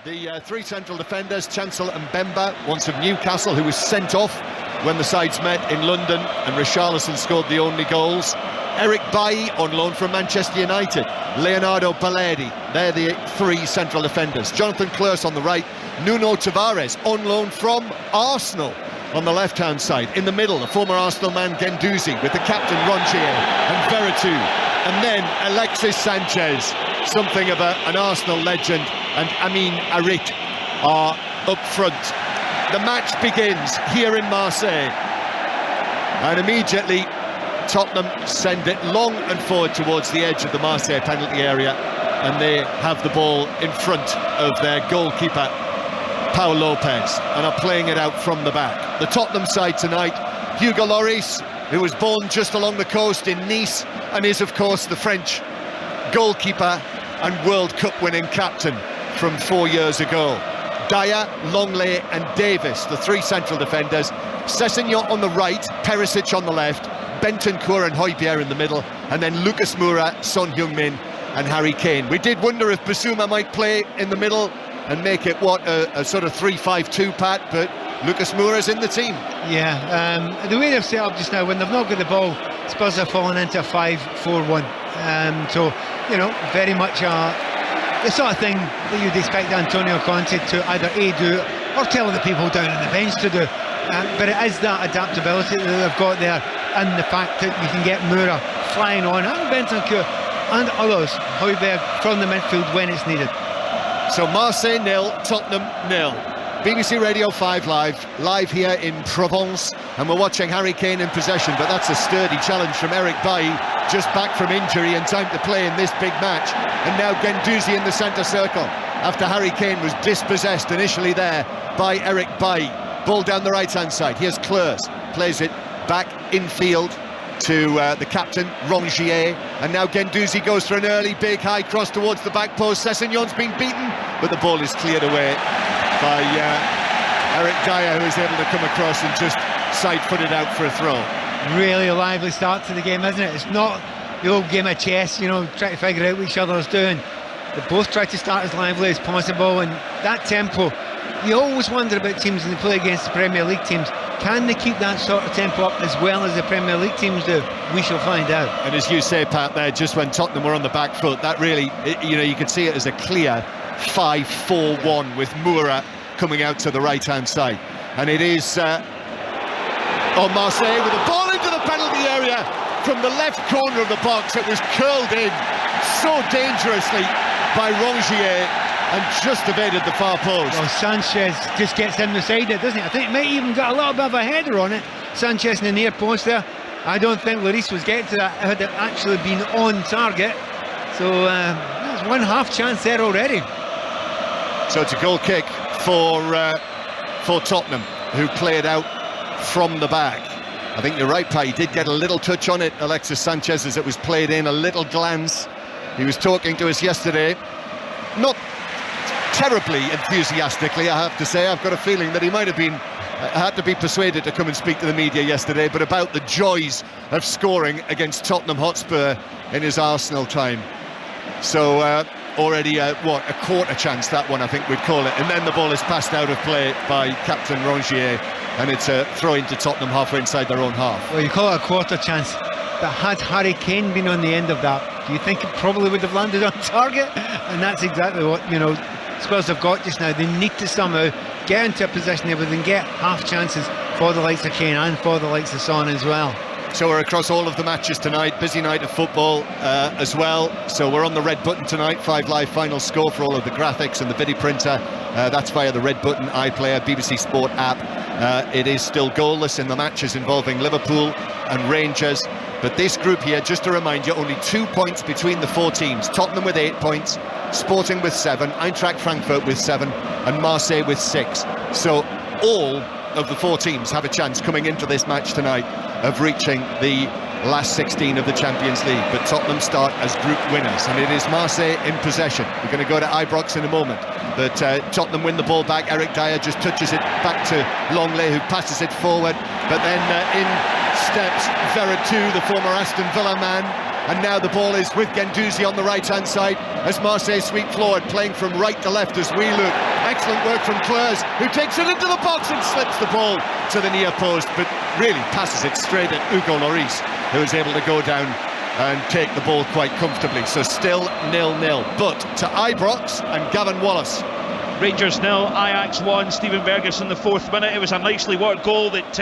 The three central defenders, Chancel and Bemba, once of Newcastle, who was sent off when the sides met in London, and Richarlison scored the only goals. Eric Bailly on loan from Manchester United. Leonardo Balerdi, they're the three central defenders. Jonathan Klose on the right. Nuno Tavares on loan from Arsenal on the left-hand side. In the middle, the former Arsenal man Guendouzi with the captain Rongier and Veretout. And then Alexis Sanchez, something of an Arsenal legend, and Amin Harit are up front. The match begins here in Marseille, and immediately Tottenham send it long and forward towards the edge of the Marseille penalty area, and they have the ball in front of their goalkeeper Paul Lopez and are playing it out from the back. The Tottenham side tonight, Hugo Lloris, who was born just along the coast in Nice and is of course the French goalkeeper and World Cup winning captain from 4 years ago. Dyer, Longley and Davis, the three central defenders. Sessegnon on the right, Perisic on the left, Bentancur and Højbjerg in the middle, and then Lucas Moura, Son Heung-min and Harry Kane. We did wonder if Bissouma might play in the middle and make it, a sort of 3-5-2, Pat, but Lucas Moura's in the team. Yeah, the way they've set up just now, when they've not got the ball, Spurs are falling into a 5-4-1. So, you know, very much the sort of thing that you'd expect Antonio Conte to either A, do, or tell the people down on the bench to do. But it is that adaptability that they've got there, and the fact that you can get Moura flying on, and Bentancur and others, Højbjerg, from the midfield when it's needed. So Marseille 0, Tottenham 0. BBC Radio 5 live here in Provence, and we're watching Harry Kane in possession, but that's a sturdy challenge from Eric Bailly, just back from injury and time to play in this big match. And now Guendouzi in the centre circle after Harry Kane was dispossessed initially there by Eric Bailly. Ball down the right hand side. Here's Klose, plays it back infield to the captain Rongier, and now Guendouzi goes for an early big high cross towards the back post. Sessegnon's been beaten, but the ball is cleared away by Eric Dyer, who is able to come across and just side-foot it out for a throw. Really a lively start to the game, isn't it? It's not the old game of chess, you know, trying to figure out what each other's doing. They both try to start as lively as possible, and that tempo, you always wonder about teams when they play against the Premier League teams. Can they keep that sort of tempo up as well as the Premier League teams do? We shall find out. And as you say, Pat, there, just when Tottenham were on the back foot, that really, you could see it as a clear 5-4-1 with Moura coming out to the right-hand side. And it is on Marseille with the ball into the penalty area from the left corner of the box. It was curled in so dangerously by Rongier and just evaded the far post. Well, Sanchez just gets in beside it, doesn't he? I think he might even got a little bit of a header on it. Sanchez in the near post there. I don't think Lloris was getting to that had it actually been on target. So there's one half chance there already. So it's a goal kick for Tottenham, who played out from the back. I think you're right, Pat. He did get a little touch on it, Alexis Sanchez, as it was played in, a little glance. He was talking to us yesterday, not terribly enthusiastically, I have to say. I've got a feeling that he might have been had to be persuaded to come and speak to the media yesterday, but about the joys of scoring against Tottenham Hotspur in his Arsenal time. So already a quarter chance, that one I think we'd call it, and then the ball is passed out of play by captain Rongier, and it's a throw into Tottenham halfway inside their own half. Well, you call it a quarter chance, but had Harry Kane been on the end of that, do you think it probably would have landed on target? And that's exactly what, you know, Spurs have got just now. They need to somehow get into a position where they can get half chances for the likes of Kane and for the likes of Son as well. So we're across all of the matches tonight, busy night of football as well. So we're on the red button tonight, 5 Live final score for all of the graphics and the video printer. That's via the red button iPlayer, BBC Sport app. It is still goalless in the matches involving Liverpool and Rangers. But this group here, just to remind you, only 2 points between the four teams. Tottenham with 8 points, Sporting with 7, Eintracht Frankfurt with 7, and Marseille with 6. So all of the four teams have a chance coming into this match tonight of reaching the last 16 of the Champions League. But Tottenham start as group winners, and it is Marseille in possession. We're going to go to Ibrox in a moment, but Tottenham win the ball back. Eric Dyer just touches it back to Longley, who passes it forward, but then in steps Veretout, the former Aston Villa man, and now the ball is with Guendouzi on the right-hand side as Marseille sweep forward, playing from right to left as we look. Excellent work from Klers, who takes it into the box and slips the ball to the near post, but really passes it straight at Hugo Lloris, who is able to go down and take the ball quite comfortably. So still 0-0, but to Ibrox and Gavin Wallace. Rangers 0, Ajax 1, Steven Berghuis in the 4th minute. It was a nicely worked goal that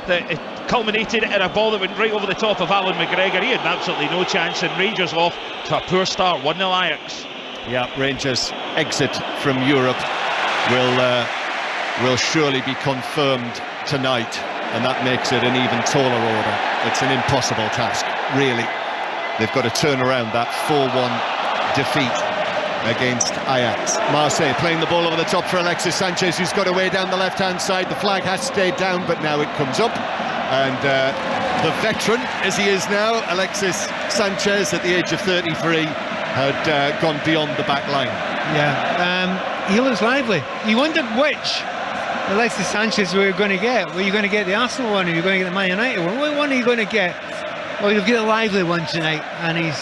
it culminated in a ball that went right over the top of Alan McGregor. He had absolutely no chance, and Rangers off to a poor start, 1-0 Ajax. Yeah, Rangers' exit from Europe will surely be confirmed tonight, and that makes it an even taller order. It's an impossible task, really. They've got to turn around that 4-1 defeat against Ajax. Marseille playing the ball over the top for Alexis Sanchez, who's got away down the left-hand side. The flag has stayed down, but now it comes up. And the veteran, as he is now, Alexis Sanchez, at the age of 33, had gone beyond the back line. Yeah, he looks lively. You wondered which Alexis Sanchez we were going to get. Were you going to get the Arsenal one, or are you going to get the Man United one? What one are you going to get? Well, you'll get a lively one tonight, and he's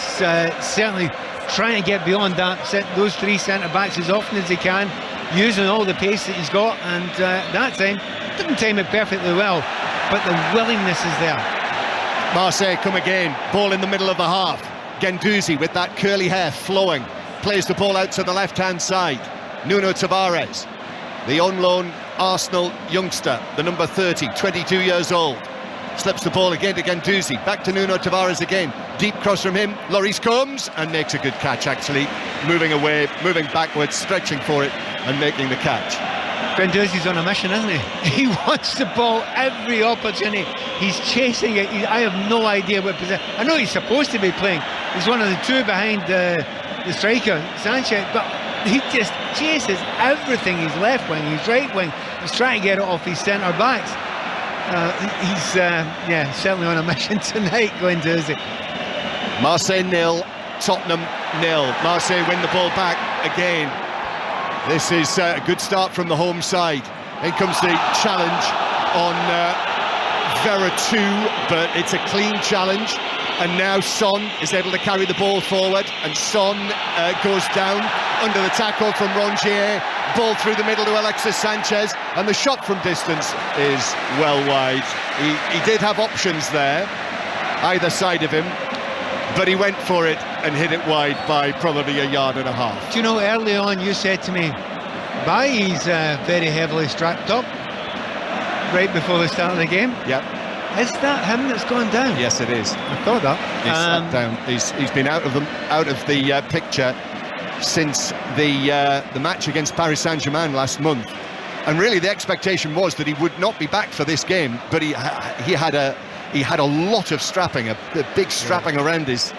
certainly trying to get beyond that, set those three centre-backs as often as he can, using all the pace that he's got, and that time, didn't time it perfectly well, but the willingness is there. Marseille come again, ball in the middle of the half. Guendouzi with that curly hair flowing, plays the ball out to the left-hand side. Nuno Tavares, the on-loan Arsenal youngster, the number 30, 22 years old. Slips the ball again to Guendouzi, back to Nuno Tavares again, deep cross from him. Lloris comes and makes a good catch, actually, moving away, moving backwards, stretching for it and making the catch. Guendouzi's on a mission, isn't he? He wants the ball every opportunity. He's chasing it. I have no idea what position. I know he's supposed to be playing. He's one of the two behind the striker, Sanchez, but he just chases everything. He's left wing, he's right wing. He's trying to get it off his centre backs. He's certainly on a mission tonight, Guendouzi. Marseille 0, Tottenham 0. Marseille win the ball back again. This is a good start from the home side. In comes the challenge on Vera 2, but it's a clean challenge. And now Son is able to carry the ball forward, and Son goes down under the tackle from Rongier. Ball through the middle to Alexis Sanchez, and the shot from distance is well wide. He did have options there, either side of him, but he went for it and hit it wide by probably a yard and a half. Do you know, early on you said to me, Bailly's very heavily strapped up right before the start of the game. Yep. Is that him that's gone down? Yes, it is. I thought that. He's sat down. He's been out of the picture since the match against Paris Saint-Germain last month, and really the expectation was that he would not be back for this game, but he had a lot of strapping, a big strapping around his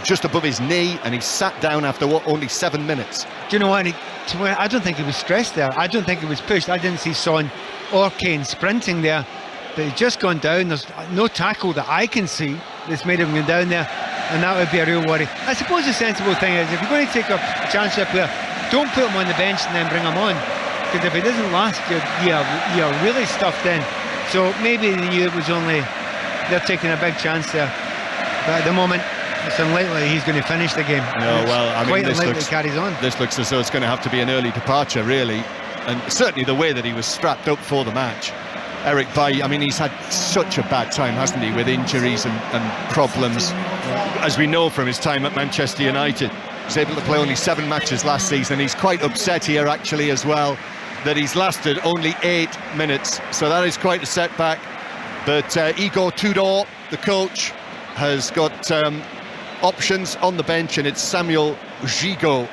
just above his knee, and he sat down after only 7 minutes. Do you know what? I don't think he was stressed there. I don't think he was pushed. I didn't see Son or Kane sprinting there, but he's just gone down. There's no tackle that I can see that's made him go down there, and that would be a real worry. I suppose the sensible thing is, if you're going to take a chance at a player, don't put him on the bench and then bring him on, because if he doesn't last, you're really stuffed in. So maybe they knew it was only, they're taking a big chance there, but at the moment it's unlikely he's going to finish the game. No, well, I mean, quite unlikely he carries on. This looks as though it's going to have to be an early departure, really, and certainly the way that he was strapped up for the match. Eric Bailly, I mean, he's had such a bad time, hasn't he, with injuries and problems, as we know from his time at Manchester United. He was able to play only 7 matches last season. He's quite upset here, actually, as well, that he's lasted only 8 minutes, so that is quite a setback. But Igor Tudor, the coach, has got options on the bench, and it's Samuel Gigot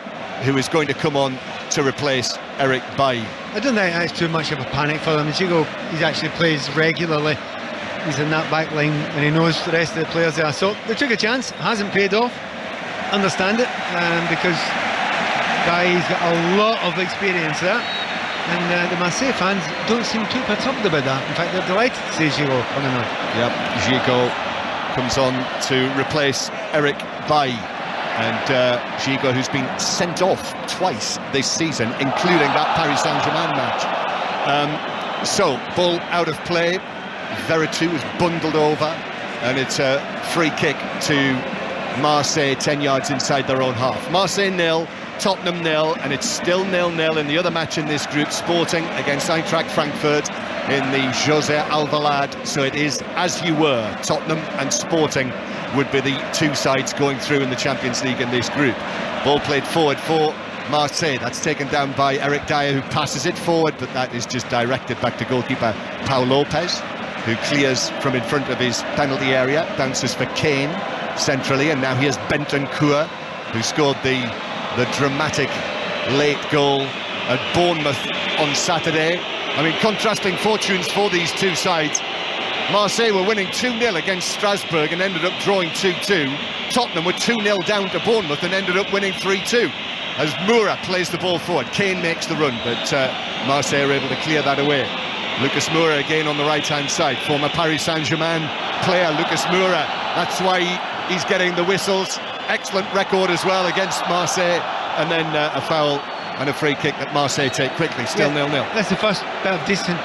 who is going to come on to replace Eric Bailly. I don't think that's too much of a panic for him. Gigot, he actually plays regularly. He's in that back line, and he knows the rest of the players there. So they took a chance, hasn't paid off. Understand it, because Bailly's got a lot of experience there. And the Marseille fans don't seem too perturbed about that. In fact, they're delighted to see Gigot coming on. Yep, Gigot comes on to replace Eric Bailly. And Gigot, who's been sent off twice this season, including that Paris Saint-Germain match. So, ball out of play. Veretout is bundled over, and it's a free kick to Marseille 10 yards inside their own half. Marseille 0, Tottenham 0, and it's still 0-0 in the other match in this group, Sporting against Eintracht Frankfurt in the José Alvalade. So it is as you were. Tottenham and Sporting would be the two sides going through in the Champions League in this group. Ball played forward for Marseille. That's taken down by Eric Dyer, who passes it forward, but that is just directed back to goalkeeper Pau Lopez, who clears from in front of his penalty area, bounces for Kane centrally, and now here's Bentancur, who scored the dramatic late goal at Bournemouth on Saturday. I mean, contrasting fortunes for these two sides. Marseille were winning 2-0 against Strasbourg and ended up drawing 2-2. Tottenham were 2-0 down to Bournemouth and ended up winning 3-2. As Moura plays the ball forward, Kane makes the run, but Marseille are able to clear that away. Lucas Moura again on the right-hand side, former Paris Saint-Germain player Lucas Moura. That's why he's getting the whistles. Excellent record as well against Marseille, and then a foul and a free kick that Marseille take quickly. Still 0-0. That's the first bit of decent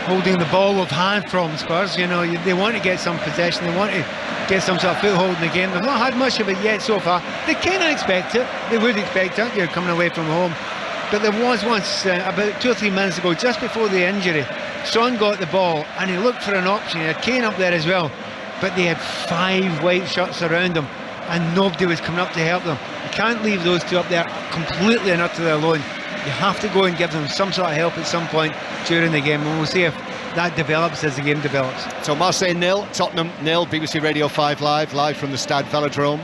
holding the ball of hand from Spurs. You know, they want to get some possession, they want to get some sort of foothold in the game. They've not had much of it yet so far. They kind of expect it, they would expect it. You're coming away from home. But there was once, about 2 or 3 minutes ago, just before the injury, Son got the ball and he looked for an option. He had Kane up there as well, but they had 5 white shirts around them and nobody was coming up to help them. You can't leave those two up there completely and utterly alone. You have to go and give them some sort of help at some point during the game, and we'll see if that develops as the game develops. So Marseille 0, Tottenham 0, BBC Radio 5 live from the Stade Velodrome.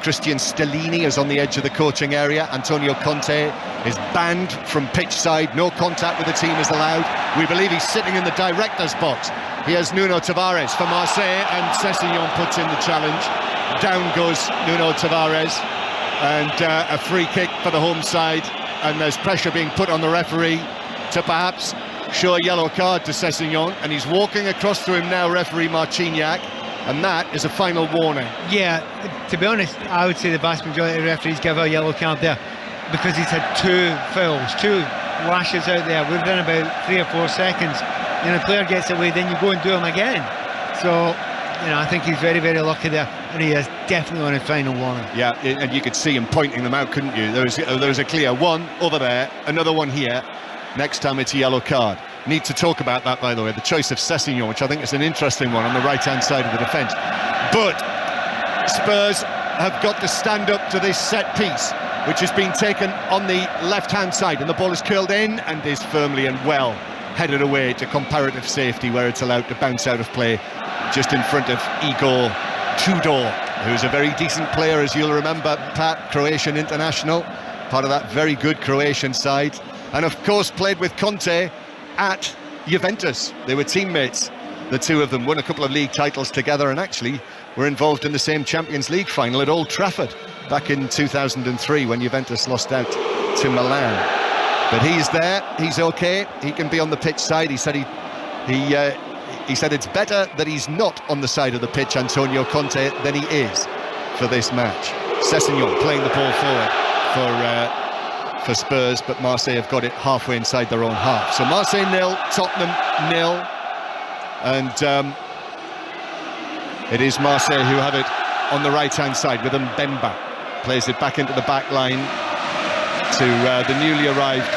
Christian Stellini is on the edge of the coaching area. Antonio Conte is banned from pitch side. No contact with the team is allowed. We believe he's sitting in the director's box. Here's Nuno Tavares for Marseille, and Sessegnon puts in the challenge. Down goes Nuno Tavares, and a free kick for the home side. And there's pressure being put on the referee to perhaps show a yellow card to Sessegnon, and he's walking across to him now, referee Marciniak. And that is a final warning. Yeah, to be honest, I would say the vast majority of referees give a yellow card there because he's had 2 fouls, 2 lashes out there within about 3 or 4 seconds. You know, the player gets away, then you go and do him again. So, you know, I think he's very, very lucky there, and he is definitely on a final warning. Yeah, and you could see him pointing them out, couldn't you? There was a clear one over there, another one here. Next time it's a yellow card. Need to talk about that, by the way, the choice of Sessegnon, which I think is an interesting one on the right-hand side of the defence. But Spurs have got to stand up to this set piece, which has been taken on the left-hand side, and the ball is curled in and is firmly and well headed away to comparative safety, where it's allowed to bounce out of play just in front of Igor Tudor, who's a very decent player, as you'll remember, Pat, Croatian international, part of that very good Croatian side, and of course played with Conte at Juventus. They were teammates, the two of them, won a couple of league titles together, and actually were involved in the same Champions League final at Old Trafford back in 2003 when Juventus lost out to Milan. But he's there, he's okay, he can be on the pitch side. He said he said it's better that he's not on the side of the pitch, Antonio Conte, than he is for this match. Sessegnon playing the ball forward for Spurs, but Marseille have got it halfway inside their own half. So Marseille 0, Tottenham 0, and it is Marseille who have it on the right-hand side with Mbemba. Plays it back into the back line to the newly arrived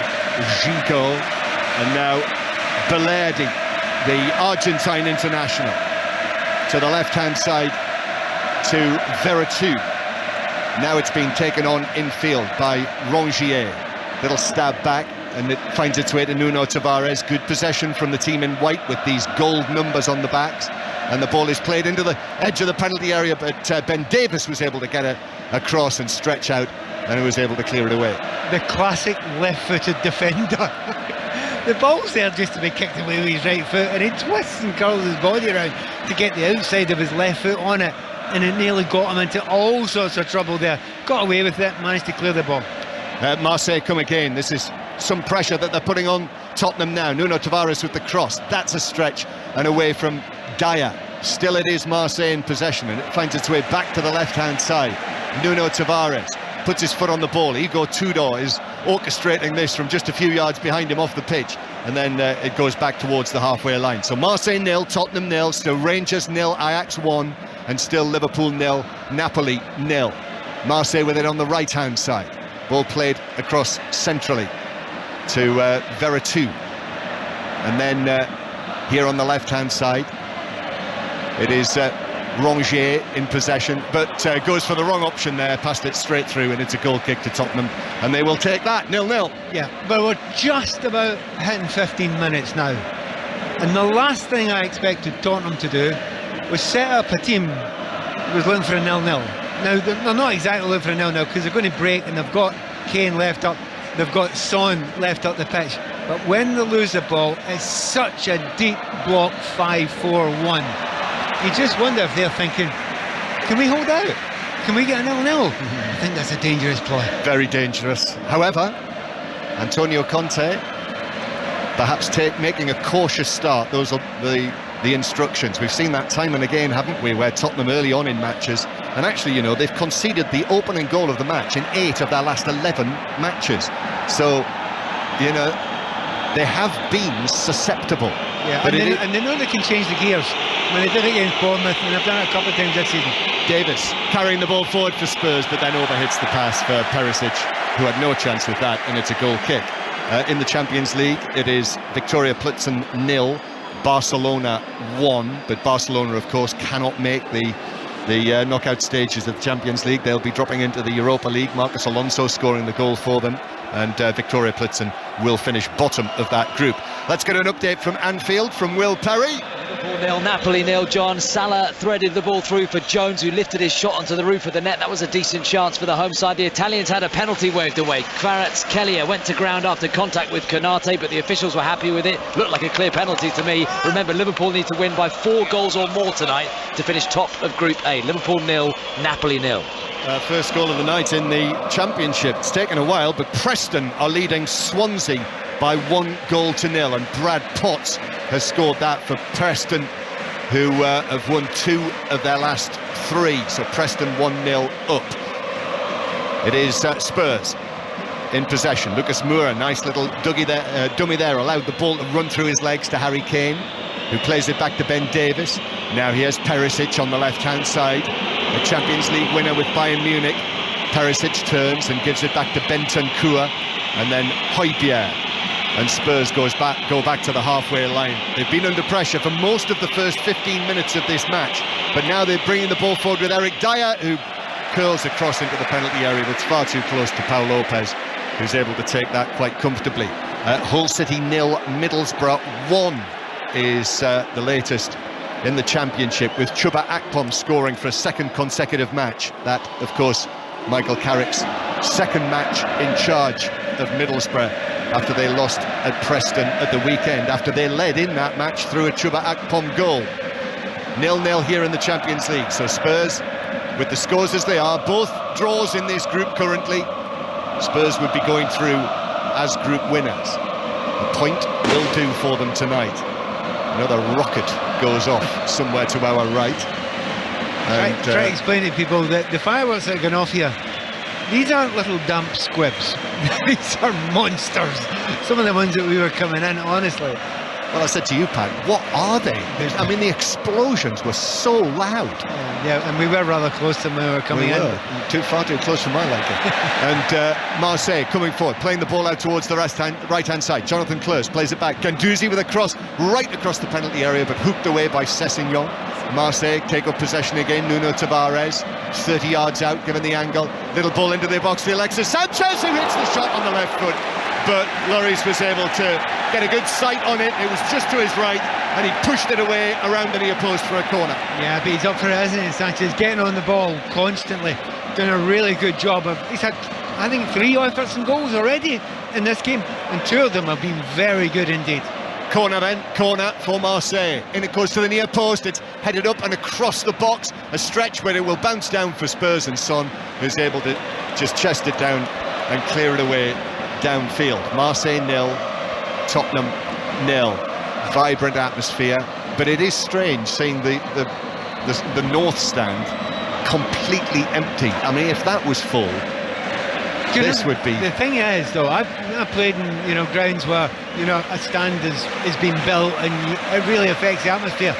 Gigot, and now Belardi, the Argentine international, to the left-hand side to Veretout. Now it's been taken on infield by Rongier. Little stab back, and it finds its way to Nuno Tavares. Good possession from the team in white with these gold numbers on the backs, and the ball is played into the edge of the penalty area, but Ben Davies was able to get a cross and stretch out, and he was able to clear it away. The classic left-footed defender. The ball's there just to be kicked away with his right foot, and he twists and curls his body around to get the outside of his left foot on it, and it nearly got him into all sorts of trouble there. Got away with it, managed to clear the ball. Marseille come again. This is some pressure that they're putting on Tottenham now. Nuno Tavares with the cross. That's a stretch, and away from Dyer. Still it is Marseille in possession, and it finds its way back to the left-hand side. Nuno Tavares puts his foot on the ball. Igor Tudor is orchestrating this from just a few yards behind him off the pitch, and then it goes back towards the halfway line. So Marseille 0, Tottenham 0, so Rangers 0, Ajax 1. and still Liverpool 0, Napoli 0. Marseille with it on the right-hand side. Ball played across centrally to Veretout. And then here on the left-hand side, it is Rongier in possession, but goes for the wrong option there, passed it straight through, and it's a goal kick to Tottenham, and they will take that, 0-0. Yeah, but we're just about hitting 15 minutes now. And the last thing I expected Tottenham to do was set up a team that was looking for a 0-0. Now, they're not exactly looking for a 0-0 because they're going to break, and they've got Kane left up, they've got Son left up the pitch. But when they lose the ball, it's such a deep block 5-4-1. You just wonder if they're thinking, can we hold out? Can we get a 0-0? I think that's a dangerous play. Very dangerous. However, Antonio Conte perhaps making a cautious start. Those are the instructions. We've seen that time and again, haven't we, where Tottenham early on in matches, and actually, you know, they've conceded the opening goal of the match in 8 of their last 11 matches. So, you know, they have been susceptible. Yeah, and they know they can change the gears. When they did it against Bournemouth, and they've done it a couple of times this season. Davis carrying the ball forward for Spurs, but then overhits the pass for Perisic, who had no chance with that, and it's a goal kick. In the Champions League, it is Victoria Plitzen 0, Barcelona 1, but Barcelona, of course, cannot make the knockout stages of the Champions League. They'll be dropping into the Europa League. Marcos Alonso scoring the goal for them, and Victoria Plitzen will finish bottom of that group. Let's get an update from Anfield from Will Perry. Liverpool 0, Napoli 0. John Salah threaded the ball through for Jones, who lifted his shot onto the roof of the net. That was a decent chance for the home side. The Italians had a penalty waved away. Kvaratskhelia went to ground after contact with Konate, but the officials were happy with it. Looked like a clear penalty to me. Remember, Liverpool need to win by 4 goals or more tonight to finish top of Group A. Liverpool 0, Napoli 0. First goal of the night in the Championship. It's taken a while, but Preston are leading Swansea by 1-0, and Brad Potts has scored that for Preston, who have won 2 of their last 3. So Preston 1-0 up. It is Spurs in possession. Lucas Moura, nice little dummy there, allowed the ball to run through his legs to Harry Kane, who plays it back to Ben Davies. Now here's Perisic on the left-hand side, a Champions League winner with Bayern Munich. Perisic turns and gives it back to Bentancur, and then Højbjerg. And Spurs go back to the halfway line. They've been under pressure for most of the first 15 minutes of this match, but now they're bringing the ball forward with Eric Dyer, who curls across into the penalty area that's far too close to Paul Lopez, who's able to take that quite comfortably. Hull City 0, Middlesbrough 1 is the latest in the Championship, with Chuba Akpom scoring for a second consecutive match. That, of course, Michael Carrick's second match in charge of Middlesbrough after they lost at Preston at the weekend, after they led in that match through a Chuba Akpom goal. 0-0 here in the Champions League. So Spurs, with the scores as they are, both draws in this group currently, Spurs would be going through as group winners. A point will do for them tonight. Another rocket goes off somewhere to our right. Try to explain to people that the fireworks that are going off here, these aren't little damp squibs. These are monsters. Some of the ones that we were coming in, honestly. Well, I said to you, Pat, what are they? I mean, the explosions were so loud. Yeah, and we were rather close to them when we were coming in. Far too close for my liking. And Marseille coming forward, playing the ball out towards the right-hand side. Jonathan Klose plays it back. Guendouzi with a cross right across the penalty area, but hooked away by Sessegnon. Marseille take up possession again. Nuno Tavares, 30 yards out, given the angle. Little ball into the box for Alexis Sanchez, who hits the shot on the left foot. But Lloris was able to get a good sight on it. It was just to his right, and he pushed it away around the near post for a corner. Yeah, but he's up for it, isn't he, Sanchez? Getting on the ball constantly, doing a really good job. He's had, I think, 3 efforts and goals already in this game, and 2 of them have been very good indeed. Corner then, corner for Marseille. In it goes to the near post, it's headed up and across the box. A stretch where it will bounce down for Spurs, and Son is able to just chest it down and clear it away downfield. Marseille 0, Tottenham 0. Vibrant atmosphere, but it is strange seeing the north stand completely empty. I mean, if that was full, this would be... The thing is, though, I've played in grounds where a stand is being built, and it really affects the atmosphere.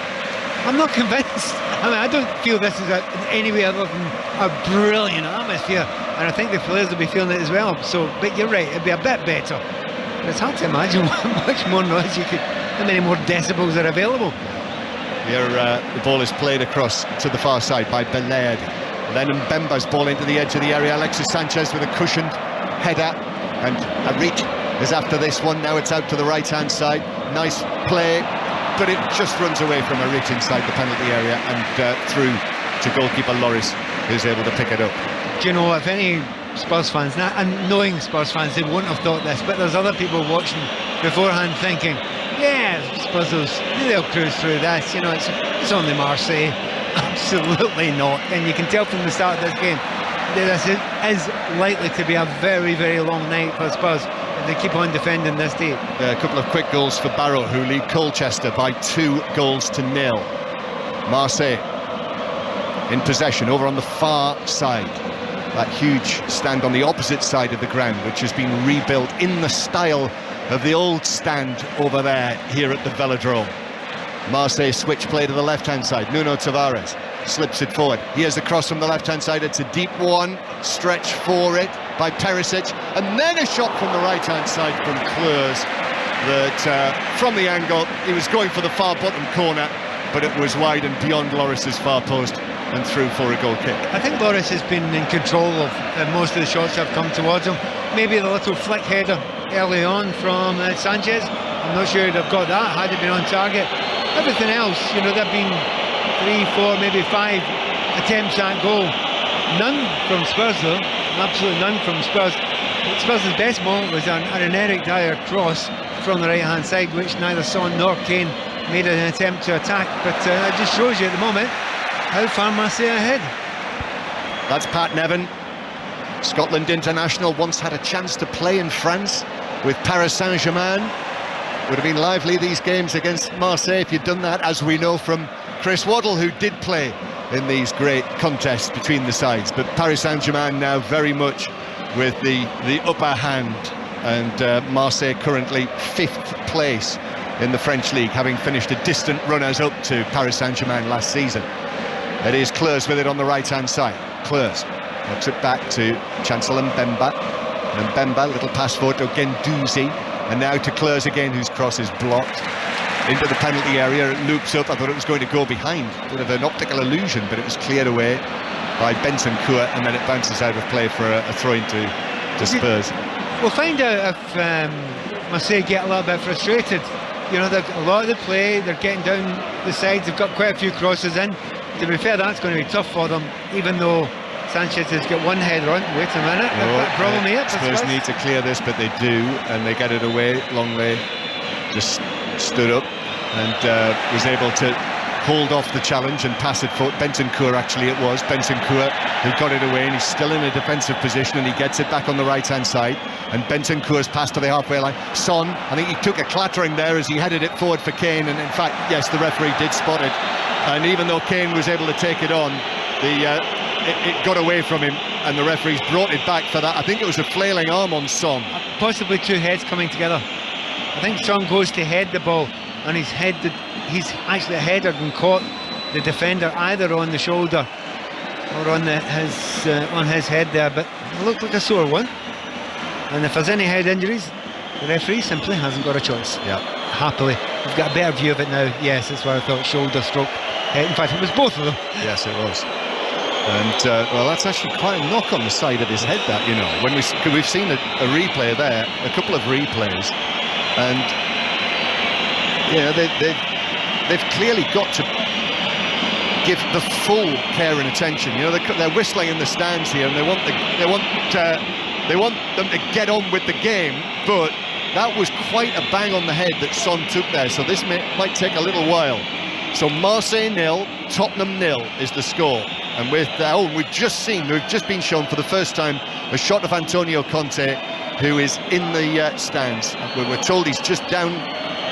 I'm not convinced. I mean, I don't feel this is in any way other than a brilliant atmosphere, and I think the players will be feeling it as well. So, but you're right, it'll be a bit better. But it's hard to imagine how much more noise how many more decibels are available. Here, the ball is played across to the far side by Belair. Then Mbemba's ball into the edge of the area. Alexis Sanchez with a cushioned header, and Arik is after this one. Now it's out to the right-hand side. Nice play, but it just runs away from Arik inside the penalty area and through to goalkeeper Loris, who's able to pick it up. Do you know, if any Spurs fans, and knowing Spurs fans, they wouldn't have thought this, but there's other people watching beforehand thinking, yeah, Spurs, they'll cruise through this, you know, it's only Marseille. Absolutely not, and you can tell from the start of this game this is likely to be a very, very long night for Spurs if they keep on defending this day. A couple of quick goals for Barrow, who lead Colchester by 2-0. Marseille in possession over on the far side. That huge stand on the opposite side of the ground, which has been rebuilt in the style of the old stand over there here at the Velodrome. Marseille switch play to the left-hand side. Nuno Tavares slips it forward. Here's the cross from the left-hand side. It's a deep one. Stretch for it by Perisic. And then a shot from the right-hand side from Kleurs that, from the angle, he was going for the far bottom corner, but it was wide and beyond Loris's far post and through for a goal kick. I think Loris has been in control of most of the shots that have come towards him. Maybe the little flick header early on from Sanchez. I'm not sure he'd have got that had it been on target. Everything else, you know, there have been 3, 4, maybe 5 attempts at goal. None from Spurs though, absolutely none from Spurs. Spurs' best moment was an Eric Dyer cross from the right hand side, which neither Son nor Kane made an attempt to attack, but it just shows you at the moment how far Marseille ahead. That's Pat Nevin, Scotland international, once had a chance to play in France with Paris Saint-Germain. Would have been lively, these games against Marseille, if you'd done that, as we know from Chris Waddle, who did play in these great contests between the sides. But Paris Saint-Germain now very much with the upper hand, and Marseille currently 5th place in the French league, having finished a distant runners-up to Paris Saint-Germain last season. It is Kleurs with it on the right-hand side. Kleurs looks it back to Chancellor Mbemba. And Mbemba, little pass forward to Guendouzi. And now to Kleurs again, whose cross is blocked into the penalty area. It loops up. I thought it was going to go behind. Bit of an optical illusion, but it was cleared away by Bentancur, and then it bounces out of play for a throw-in to Spurs. We'll find out if Marseille get a little bit frustrated. You know, a lot of the play, they're getting down the sides. They've got quite a few crosses in. To be fair, that's going to be tough for them, even though Sanchez has got one header on. Wait a minute, they've got a problem here. Spurs need to clear this, but they do, and they get it away. Longley just stood up and was able to hold off the challenge and pass it for Bentancur. Actually, it was Bentancur who got it away, and he's still in a defensive position, and he gets it back on the right-hand side. And Bentancur's pass to the halfway line. Son, I think he took a clattering there as he headed it forward for Kane, and in fact, yes, the referee did spot it. And even though Kane was able to take it on, it got away from him, and the referees brought it back for that. I think it was a flailing arm on Son. Possibly two heads coming together. I think Son goes to head the ball, and he's actually headed and caught the defender either on the shoulder or on his head there, but it looked like a sore one. And if there's any head injuries, the referee simply hasn't got a choice. Yeah. Happily. We've got a better view of it now. Yes, that's what I thought, shoulder stroke head. In fact, it was both of them. Yes, it was. And well, that's actually quite a knock on the side of his head, that, you know, when we've seen a replay there, a couple of replays, and yeah, they've clearly got to give the full care and attention. You know, they're whistling in the stands here, and they want them to get on with the game, but that was quite a bang on the head that Son took there, so this might take a little while. So Marseille 0, Tottenham 0 is the score. And with we've just been shown for the first time a shot of Antonio Conte, who is in the stands. We're told he's just down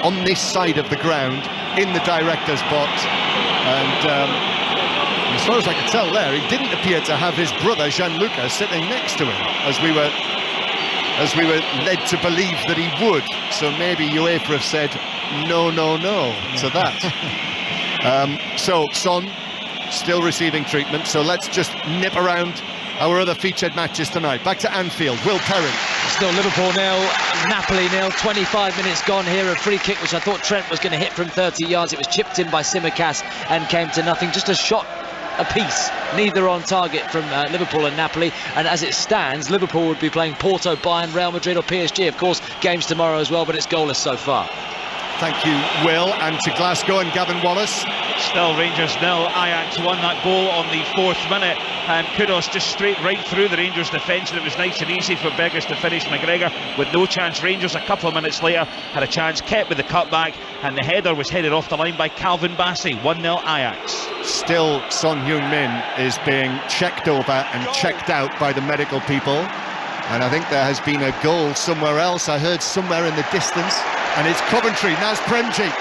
on this side of the ground in the director's box. And as far as I could tell there, he didn't appear to have his brother Gianluca sitting next to him, as we were led to believe that he would. So maybe UEFA have said no to that. So Son still receiving treatment, so let's just nip around our other featured matches tonight. Back to Anfield, Will Perrin. Still Liverpool 0, Napoli 0, 25 minutes gone here. A free kick which I thought Trent was going to hit from 30 yards. It was chipped in by Tsimikas and came to nothing. Just a shot apiece, neither on target from Liverpool and Napoli. And as it stands, Liverpool would be playing Porto, Bayern, Real Madrid or PSG. Of course, games tomorrow as well, but it's goalless so far. Thank you, Will. And to Glasgow and Gavin Wallace. Still Rangers 0, Ajax 1. That goal on the 4th minute. Kudos just straight right through the Rangers defence, and it was nice and easy for Beggars to finish. McGregor with no chance. Rangers a couple of minutes later had a chance, kept with the cutback, and the header was headed off the line by Calvin Bassey. 1-0 Ajax. Still Son Heung-min is being checked over and checked out by the medical people, and I think there has been a goal somewhere else. I heard somewhere in the distance, and it's Coventry. Naz Premji.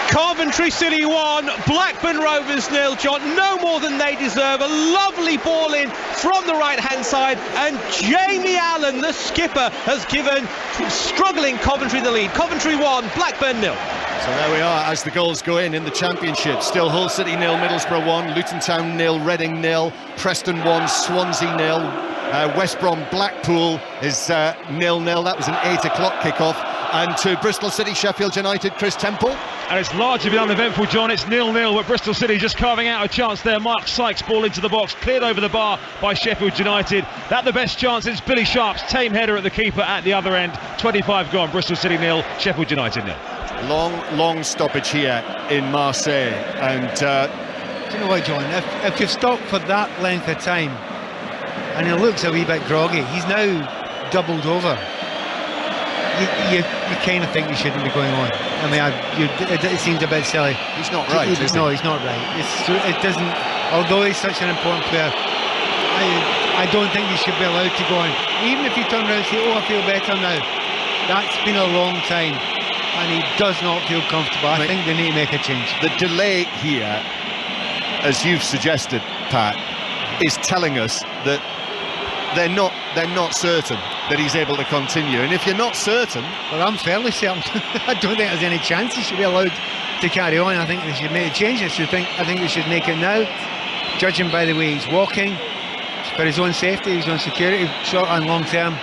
Coventry City 1, Blackburn Rovers 0, John. No more than they deserve. A lovely ball in from the right-hand side, and Jamie Allen, the skipper, has given struggling Coventry the lead. Coventry 1, Blackburn 0. So there we are as the goals go in the Championship. Still Hull City 0, Middlesbrough 1, Luton Town 0, Reading 0, Preston 1, Swansea 0. West Brom Blackpool is 0-0. That was an 8 o'clock kickoff. And to Bristol City, Sheffield United, Chris Temple. And it's largely been uneventful, John. It's 0-0, but Bristol City just carving out a chance there. Mark Sykes ball into the box, cleared over the bar by Sheffield United. That the best chance. It's Billy Sharp's tame header at the keeper at the other end. 25 gone. Bristol City 0, Sheffield United 0. Long stoppage here in Marseille. And do you know what, John? If you've stopped for that length of time, and he looks a wee bit groggy, he's now doubled over. You kind of think you shouldn't be going on. I mean, it seems a bit silly. He's not right, is he? No, he's not right. It doesn't. Although he's such an important player, I don't think he should be allowed to go on. Even if you turn around and say, "Oh, I feel better now," that's been a long time, and he does not feel comfortable. I think they need to make a change. The delay here, as you've suggested, Pat, is telling us that they're not certain that he's able to continue. And if you're not certain, well, I'm fairly certain. I don't think there's any chance he should be allowed to carry on. I think they should make a change. I think they should make it now. Judging by the way he's walking, for his own safety, his own security, short and long term,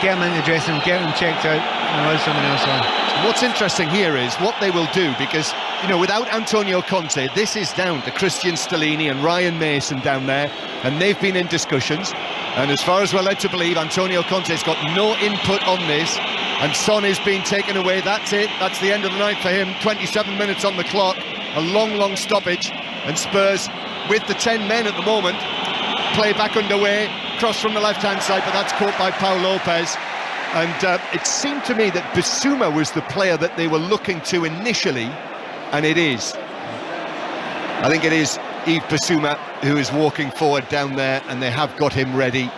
get him in the dressing room, get him checked out, and allow someone else on. What's interesting here is what they will do, because without Antonio Conte, this is down to Christian Stellini and Ryan Mason down there, and they've been in discussions. And as far as we're led to believe, Antonio Conte's got no input on this, and Son is being taken away. That's it. That's the end of the night for him. 27 minutes on the clock, a long stoppage, and Spurs with the 10 men at the moment. Play back underway, cross from the left-hand side, but that's caught by Pau Lopez. And it seemed to me that Bissouma was the player that they were looking to initially, and it is. I think it is Yves Bissouma who is walking forward down there, and they have got him ready.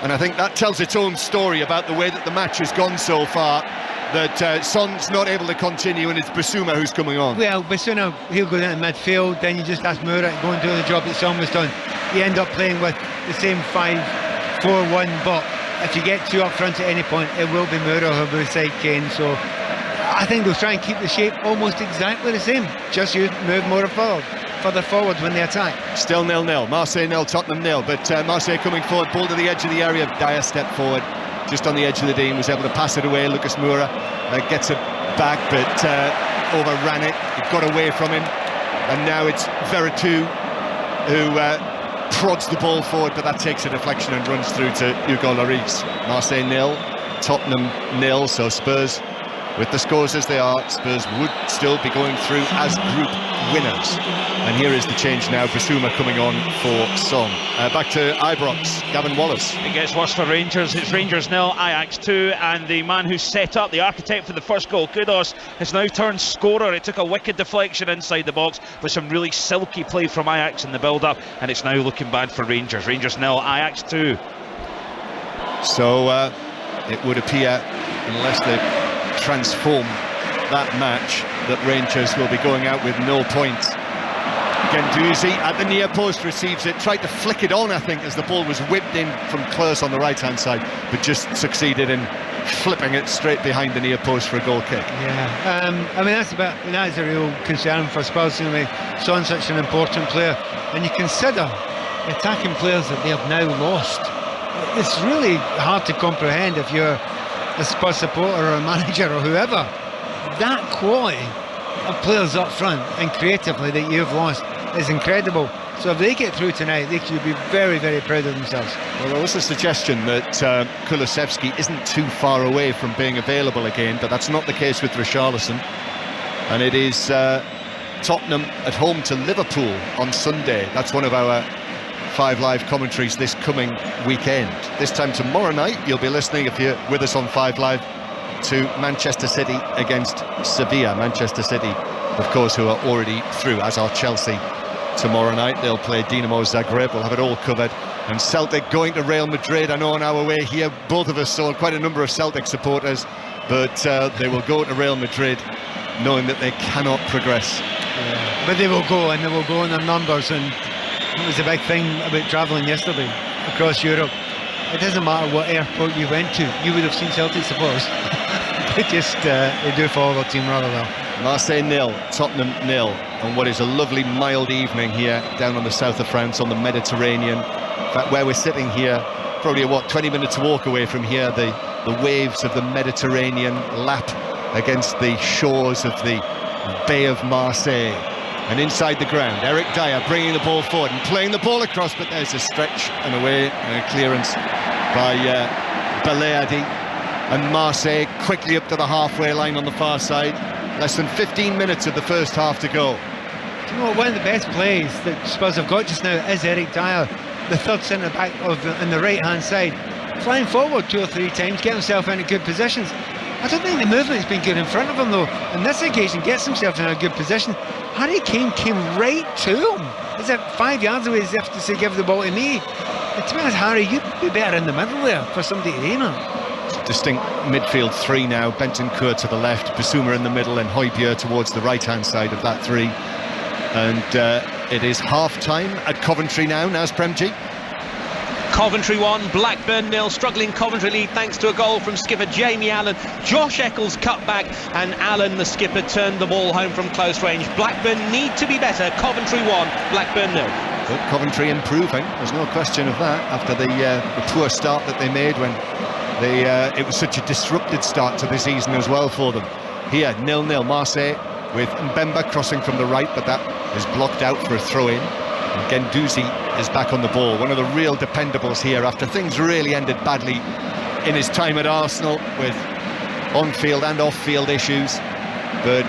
And I think that tells its own story about the way that the match has gone so far, that Son's not able to continue, and it's Bissouma who's coming on. Well, Bissouma, he'll go down to midfield, then you just ask Moura to go and do the job that Son was done. You end up playing with the same 5-4-1, but if you get two up front at any point, it will be Moura who will beside Kane. So I think they'll try and keep the shape almost exactly the same, just move Moura further forward when they attack. Still 0-0, Marseille 0, Tottenham 0, but Marseille coming forward, ball to the edge of the area. Dyer stepped forward just on the edge of the D and was able to pass it away. Lucas Moura gets it back, but overran it. It got away from him, and now it's Veretout who prods the ball forward, but that takes a deflection and runs through to Hugo Lloris. Marseille 0, Tottenham 0, so Spurs, with the scores as they are, Spurs would still be going through as group winners. And here is the change now, Bissouma coming on for Son. Back to Ibrox, Gavin Wallace. It gets worse for Rangers. It's Rangers 0, Ajax 2, and the man who set up, the architect for the first goal, Kudos, has now turned scorer. It took a wicked deflection inside the box with some really silky play from Ajax in the build-up, and it's now looking bad for Rangers. Rangers 0, Ajax 2. So it would appear, unless they transform that match, that Rangers will be going out with no points. Guendouzi at the near post receives it, tried to flick it on, I think, as the ball was whipped in from Klose on the right hand side, but just succeeded in flipping it straight behind the near post for a goal kick. Yeah, I mean that's a real concern for Spurs. You know, Son such an important player, and you consider the attacking players that they have now lost. It's really hard to comprehend if you're a Spurs supporter or a manager or whoever. That quality of players up front and creatively that you've lost is incredible. So if they get through tonight, they should be very, very proud of themselves. Well, there was a suggestion that Kulusevski isn't too far away from being available again, but that's not the case with Richarlison. And it is Tottenham at home to Liverpool on Sunday. That's one of our 5 Live commentaries this coming weekend. This time tomorrow night, you'll be listening, if you're with us on 5 Live, to Manchester City against Sevilla. Manchester City, of course, who are already through, as are Chelsea. Tomorrow night they'll play Dinamo Zagreb. We'll have it all covered. And Celtic going to Real Madrid. I know on our way here both of us saw quite a number of Celtic supporters, but they will go to Real Madrid knowing that they cannot progress. Yeah. But they will go, and they will go in their numbers. And it was a big thing about travelling yesterday across Europe. It doesn't matter what airport you went to, you would have seen Celtic supporters. They do follow their team rather well. Marseille 0, Tottenham 0, on what is a lovely mild evening here down on the south of France on the Mediterranean. In fact, where we're sitting here, probably 20 minutes walk away from here, the waves of the Mediterranean lap against the shores of the Bay of Marseille. And inside the ground, Eric Dyer bringing the ball forward and playing the ball across, but there's a stretch and away, and a clearance by Baleadi. And Marseille quickly up to the halfway line on the far side. Less than 15 minutes of the first half to go. Do you know, one of the best plays that Spurs have got just now is Eric Dyer, the third centre-back on the right-hand side, flying forward 2 or 3 times, get himself into good positions. I don't think the movement's been good in front of him, though. On this occasion, gets himself in a good position. Harry Kane came right to him. Is it 5 yards away, as if to say, give the ball to me? But to be honest, Harry, you'd be better in the middle there for somebody to aim at. Distinct midfield 3 now. Bentancur to the left, Bissouma in the middle, and Højbjerg towards the right-hand side of that 3. And it is half-time at Coventry now's Premji. Coventry 1, Blackburn 0. Struggling Coventry lead thanks to a goal from skipper Jamie Allen. Josh Eccles cut back, and Allen, the skipper, turned the ball home from close range. Blackburn need to be better. Coventry 1, Blackburn 0. But Coventry improving, there's no question of that, after the poor start that they made when it was such a disrupted start to the season as well for them. Here, 0-0, Marseille with Mbemba crossing from the right, but that is blocked out for a throw-in. And Guendouzi is back on the ball, one of the real dependables here after things really ended badly in his time at Arsenal with on-field and off-field issues. But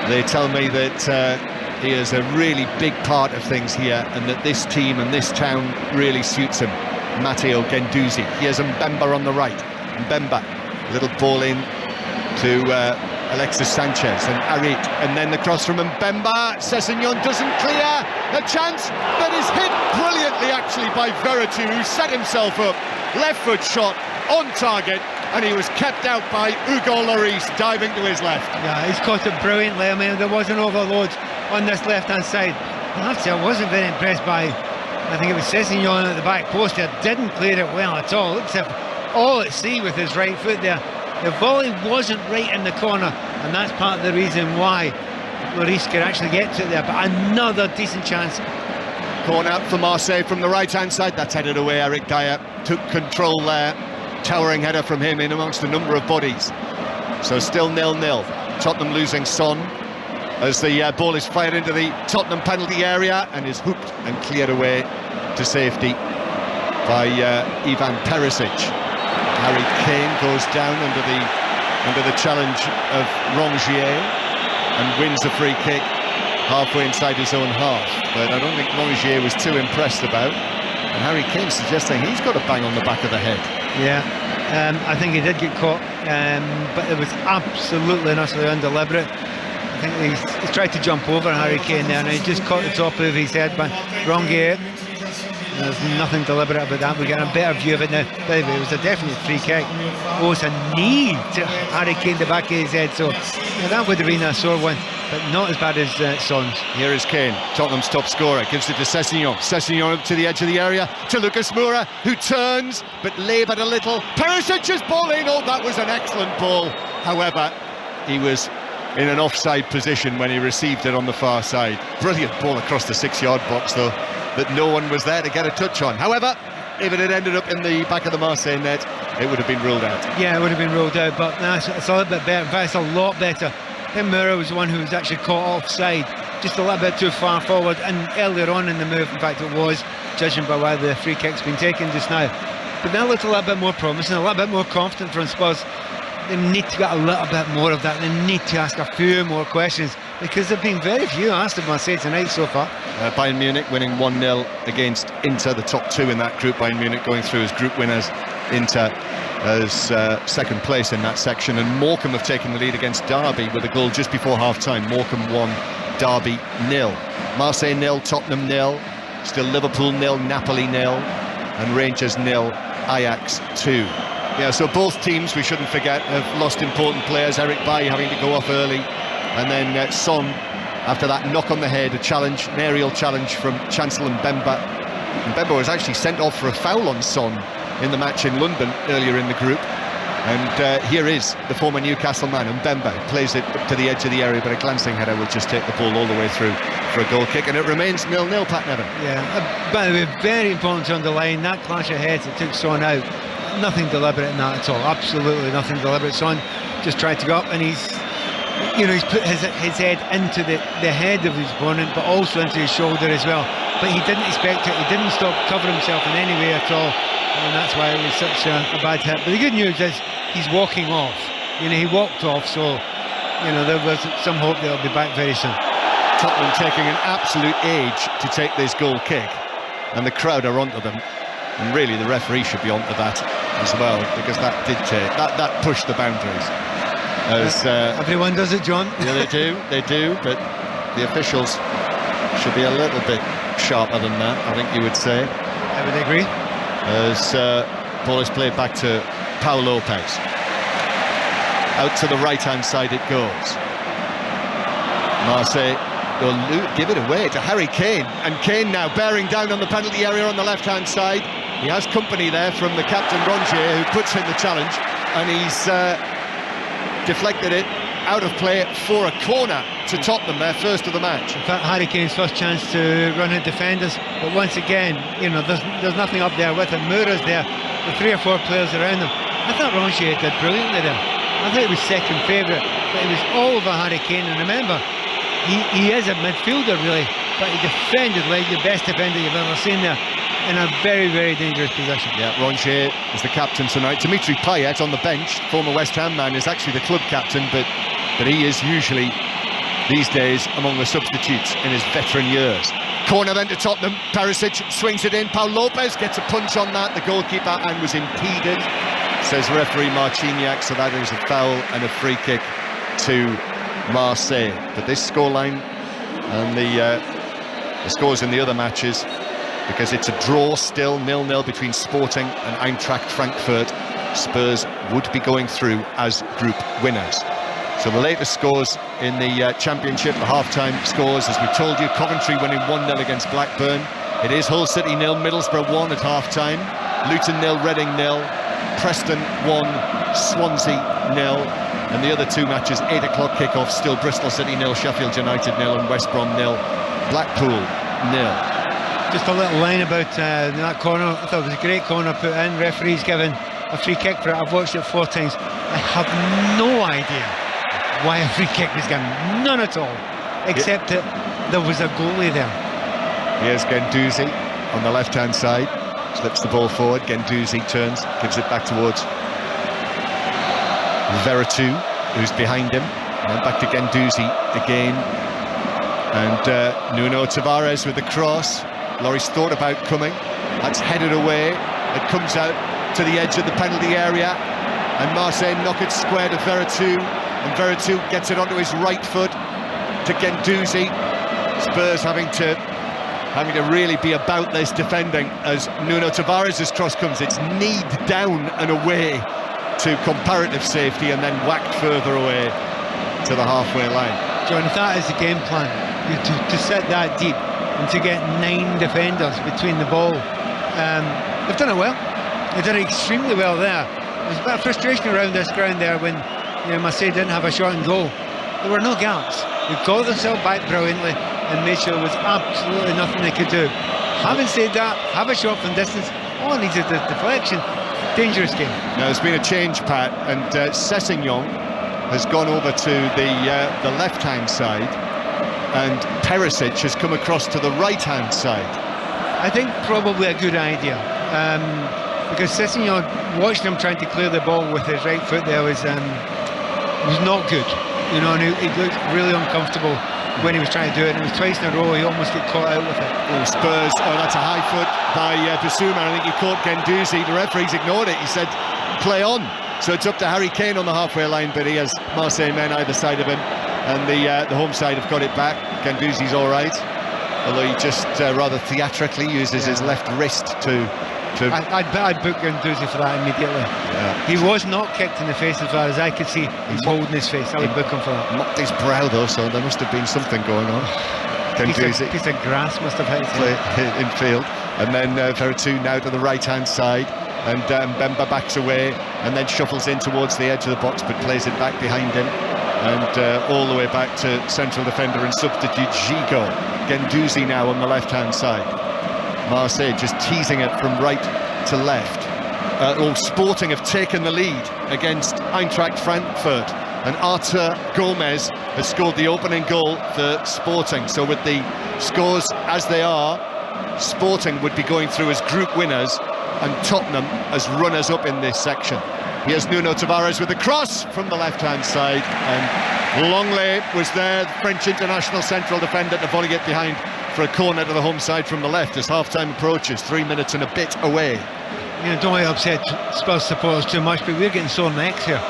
they tell me that he is a really big part of things here, and that this team and this town really suits him. Matteo Guendouzi. Here's Mbemba on the right. Mbemba, little ball in to Alexis Sanchez and Harit, and then the cross from Mbemba. Sessegnon doesn't clear. A chance that is hit brilliantly actually by Veretout, who set himself up. Left foot shot on target, and he was kept out by Hugo Lloris diving to his left. Yeah, he's caught it brilliantly. I mean, there was an overload on this left-hand side. I have to say, I wasn't very impressed by, I think it was Sessegnon at the back post there. Didn't clear it well at all. Looks as if all at sea with his right foot there. The volley wasn't right in the corner, and that's part of the reason why Lloris could actually get to it there. But another decent chance. Corner for Marseille from the right-hand side. That's headed away. Eric Dyer took control there. Towering header from him in amongst a number of bodies. So still 0-0. Tottenham losing Son as the ball is fired into the Tottenham penalty area and is hooped and cleared away to safety by Ivan Perisic. Harry Kane goes down under the challenge of Rongier and wins a free kick halfway inside his own half. But I don't think Rongier was too impressed about. And Harry Kane suggesting he's got a bang on the back of the head. Yeah, I think he did get caught, but it was absolutely and utterly undeliberate. I think he's tried to jump over Harry Kane there, and he just caught the top of his head by Rongier. There's nothing deliberate about that. We're getting a better view of it now. By the way, it was a definite free kick. Oh, it's a knee to Harry Kane, the back of his head. So yeah, that would have been a sore one. but not as bad as Son's. Here is Kane, Tottenham's top scorer, gives it to Sessegnon. Sessegnon up to the edge of the area, to Lucas Moura, who turns, but laboured a little. Perisic's ball in, oh, that was an excellent ball. However, he was in an offside position when he received it on the far side. Brilliant ball across the 6-yard box, though, that no one was there to get a touch on. However, if it had ended up in the back of the Marseille net, it would have been ruled out. Yeah, it would have been ruled out, but no, it's a little bit better. In fact, it's a lot better. I think Moura was the one who was actually caught offside, just a little bit too far forward, and earlier on in the move, in fact it was, judging by why the free kick's been taken just now. But that looked a little bit more promising, a little bit more confident from Spurs. They need to get a little bit more of that. They need to ask a few more questions, because there have been very few asked of Marseille tonight so far. Bayern Munich winning 1-0 against Inter, the top two in that group. Bayern Munich going through as group winners, Inter as second place in that section. And Morecambe have taken the lead against Derby with a goal just before half-time. Morecambe 1, Derby 0. Marseille 0, Tottenham 0. Still Liverpool 0, Napoli 0. And Rangers 0, Ajax 2. Yeah, so both teams, we shouldn't forget, have lost important players. Eric Bailly having to go off early, and then Son, after that knock on the head, an aerial challenge from Chancel and Mbemba. Mbemba was actually sent off for a foul on Son in the match in London earlier in the group. And here is the former Newcastle man, Mbemba, plays it up to the edge of the area, but a glancing header will just take the ball all the way through for a goal kick, and it remains 0-0, Pat Nevin. Yeah, by the way, very important to underline that clash of heads that took Son out. Nothing deliberate in that at all, absolutely nothing deliberate. Son just tried to go up, and he's put his head into the head of his opponent, but also into his shoulder as well. But he didn't expect it, he didn't stop covering himself in any way at all, and that's why it was such a bad hit. But the good news is he's walking off. He walked off, so there was some hope that he'll be back very soon. Tottenham taking an absolute age to take this goal kick, and the crowd are onto them. And really the referee should be onto that as well, because that did that pushed the boundaries. Everyone does it, John. Yeah, they do, but the officials should be a little bit sharper than that, I think you would say. I would agree. As ball is played back to Paul Lopez. Out to the right-hand side it goes. Marseille will give it away to Harry Kane, and Kane now bearing down on the penalty area on the left-hand side. He has company there from the captain Rongier, who puts in the challenge, and he's deflected it out of play for a corner to Tottenham, their first of the match. In fact, Harry Kane's first chance to run at defenders, but once again, there's nothing up there with him. Moura's there, the 3 or 4 players around him. I thought Rongier did brilliantly there. I thought he was second favourite, but he was all over Harry Kane, and remember, he is a midfielder really, but he defended like the best defender you've ever seen there, in a very, very dangerous position. Yeah, Rongier is the captain tonight. Dimitri Payet on the bench, former West Ham man, is actually the club captain, but he is usually, these days, among the substitutes in his veteran years. Corner then to Tottenham, Perisic swings it in, Paul Lopez gets a punch on that, the goalkeeper, and was impeded, says referee Marciniak, so that is a foul and a free kick to Marseille. But this scoreline and the scores in the other matches, because it's a draw still, 0-0 between Sporting and Eintracht Frankfurt, Spurs would be going through as group winners. So the latest scores in the Championship, the half-time scores, as we told you, Coventry winning 1-0 against Blackburn. It is Hull City 0, Middlesbrough 1 at half-time, Luton 0, Reading 0, Preston 1, Swansea 0, and the other 2 matches, 8 o'clock kick-off, still Bristol City 0, Sheffield United 0, and West Brom 0, Blackpool 0. Just a little line about that corner. I thought it was a great corner put in. Referee's given a free kick for it. I've watched it 4 times. I have no idea why a free kick was given. None at all. Except that there was a goalie there. Here's Guendouzi on the left-hand side. Slips the ball forward. Guendouzi turns, gives it back towards Veretout, who's behind him. And back to Guendouzi again. And Nuno Tavares with the cross. Lloris thought about coming. That's headed away. It comes out to the edge of the penalty area, and Marseille knock it square to Veretout, and Veretout gets it onto his right foot to Guendouzi. Spurs having to really be about this defending as Nuno Tavares' cross comes. It's kneed down and away to comparative safety, and then whacked further away to the halfway line. John, if that is the game plan, to sit that deep and to get 9 defenders between the ball, they've done it well. They've done it extremely well there. There's a bit of frustration around this ground there when Marseille didn't have a shot and goal. There were no gaps. They got themselves back brilliantly and made sure there was absolutely nothing they could do. Having said that, have a shot from distance. All it needs is the deflection. Dangerous game. Now there's been a change, Pat, and Sessegnon has gone over to the left-hand side, and Perisic has come across to the right-hand side. I think probably a good idea, because Sessegnon, watching him trying to clear the ball with his right foot there was not good. And he looked really uncomfortable when he was trying to do it, and it was twice in a row he almost got caught out with it. Oh, Spurs, that's a high foot by Bissouma. I think he caught Guendouzi. The referee's ignored it. He said, play on. So it's up to Harry Kane on the halfway line, but he has Marseille men either side of him, and the home side have got it back. Guendouzi's all right, although he just rather theatrically uses his left wrist to... I'd book Guendouzi for that immediately. Yeah. He was not kicked in the face as far as I could see. He's holding his face. I would book him for that. Mopped his brow though, so there must have been something going on. Guendouzi. Piece of grass must have hit in field, and then Veretout now to the right hand side, and Mbemba backs away and then shuffles in towards the edge of the box, but plays it back behind him, and all the way back to central defender and substitute Gigot. Guendouzi now on the left hand side. Marseille just teasing it from right to left. Sporting have taken the lead against Eintracht Frankfurt, and Artur Gomez has scored the opening goal for Sporting. So with the scores as they are, Sporting would be going through as group winners and Tottenham as runners-up in this section. Here's Nuno Tavares with the cross from the left-hand side, and Longley was there, the French international central defender, to volley it behind for a corner to the home side from the left as half-time approaches, 3 minutes and a bit away. Don't want to upset Spurs supporters too much, but we're getting sore necks here.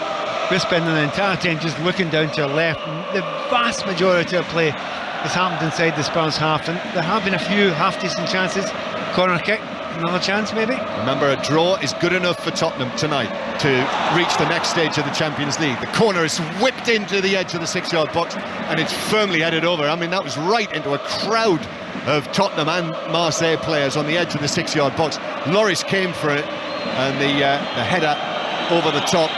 We're spending the entire time just looking down to our left, and the vast majority of play has happened inside the Spurs half, and there have been a few half-decent chances. Corner kick, another chance maybe. Remember, a draw is good enough for Tottenham tonight to reach the next stage of the Champions League. The corner is whipped into the edge of the 6-yard box, and it's firmly headed over. I mean, that was right into a crowd of Tottenham and Marseille players on the edge of the 6-yard box. Lloris came for it, and the header over the top.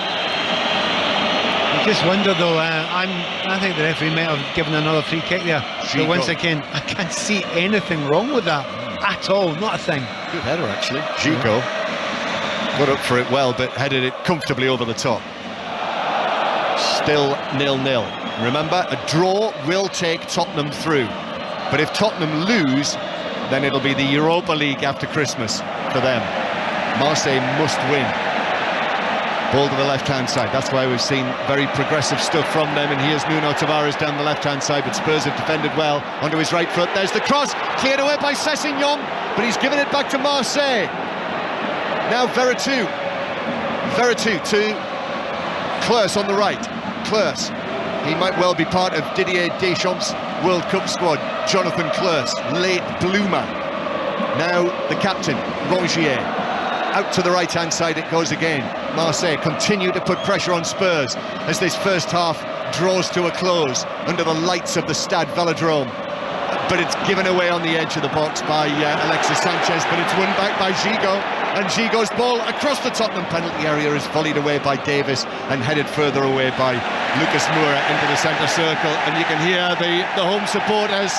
I just wonder though, I think the referee might have given another free kick there. But once again, I can't see anything wrong with that at all, not a thing. Good header actually. Gigot got up for it well, but headed it comfortably over the top. Still 0-0. Remember, a draw will take Tottenham through, but if Tottenham lose, then it'll be the Europa League after Christmas for them. Marseille must win. Ball to the left-hand side. That's why we've seen very progressive stuff from them. And here's Nuno Tavares down the left-hand side, but Spurs have defended well onto his right foot. There's the cross, cleared away by Sessegnon, but he's given it back to Marseille. Now Veretout to Klose on the right. Klose, he might well be part of Didier Deschamps' World Cup squad. Jonathan Klose, late bloomer. Now the captain, Rongier. Out to the right-hand side it goes again. Marseille continue to put pressure on Spurs as this first half draws to a close under the lights of the Stade Velodrome. But it's given away on the edge of the box by Alexis Sanchez, but it's won back by Gigot, and Gigot's ball across the Tottenham penalty area is volleyed away by Davis and headed further away by Lucas Moura into the centre circle. And you can hear the home supporters,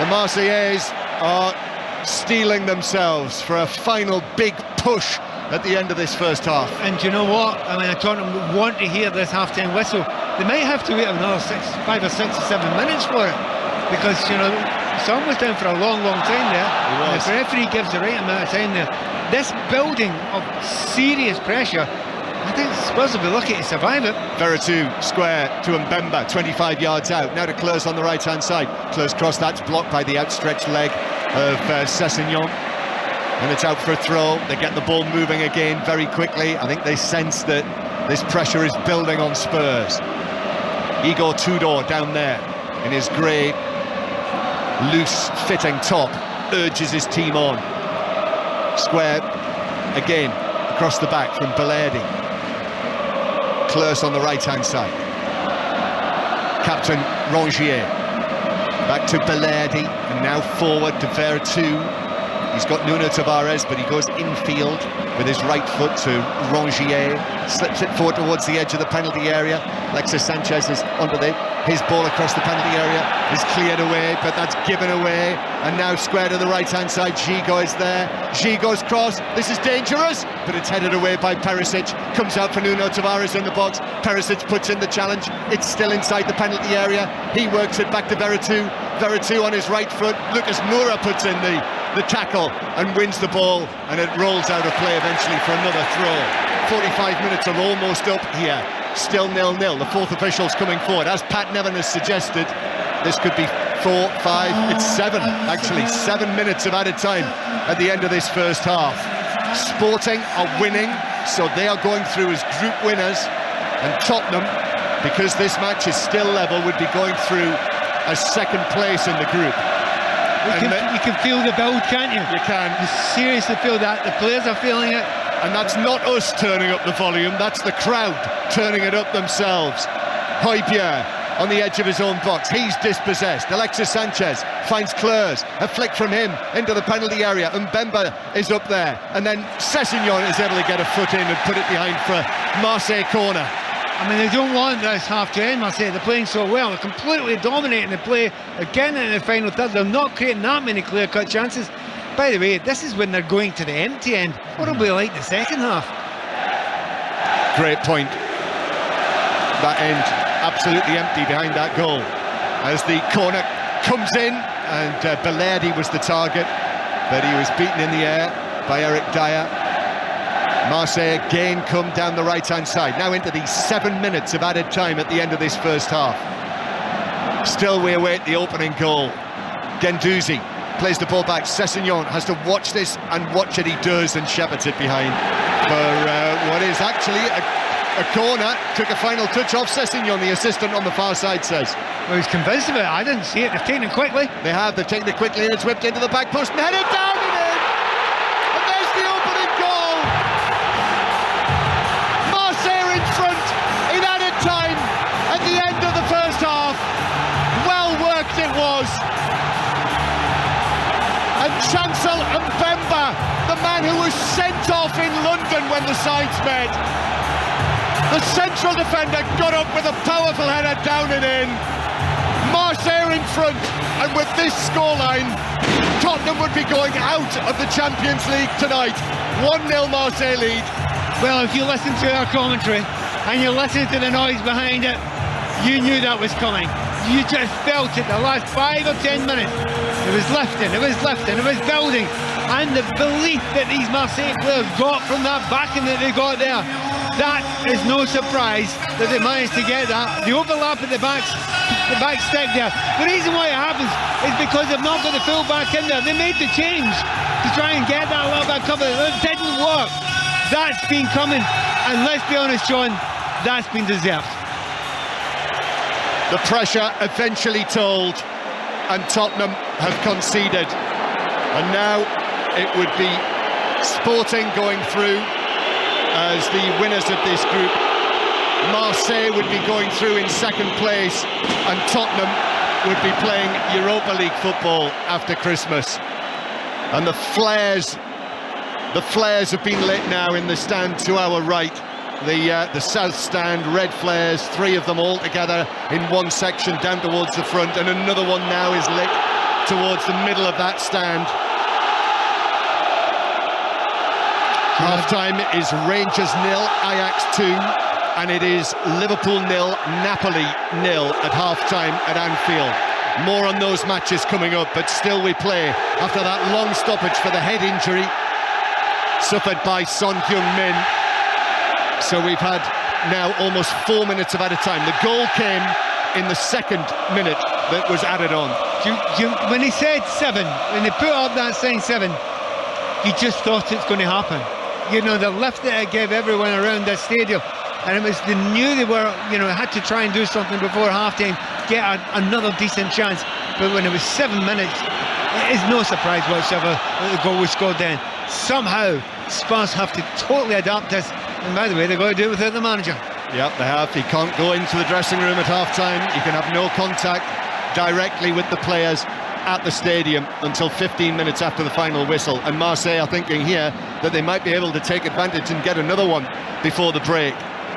the Marseillaise, are steeling themselves for a final big push at the end of this first half. And you know what? I mean, Tottenham want to hear this half-time whistle. They might have to wait another 5 or 6 or 7 minutes for it, because Son was down for a long time there. And if the referee gives the right amount of time there, this building of serious pressure, I think Spurs will be lucky to survive it. Veretout square to Mbemba, 25 yards out. Now to Klose on the right-hand side. Klose cross, that's blocked by the outstretched leg of Sessegnon. And it's out for a throw. They get the ball moving again very quickly. I think they sense that this pressure is building on Spurs. Igor Tudor down there in his grey, loose-fitting top urges his team on. Square again across the back from Belardi. Klose on the right-hand side. captain Rongier. Back to Bellardi, and now forward to Veretout. He's got Nuno Tavares, but he goes infield with his right foot to Rongier. Slips it forward towards the edge of the penalty area. Alexis Sanchez is under his ball across the penalty area. Is cleared away, but that's given away. And now square to the right-hand side. Gigot is there. Gigo's cross. This is dangerous, but it's headed away by Perisic. Comes out for Nuno Tavares in the box. Perisic puts in the challenge. It's still inside the penalty area. He works it back to Veretout. Veretout on his right foot. Lucas Moura puts in the tackle and wins the ball, and it rolls out of play eventually for another throw. 45 minutes are almost up here. Still 0-0. The fourth official's coming forward. As Pat Nevin has suggested, this could be 4, 5, it's 7, actually. 7 minutes of added time at the end of this first half. Sporting are winning, so they are going through as group winners, and Tottenham, because this match is still level, would be going through as second place in the group. You can feel the build, can't you? You can. You seriously feel that. The players are feeling it. And that's not us turning up the volume, that's the crowd turning it up themselves. Hotspur on the edge of his own box. He's dispossessed. Alexis Sanchez finds Kleurs. A flick from him into the penalty area. And Mbemba is up there. And then Sessegnon is able to get a foot in and put it behind for a Marseille corner. I mean, they don't want this half to end, Marseille. They're playing so well. They're completely dominating the play. Again in the final third, they're not creating that many clear-cut chances. By the way, this is when they're going to the empty end. What will be like the second half? Great point. That end absolutely empty behind that goal. As the corner comes in, and Bellardi was the target, but he was beaten in the air by Eric Dyer. Marseille again come down the right-hand side, now into these 7 minutes of added time at the end of this first half. Still we await the opening goal. Guendouzi plays the ball back. Sessegnon has to watch this and watch it. He does, and shepherds it behind for what is actually a corner. Took a final touch off Sessegnon, the assistant on the far side says. Well, he's convinced of it. I didn't see it. They've taken it quickly. They have. They've taken it quickly, and it's whipped into the back post and headed down and in. And there's the opening goal. Marseille in front in added time at the end of the first half. Well worked it was. And Chancel Mbemba, the man who was sent off in London when the sides met, the central defender got up with a powerful header down and in. Marseille in front, and with this scoreline, Tottenham would be going out of the Champions League tonight. 1-0 Marseille lead. Well, if you listen to our commentary and you listen to the noise behind it, you knew that was coming. You just felt it the last 5 or 10 minutes. It was lifting, it was building. And the belief that these Marseille players got from that backing that they got there, that is no surprise that they managed to get that. The overlap at the back step there. The reason why it happens is because they've not got the full back in there. They made the change to try and get that little bit covered. It didn't work. That's been coming, and let's be honest, John, that's been deserved. The pressure eventually told, and Tottenham have conceded. And now it would be Sporting going through as the winners of this group. Marseille would be going through in second place, and Tottenham would be playing Europa League football after Christmas. And the flares have been lit now in the stand to our right. The south stand, red flares, 3 of them all together in one section down towards the front, and another one now is lit towards the middle of that stand. Half-time is Rangers 0, Ajax 2, and it is Liverpool 0, Napoli 0 at half-time at Anfield. More on those matches coming up, but still we play after that long stoppage for the head injury suffered by Son Heung-min. So we've had now almost 4 minutes of added time. The goal came in the second minute that was added on. When he said 7, when they put up that saying 7, you just thought it's going to happen. You know, the lift that it gave everyone around the stadium, and they knew they were, had to try and do something before half-time, get another decent chance. But when it was 7 minutes, it is no surprise whatsoever that the goal was scored then. Somehow, Spurs have to totally adapt this. And by the way, they've got to do it without the manager. Yep, they have. He can't go into the dressing room at half-time. He can have no contact directly with the players at the stadium until 15 minutes after the final whistle. And Marseille are thinking here that they might be able to take advantage and get another one before the break.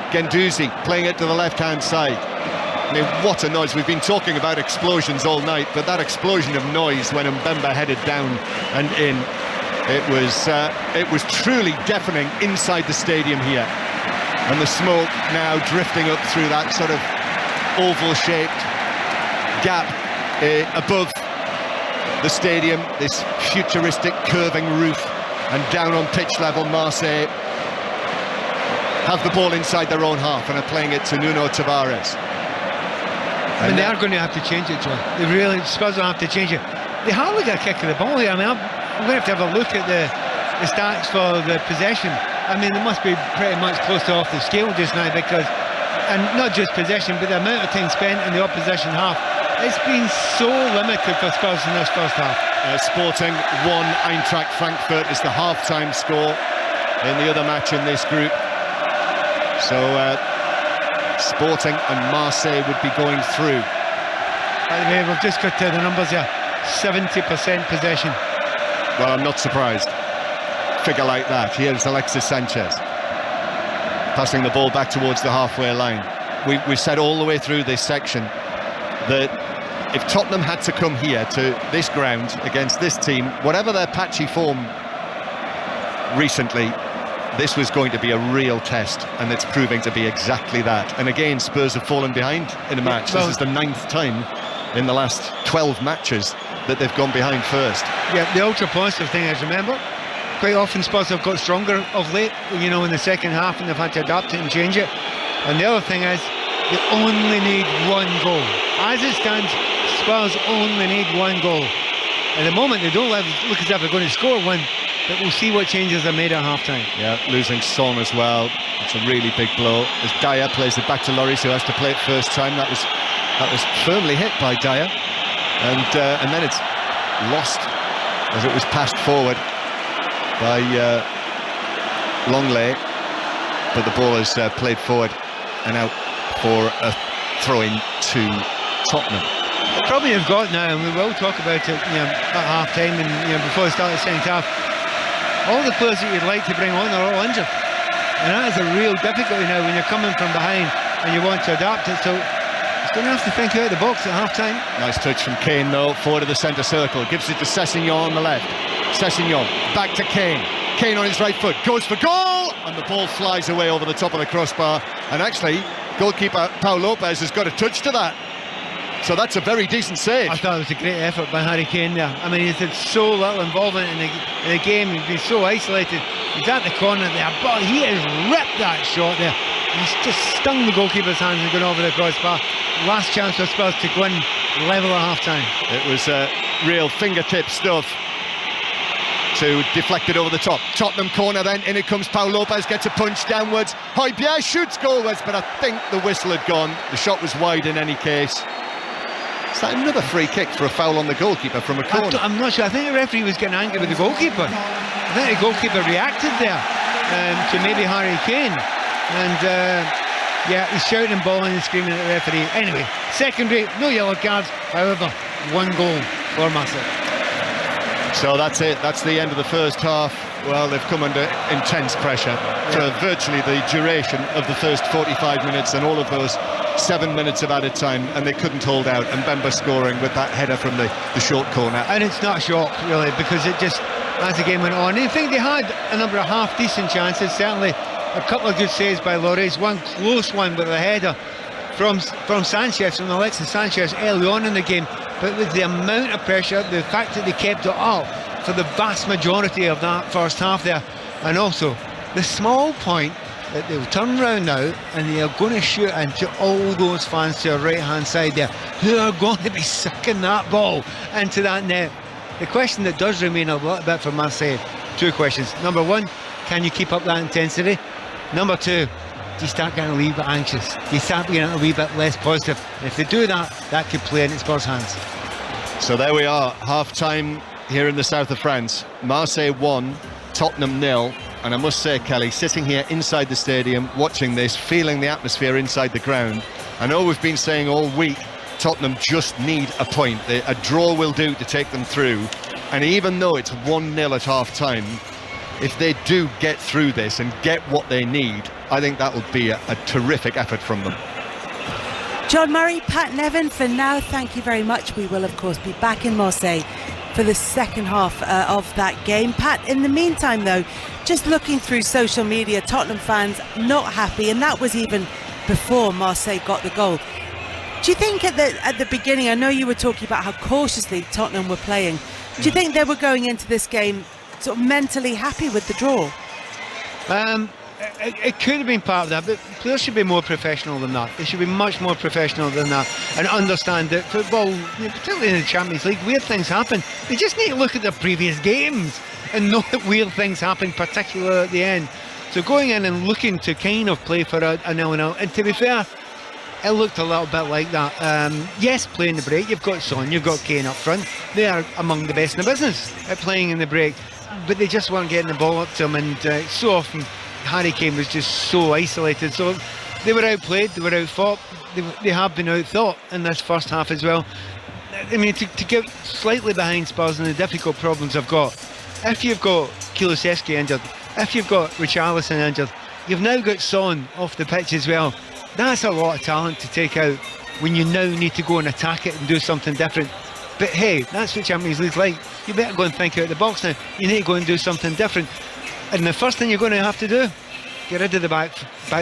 Guendouzi playing it to the left-hand side. I mean, what a noise. We've been talking about explosions all night, but that explosion of noise when Mbemba headed down and in, it was truly deafening inside the stadium here. And the smoke now drifting up through that sort of oval-shaped gap above the stadium, this futuristic curving roof, and down on pitch level, Marseille have the ball inside their own half and are playing it to Nuno Tavares. And they are going to have to change it, John. They really, Spurs will have to change it. They hardly got a kick of the ball here. I mean, I'm going to have a look at the stats for the possession. I mean, it must be pretty much close to off the scale just now, because, and not just possession, but the amount of time spent in the opposition half, it's been so limited for Spurs in this first half. Sporting 1, Eintracht Frankfurt is the half-time score in the other match in this group. So Sporting and Marseille would be going through. By the way, we've just got to the numbers here. 70% possession. Well, I'm not surprised. Figure like that. Here's Alexis Sanchez passing the ball back towards the halfway line. We've said all the way through this section that if Tottenham had to come here to this ground against this team, whatever their patchy form recently, this was going to be a real test, and it's proving to be exactly that. And again, Spurs have fallen behind in a match. This is the 9th time in the last 12 matches that they've gone behind first. Yeah, the ultra positive thing is, remember, quite often Spurs have got stronger of late, you know, in the second half, and they've had to adapt it and change it. And the other thing is, they only need one goal. As it stands, Spurs only need one goal. At the moment, they don't look as if they're going to score one, but we'll see what changes are made at half-time. Yeah, losing Son as well. It's a really big blow. As Dyer plays it back to Lloris, who has to play it first time. That was firmly hit by Dyer, and then it's lost as it was passed forward by Longley, but the ball is played forward and out for a throw-in to Tottenham. The problem you've got now, and we will talk about it, you know, at half-time and, you know, before the start of the second half, all the players that you'd like to bring on are all injured, and that is a real difficulty now when you're coming from behind and you want to adapt it. So he's going to have to think out of the box at half-time. Nice touch from Kane though, forward of the centre circle, gives it to Sessegnon on the left. Sessegnon back to Kane. Kane on his right foot goes for goal, and the ball flies away over the top of the crossbar. And actually, goalkeeper Pau Lopez has got a touch to that. So that's a very decent save. I thought it was a great effort by Harry Kane there. I mean, he's had so little involvement in the game. He's been so isolated. He's at the corner there, but he has ripped that shot there. He's just stung the goalkeeper's hands and gone over the crossbar. Last chance for Spurs to go in level at half-time. It was real fingertip stuff to deflect it over the top. Tottenham corner then, in it comes Pau Lopez, gets a punch downwards. Højbjerg shoots goalwards, but I think the whistle had gone. The shot was wide in any case. Is that another free kick for a foul on the goalkeeper from a corner? I'm not sure. I think the referee was getting angry with the goalkeeper. I think the goalkeeper reacted there to maybe Harry Kane. And yeah, he's shouting and bawling and screaming at the referee. Anyway, secondary, no yellow cards. However, one goal for Marseille. So that's it. That's the end of the first half. Well, they've come under intense pressure for virtually the duration of the first 45 minutes and all of those 7 minutes of added time, and they couldn't hold out. And Mbemba scoring with that header from the short corner. And it's not a shock, really, because it just, as the game went on, I think they had a number of half-decent chances. Certainly a couple of good saves by Lloris, one close one with a header from Sanchez, from Alexis Sanchez early on in the game. But with the amount of pressure, the fact that they kept it up for the vast majority of that first half there, and also the small point that they'll turn around now and they are going to shoot into all those fans to the right hand side there, who are going to be sucking that ball into that net. The question that does remain a little bit for Marseille, two questions. Number one, can you keep up that intensity? Number two, do you start getting a wee bit anxious? Do you start getting a wee bit less positive? And if they do that, that could play in Spurs' hands. So there we are, half-time here in the south of France. Marseille 1, Tottenham 0. and I must say, Kelly, sitting here inside the stadium, watching this, feeling the atmosphere inside the ground, I know we've been saying all week Tottenham just need a point. A draw will do to take them through, and even though it's 1-0 at half-time, if they do get through this and get what they need, I think that will be a terrific effort from them. John Murray, Pat Nevin, for now, thank you very much. We will, of course, be back in Marseille for the second half of that game. Pat, in the meantime, though, just looking through social media, Tottenham fans not happy, and that was even before Marseille got the goal. Do you think at the beginning, I know you were talking about how cautiously Tottenham were playing, do you think they were going into this game sort of mentally happy with the draw? It could have been part of that, but players should be more professional than that. They should be much more professional than that and understand that football, particularly in the Champions League, weird things happen. They just need to look at their previous games and know that weird things happen, particularly at the end. So going in and looking to kind of play for a 0-0, and to be fair, it looked a little bit like that. Yes, playing the break, you've got Son, you've got Kane up front. They are among the best in the business at playing in the break, but they just weren't getting the ball up to them, and so often Harry Kane was just so isolated. So they were outplayed, they were outfought, they have been outthought in this first half as well. I mean, to get slightly behind Spurs and the difficult problems I've got, if you've got Kulusevski injured, if you've got Richarlison injured, you've now got Son off the pitch as well. That's a lot of talent to take out when you now need to go and attack it and do something different. But hey, that's what Champions League's like. You better go and think out the box now. You need to go and do something different. And the first thing you're going to have to do, get rid of the back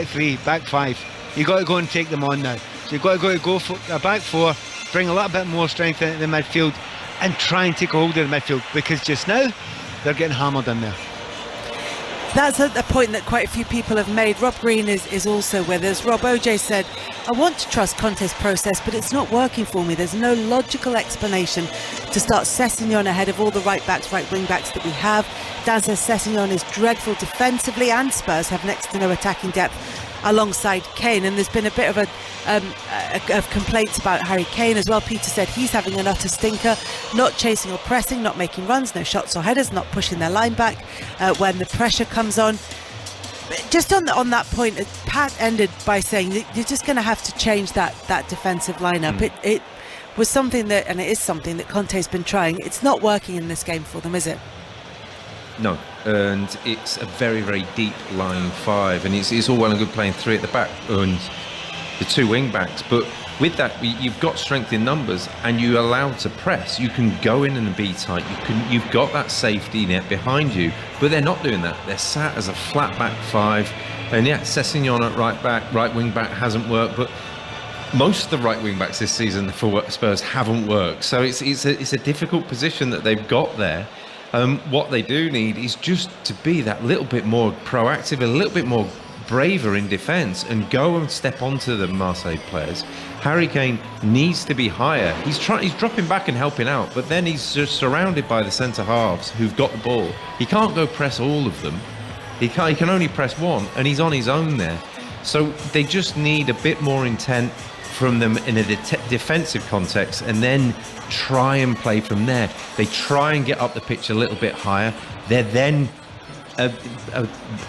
three, back five. You've got to go and take them on now. So you've got to go for a back four, bring a little bit more strength into the midfield and try and take a hold of the midfield, because just now they're getting hammered in there. That's a point that quite a few people have made. Rob Green is also with us. Rob, OJ said, I want to trust Conte's process, but it's not working for me. There's no logical explanation to start Sessegnon ahead of all the right backs, right wing backs that we have. Dan says Sessegnon is dreadful defensively, and Spurs have next to no attacking depth alongside Kane, and there's been a bit of complaints about Harry Kane as well. Peter said he's having an utter stinker, not chasing or pressing, not making runs, no shots or headers, not pushing their line back when the pressure comes on. Just on that point, Pat ended by saying that you're just going to have to change that defensive lineup. It was something that, and it is something that Conte's been trying. It's not working in this game for them, is it? No, and it's a very, very deep line five, and it's all well and good playing three at the back and the two wing backs, but with that you've got strength in numbers and you're allowed to press. You can go in and be tight, you've got that safety net behind you, but they're not doing that. They're sat as a flat back five, and yeah, Sessegnon at right back, right wing back hasn't worked, but most of the right wing backs this season for Spurs haven't worked, so it's a difficult position that they've got there. What they do need is just to be that little bit more proactive, a little bit more braver in defence, and go and step onto the Marseille players. Harry Kane needs to be higher. He's dropping back and helping out, but then he's just surrounded by the centre halves who've got the ball. He can't go press all of them. He can only press one, and he's on his own there. So they just need a bit more intent from them in a defensive context, and then try and play from there. They try and get up the pitch a little bit higher. They're then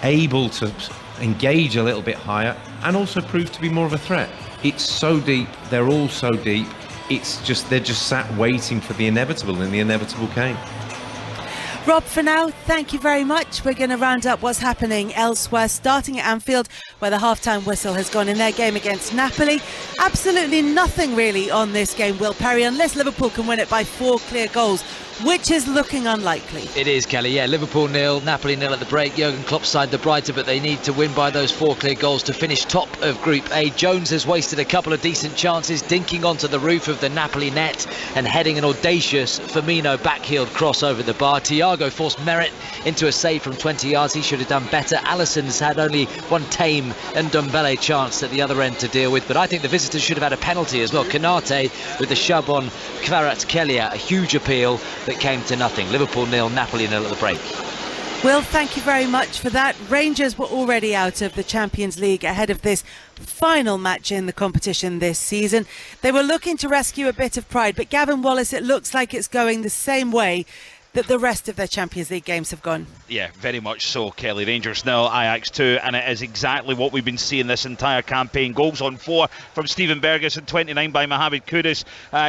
able to engage a little bit higher and also prove to be more of a threat. It's so deep. They're all so deep. It's just they're just sat waiting for the inevitable, and the inevitable came. Rob, for now, thank you very much. We're going to round up what's happening elsewhere, starting at Anfield, where the half-time whistle has gone in their game against Napoli. Absolutely nothing really on this game, Will Perry, unless Liverpool can win it by 4 clear goals, which is looking unlikely. It is, Kelly, yeah. Liverpool 0, Napoli 0 at the break. Jurgen Klopp's side the brighter, but they need to win by those 4 clear goals to finish top of Group A. Jones has wasted a couple of decent chances, dinking onto the roof of the Napoli net and heading an audacious Firmino backheeled cross over the bar. Thiago forced Merritt into a save from 20 yards. He should have done better. Alisson's had only one tame and Ndombele chance at the other end to deal with, but I think the visitors should have had a penalty as well. Konate with the shove on Kvaratskhelia, a huge appeal that came to nothing. Liverpool 0, Napoli 0 at the break. Will, thank you very much for that. Rangers were already out of the Champions League ahead of this final match in the competition this season. They were looking to rescue a bit of pride, but Gavin Wallace, it looks like it's going the same way that the rest of their Champions League games have gone. Yeah, very much so, Kelly. Rangers 0, Ajax 2, and it is exactly what we've been seeing this entire campaign. Goals on 4 from Steven Berghuis and 29 by Mohamed Kudus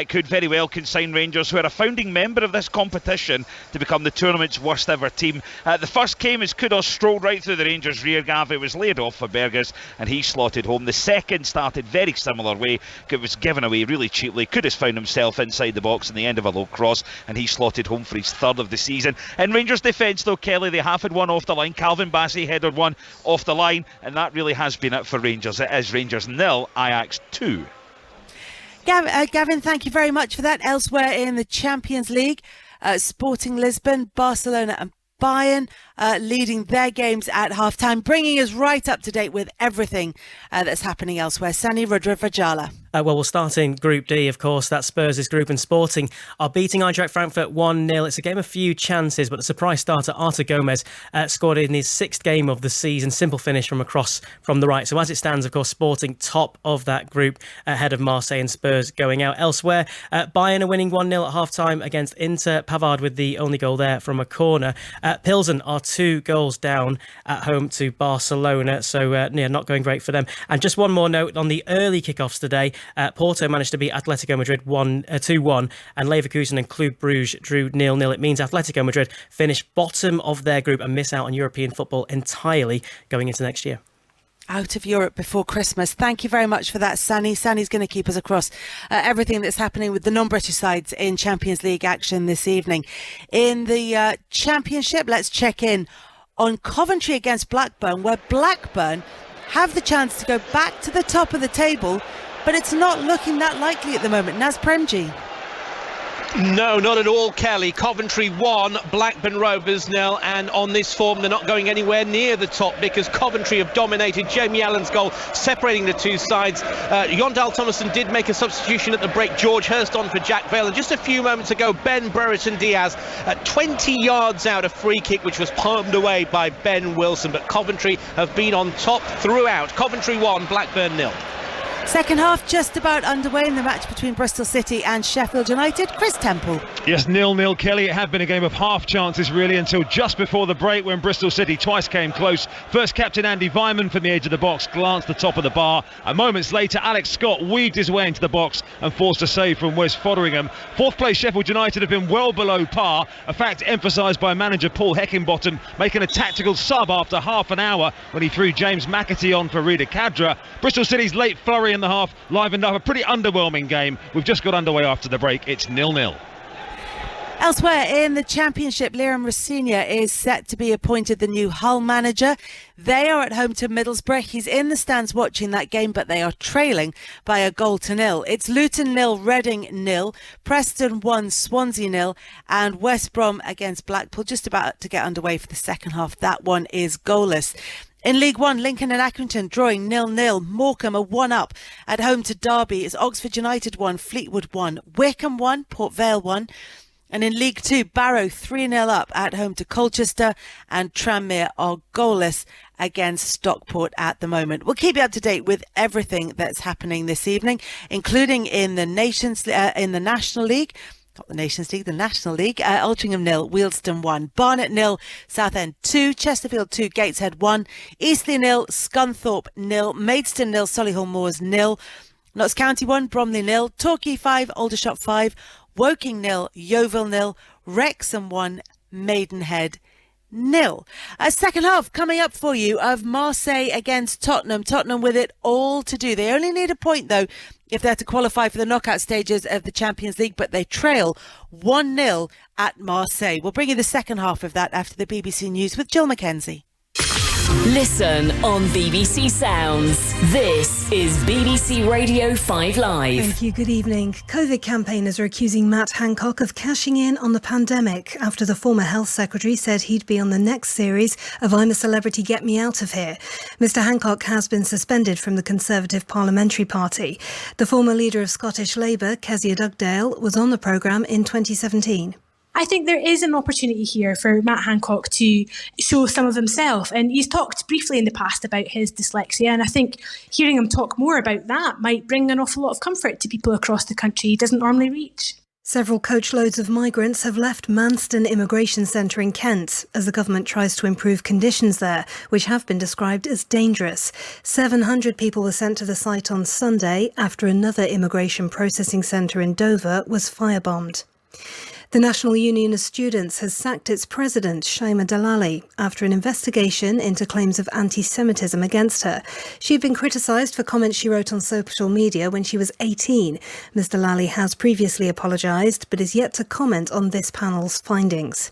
could very well consign Rangers, who are a founding member of this competition, to become the tournament's worst ever team. The first came as Kudus strolled right through the Rangers rear gaff. It was laid off for Berghuis and he slotted home. The second started very similar way. It was given away really cheaply. Kudus found himself inside the box in the end of a low cross and he slotted home for his third of the season. In Rangers defence though, Kelly, they have had one off the line. Calvin Bassey headed one off the line, and that really has been it for Rangers. It is Rangers 0, Ajax 2. Gavin, thank you very much for that. Elsewhere in the Champions League, Sporting Lisbon, Barcelona and Bayern leading their games at half-time, bringing us right up to date with everything that's happening elsewhere. Sani Rudra-Vrajala. Well, we'll start in Group D, of course. That's Spurs' group, and Sporting are beating Eintracht Frankfurt 1-0. It's a game of few chances, but the surprise starter, Artur Gomez, scored in his 6th game of the season. Simple finish from across from the right. So as it stands, of course, Sporting top of that group, ahead of Marseille and Spurs going out. Elsewhere, Bayern are winning 1-0 at half-time against Inter. Pavard with the only goal there from a corner. Pilsen are 2 goals down at home to Barcelona, so not going great for them. And just one more note on the early kickoffs today. Porto managed to beat Atletico Madrid 2-1, and Leverkusen and Club Brugge drew 0-0. It means Atletico Madrid finish bottom of their group and miss out on European football entirely going into next year. Out of Europe before Christmas. Thank you very much for that, Sani. Sani's going to keep us across everything that's happening with the non-British sides in Champions League action this evening. In the Championship, let's check in on Coventry against Blackburn, where Blackburn have the chance to go back to the top of the table, but it's not looking that likely at the moment. Naz Premji. No, not at all, Kelly. Coventry 1, Blackburn Rovers 0, and on this form they're not going anywhere near the top because Coventry have dominated. Jamie Allen's goal separating the two sides. Jon Dahl Tomasson did make a substitution at the break. George Hurst on for Jack Vale, and just a few moments ago Ben Brereton Diaz at 20 yards out, a free kick which was palmed away by Ben Wilson, but Coventry have been on top throughout. Coventry 1, Blackburn 0. Second half just about underway in the match between Bristol City and Sheffield United. Chris Temple. Yes, 0-0, Kelly. It had been a game of half chances really until just before the break when Bristol City twice came close. First, captain Andy Vyman from the edge of the box glanced the top of the bar, and moments later Alex Scott weaved his way into the box and forced a save from Wes Fotheringham. Fourth place Sheffield United have been well below par, a fact emphasised by manager Paul Heckingbottom, making a tactical sub after half an hour when he threw James McAtee on for Rida Kadra. Bristol City's late flurry in the half livened up a pretty underwhelming game. We've just got underway after the break. It's 0-0. Elsewhere in the Championship, Liam Rossigna is set to be appointed the new Hull manager. They are at home to Middlesbrough. He's in the stands watching that game, but they are trailing by 1-0. It's Luton 0, Reading 0, Preston 1, Swansea 0, and West Brom against Blackpool just about to get underway for the second half. That one is goalless. In League One, Lincoln and Accrington drawing 0-0. Morecambe are 1-up at home to Derby. It's Oxford United 1, Fleetwood 1, Wycombe 1, Port Vale 1. And in League 2, Barrow 3-0 up at home to Colchester, and Tranmere are goalless against Stockport at the moment. We'll keep you up to date with everything that's happening this evening, including in the National League. Not the Nations League, the National League. Altrincham 0, Wealdstone 1, Barnet 0, Southend 2, Chesterfield 2, Gateshead 1, Eastleigh 0, Scunthorpe 0, Maidstone 0, Solihull Moors 0, Notts County 1, Bromley 0, Torquay 5, Aldershot 5, Woking 0, Yeovil 0, Wrexham 1, Maidenhead 0. A second half coming up for you of Marseille against Tottenham. Tottenham with it all to do. They only need a point though if they're to qualify for the knockout stages of the Champions League, but they trail 1-0 at Marseille. We'll bring you the second half of that after the BBC News with Jill Mackenzie. Listen on BBC Sounds. This is BBC Radio 5 Live. Thank you. Good evening. COVID campaigners are accusing Matt Hancock of cashing in on the pandemic after the former health secretary said he'd be on the next series of I'm a Celebrity, Get Me Out of Here. Mr Hancock has been suspended from the Conservative Parliamentary Party. The former leader of Scottish Labour, Kezia Dugdale, was on the programme in 2017. I think there is an opportunity here for Matt Hancock to show some of himself. And he's talked briefly in the past about his dyslexia. And I think hearing him talk more about that might bring an awful lot of comfort to people across the country he doesn't normally reach. Several coachloads of migrants have left Manston Immigration Centre in Kent as the government tries to improve conditions there, which have been described as dangerous. 700 people were sent to the site on Sunday after another immigration processing centre in Dover was firebombed. The National Union of Students has sacked its president, Shaima Dalali, after an investigation into claims of anti-Semitism against her. She'd been criticised for comments she wrote on social media when she was 18. Ms Dalali has previously apologised, but is yet to comment on this panel's findings.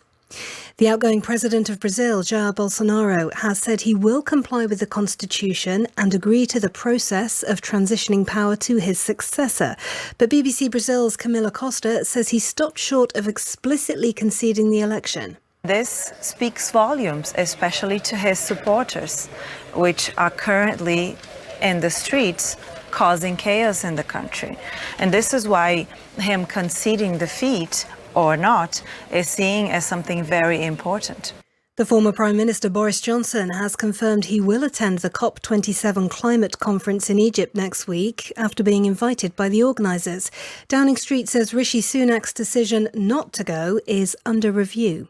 The outgoing president of Brazil, Jair Bolsonaro, has said he will comply with the constitution and agree to the process of transitioning power to his successor. But BBC Brazil's Camila Costa says he stopped short of explicitly conceding the election. This speaks volumes, especially to his supporters, which are currently in the streets causing chaos in the country. And this is why him conceding defeat or not is seen as something very important. The former Prime Minister Boris Johnson has confirmed he will attend the COP27 climate conference in Egypt next week after being invited by the organisers. Downing Street says Rishi Sunak's decision not to go is under review.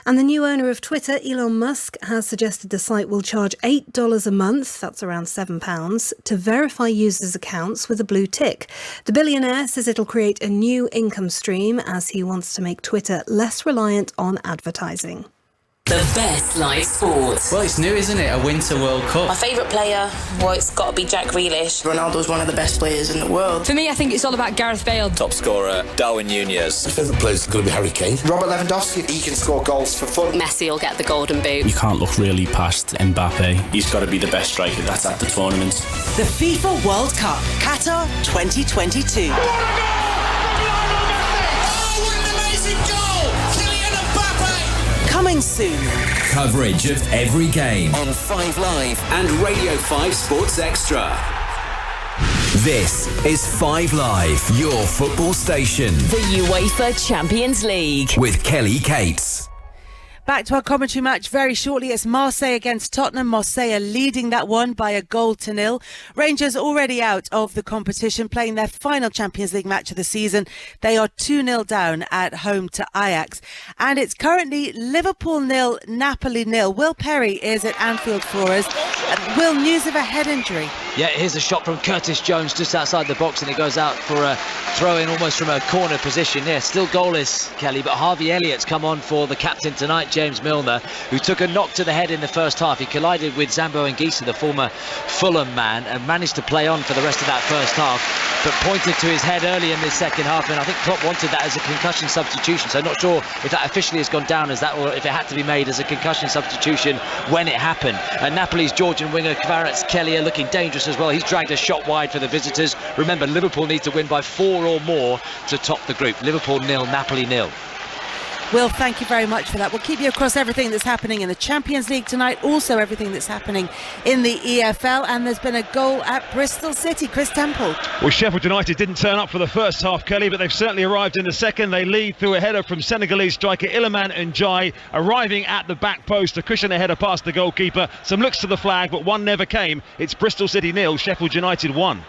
And the new owner of Twitter, Elon Musk, has suggested the site will charge $8 a month, that's around £7, to verify users' accounts with a blue tick. The billionaire says it'll create a new income stream as he wants to make Twitter less reliant on advertising. The best live sports. Well, it's new, isn't it? A Winter World Cup. My favourite player, well, it's got to be Jack Grealish. Ronaldo's one of the best players in the world. For me, I think it's all about Gareth Bale. Top scorer, Darwin Núñez. My favourite player is going to be Harry Kane. Robert Lewandowski, he can score goals for fun. Messi will get the golden boot. You can't look really past Mbappe. He's got to be the best striker that's at the tournament. The FIFA World Cup, Qatar 2022. Coming soon. Coverage of every game on 5 Live and Radio 5 Sports Extra. This is 5 Live, your football station. The UEFA Champions League with Kelly Cates. Back to our commentary match very shortly. It's Marseille against Tottenham. Marseille are leading that one by 1-0. Rangers already out of the competition, playing their final Champions League match of the season. They are 2-0 down at home to Ajax. And it's currently Liverpool 0, Napoli 0. Will Perry is at Anfield for us. Will, news of a head injury? Yeah, here's a shot from Curtis Jones just outside the box, and it goes out for a throw-in almost from a corner position. Yeah, still goalless, Kelly, but Harvey Elliott's come on for the captain tonight, James Milner, who took a knock to the head in the first half. He collided with Zambo Anguissa, the former Fulham man, and managed to play on for the rest of that first half, but pointed to his head early in the second half, and I think Klopp wanted that as a concussion substitution, so not sure if that officially has gone down as that or if it had to be made as a concussion substitution when it happened. And Napoli's Georgian winger Kvaratskhelia looking dangerous as well. He's dragged a shot wide for the visitors. Remember, Liverpool need to win by 4 or more to top the group. Liverpool 0, Napoli 0. Will, thank you very much for that. We'll keep you across everything that's happening in the Champions League tonight, also everything that's happening in the EFL, and there's been a goal at Bristol City. Chris Temple. Well, Sheffield United didn't turn up for the first half, Kelly, but they've certainly arrived in the second. They lead through a header from Senegalese striker Iliman Ndiaye, arriving at the back post to cushion a header past the goalkeeper. Some looks to the flag, but one never came. It's Bristol City 0, Sheffield United 1.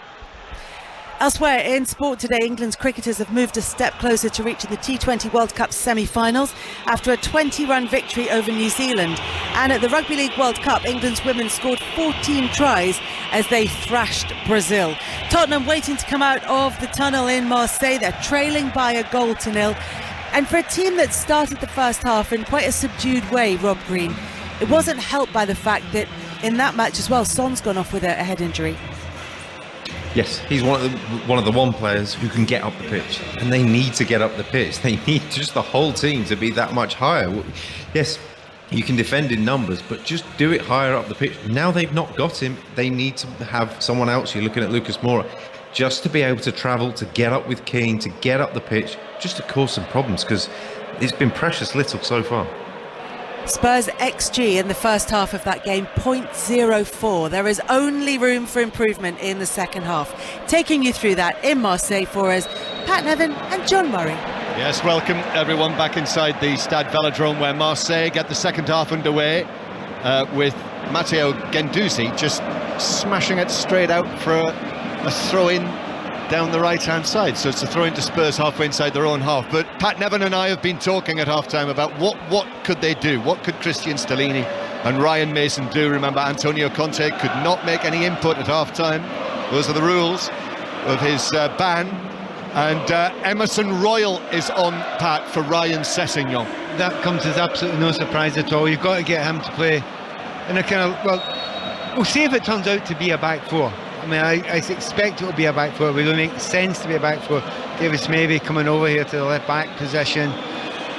Elsewhere in sport today, England's cricketers have moved a step closer to reaching the T20 World Cup semi-finals after a 20-run victory over New Zealand. And at the Rugby League World Cup, England's women scored 14 tries as they thrashed Brazil. Tottenham waiting to come out of the tunnel in Marseille. They're trailing by 1-0. And for a team that started the first half in quite a subdued way, Rob Green, it wasn't helped by the fact that in that match as well, Son's gone off with a head injury. Yes, he's one of the one players who can get up the pitch, and they need to get up the pitch. They need just the whole team to be that much higher. Yes, you can defend in numbers, but just do it higher up the pitch. Now they've not got him. They need to have someone else. You're looking at Lucas Moura, just to be able to travel, to get up with Keane, to get up the pitch, just to cause some problems, because it's been precious little so far. Spurs XG in the first half of that game, 0.04. There is only room for improvement in the second half. Taking you through that in Marseille for us, Pat Nevin and John Murray. Yes, welcome everyone back inside the Stade Velodrome, where Marseille get the second half underway with Matteo Guendouzi just smashing it straight out for a throw-in down the right-hand side, so it's a throw into Spurs halfway inside their own half. But Pat Nevin and I have been talking at half-time about what could they do, what could Christian Stellini and Ryan Mason do. Remember, Antonio Conte could not make any input at half-time. Those are the rules of his ban. And Emerson Royal is on, Pat, for Ryan Sessegnon. That comes as absolutely no surprise at all. You've got to get him to play in a kind of, well, we'll see if it turns out to be a back four. I mean, I expect it will be a back four. It will make sense to be a back four. Davis maybe coming over here to the left back position,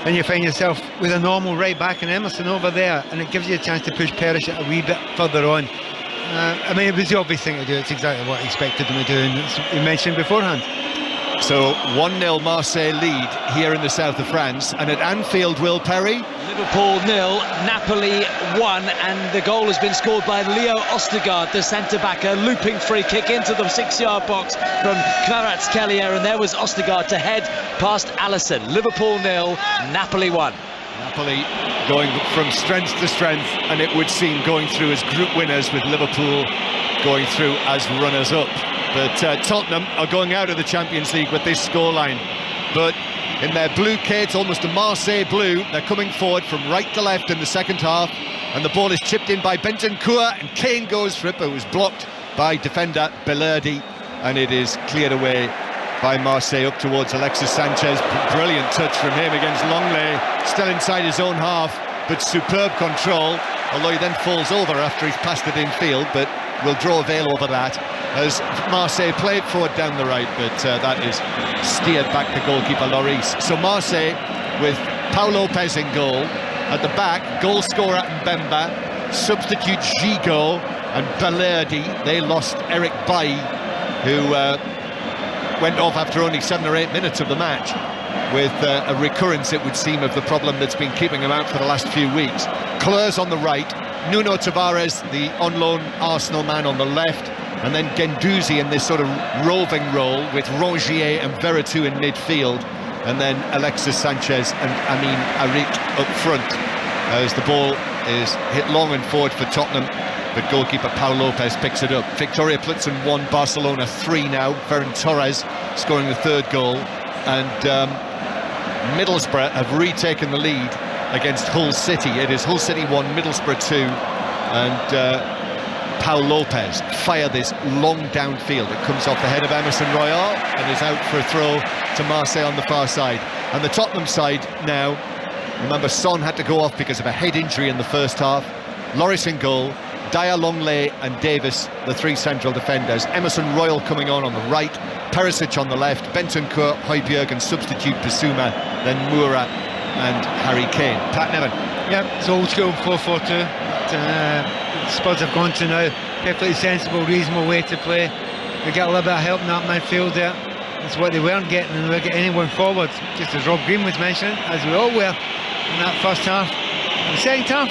and you find yourself with a normal right back and Emerson over there, and it gives you a chance to push Perisic a wee bit further on. I mean, it was the obvious thing to do. It's exactly what I expected them to do, and it's, you mentioned beforehand. So 1-0 Marseille lead here in the south of France, and at Anfield, Will Perry. Liverpool 0, Napoli 1, and the goal has been scored by Leo Østigard, the centre-back. A looping free kick into the 6-yard box from Kvaratskhelia, and there was Østigard to head past Alisson. Liverpool 0, Napoli 1. Napoli going from strength to strength, and it would seem going through as group winners, with Liverpool going through as runners-up. But Tottenham are going out of the Champions League with this scoreline. But in their blue kit, almost a Marseille blue, they're coming forward from right to left in the second half, and the ball is chipped in by Bentancur, and Kane goes for it, but it was blocked by defender Belardi, and it is cleared away by Marseille up towards Alexis Sanchez. Brilliant touch from him against Longley, still inside his own half, but superb control, although he then falls over after he's passed it infield, but will draw a veil over that as Marseille play it forward down the right, but that is steered back to goalkeeper Lloris. So Marseille with Pau Lopez in goal. At the back, goal scorer Mbemba, substitute Gigot and Belardi. They lost Eric Bailly, who went off after only 7 or 8 minutes of the match, with a recurrence, it would seem, of the problem that's been keeping him out for the last few weeks. Kleurs on the right, Nuno Tavares, the on-loan Arsenal man, on the left, and then Guendouzi in this sort of roving role with Rongier and Veretout in midfield, and then Alexis Sanchez and Amin Harit up front, as the ball is hit long and forward for Tottenham, but goalkeeper Pau Lopez picks it up. Victoria Plitzen 1, Barcelona 3 now. Ferran Torres scoring the third goal, and Middlesbrough have retaken the lead against Hull City. It is Hull City 1, Middlesbrough 2, and Pau Lopez fired this long downfield. It comes off the head of Emerson Royal and is out for a throw to Marseille on the far side. And the Tottenham side now, remember, Son had to go off because of a head injury in the first half. Lloris in goal, Dyer, Longley and Davis, the 3 central defenders. Emerson Royal coming on the right, Perisic on the left, Bentancur, Højbjerg and substitute Bissouma, then Moura and Harry Kane. Pat Nevin. Yeah, it's old school 4-4-2. Spurs have gone to now. Perfectly sensible, reasonable way to play. They get a little bit of help in that midfield there. That's what they weren't getting, and they weren't getting anyone forward. Just as Rob Green was mentioning, as we all were in that first half. In the second half,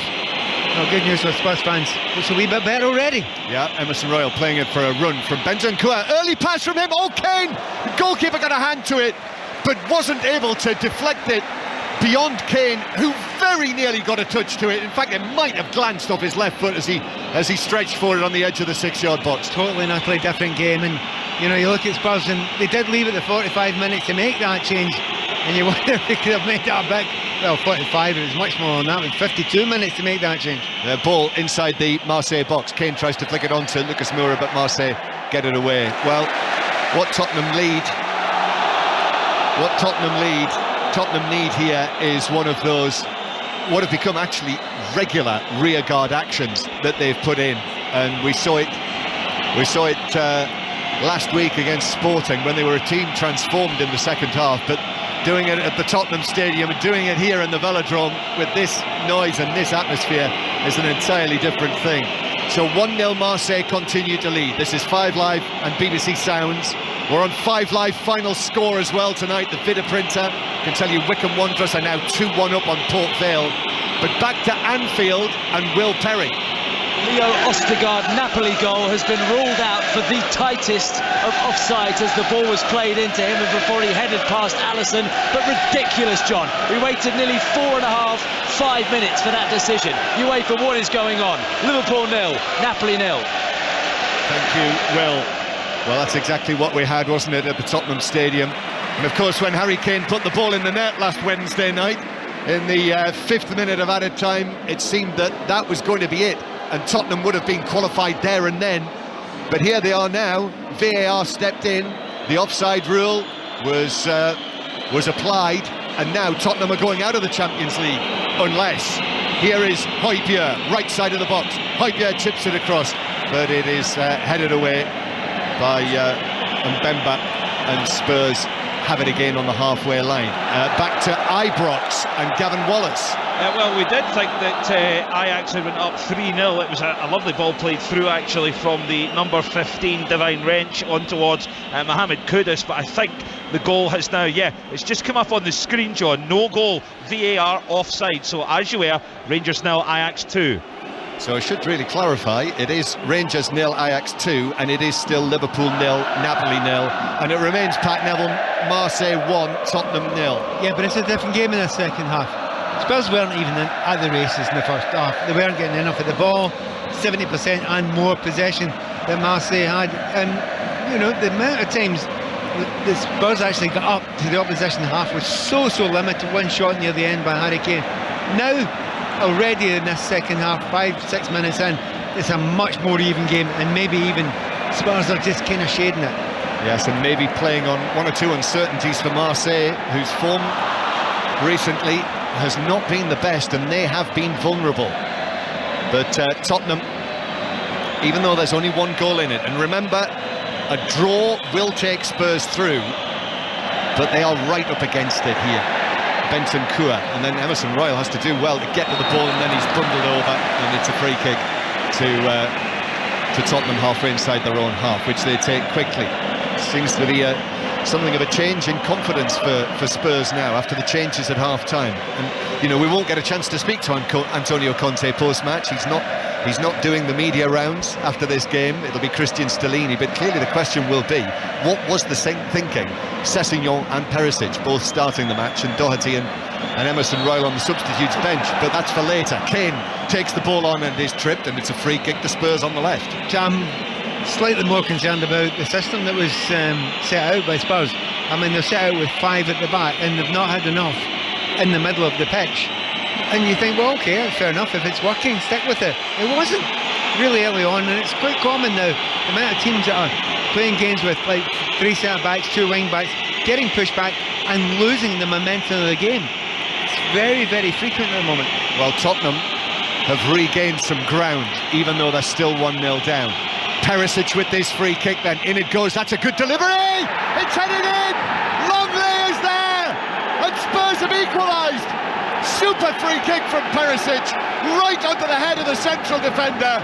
well, good news for Spurs fans. Looks a wee bit better already. Yeah, Emerson Royal playing it for a run from Bentancur. Early pass from him. Oh, Kane! The goalkeeper got a hand to it, but wasn't able to deflect it beyond Kane, who very nearly got a touch to it. In fact, it might have glanced off his left foot as he stretched forward on the edge of the 6-yard box. Totally and utterly different game, and you know, you look at Spurs, and they did leave at the 45 minutes to make that change, and you wonder if they could have made that back. Well, 45, it was much more than that. It was 52 minutes to make that change. The ball inside the Marseille box. Kane tries to flick it on to Lucas Moura, but Marseille get it away. Well, what Tottenham need here is one of those, what have become actually regular rearguard actions that they've put in, and we saw it last week against Sporting when they were a team transformed in the second half, but doing it at the Tottenham Stadium and doing it here in the Velodrome with this noise and this atmosphere is an entirely different thing. So 1-0 Marseille continue to lead. This is 5 Live and BBC Sounds. We're on 5 Live final score as well tonight. The Vida Printer can tell you Wycombe Wanderers are now 2-1 up on Port Vale. But back to Anfield and Will Perry. Leo Østigard Napoli goal has been ruled out for the tightest of offsides as the ball was played into him and before he headed past Alisson. But ridiculous, John. We waited nearly 5 minutes for that decision. UEFA, what is going on? Liverpool 0, Napoli 0. Thank you, Will. Well, that's exactly what we had, wasn't it, at the Tottenham Stadium? And of course, when Harry Kane put the ball in the net last Wednesday night, in the 5th minute of added time, it seemed that that was going to be it, and Tottenham would have been qualified there and then. But here they are now. VAR stepped in, the offside rule was applied, and now Tottenham are going out of the Champions League, unless... Here is Hotspur, right side of the box. Hotspur chips it across, but it is headed away by Mbemba, and Spurs have it again on the halfway line. Back to Ibrox and Gavin Wallace. Well, we did think that Ajax had went up 3-0. It was a lovely ball played through, actually, from the number 15 Divine Wrench on towards Mohamed Kudus, but I think the goal has now, it's just come up on the screen, John. No goal, VAR offside. So as you were, Rangers 0, Ajax 2. So I should really clarify, it is Rangers 0, Ajax 2, and it is still Liverpool 0, Napoli 0, and it remains, Pat Neville, Marseille 1, Tottenham 0. Yeah, but it's a different game in the second half. Spurs weren't even at the races in the first half. They weren't getting enough of the ball, 70% and more possession that Marseille had, and the amount of times the Spurs actually got up to the opposition half was so limited. One shot near the end by Harry Kane. Now, already in this second half, 5-6 minutes in, it's a much more even game, and maybe even Spurs are just kind of shading it. Yes, and maybe playing on one or two uncertainties for Marseille, whose form recently has not been the best, and they have been vulnerable. But Tottenham, even though there's only one goal in it, and remember, a draw will take Spurs through, but they are right up against it here. Bentancur, and then Emerson Royal has to do well to get to the ball, and then he's bundled over, and it's a free kick to Tottenham halfway inside their own half, which they take quickly. Seems to be something of a change in confidence for Spurs now after the changes at half-time. And we won't get a chance to speak to Antonio Conte post-match. He's not doing the media rounds after this game. It'll be Christian Stellini, but clearly the question will be, what was the thinking? Sessegnon and Perisic both starting the match, and Doherty and Emerson Royal on the substitutes bench, but that's for later. Kane takes the ball on and is tripped, and it's a free kick to Spurs on the left. I'm slightly more concerned about the system that was set out by Spurs. I mean, they're set out with 5 at the back, and they've not had enough in the middle of the pitch. And you think, well, okay, that's fair enough. If it's working, stick with it. It wasn't really early on, and it's quite common now. The amount of teams that are playing games with like 3 centre-backs, 2 wing-backs, getting pushed back and losing the momentum of the game. It's very, very frequent at the moment. Well, Tottenham have regained some ground, even though they're still 1-0 down. Perisic with this free kick, then in it goes. That's a good delivery. It's headed in. Longley is there, and Spurs have equalised. Super free kick from Perisic, right onto the head of the central defender,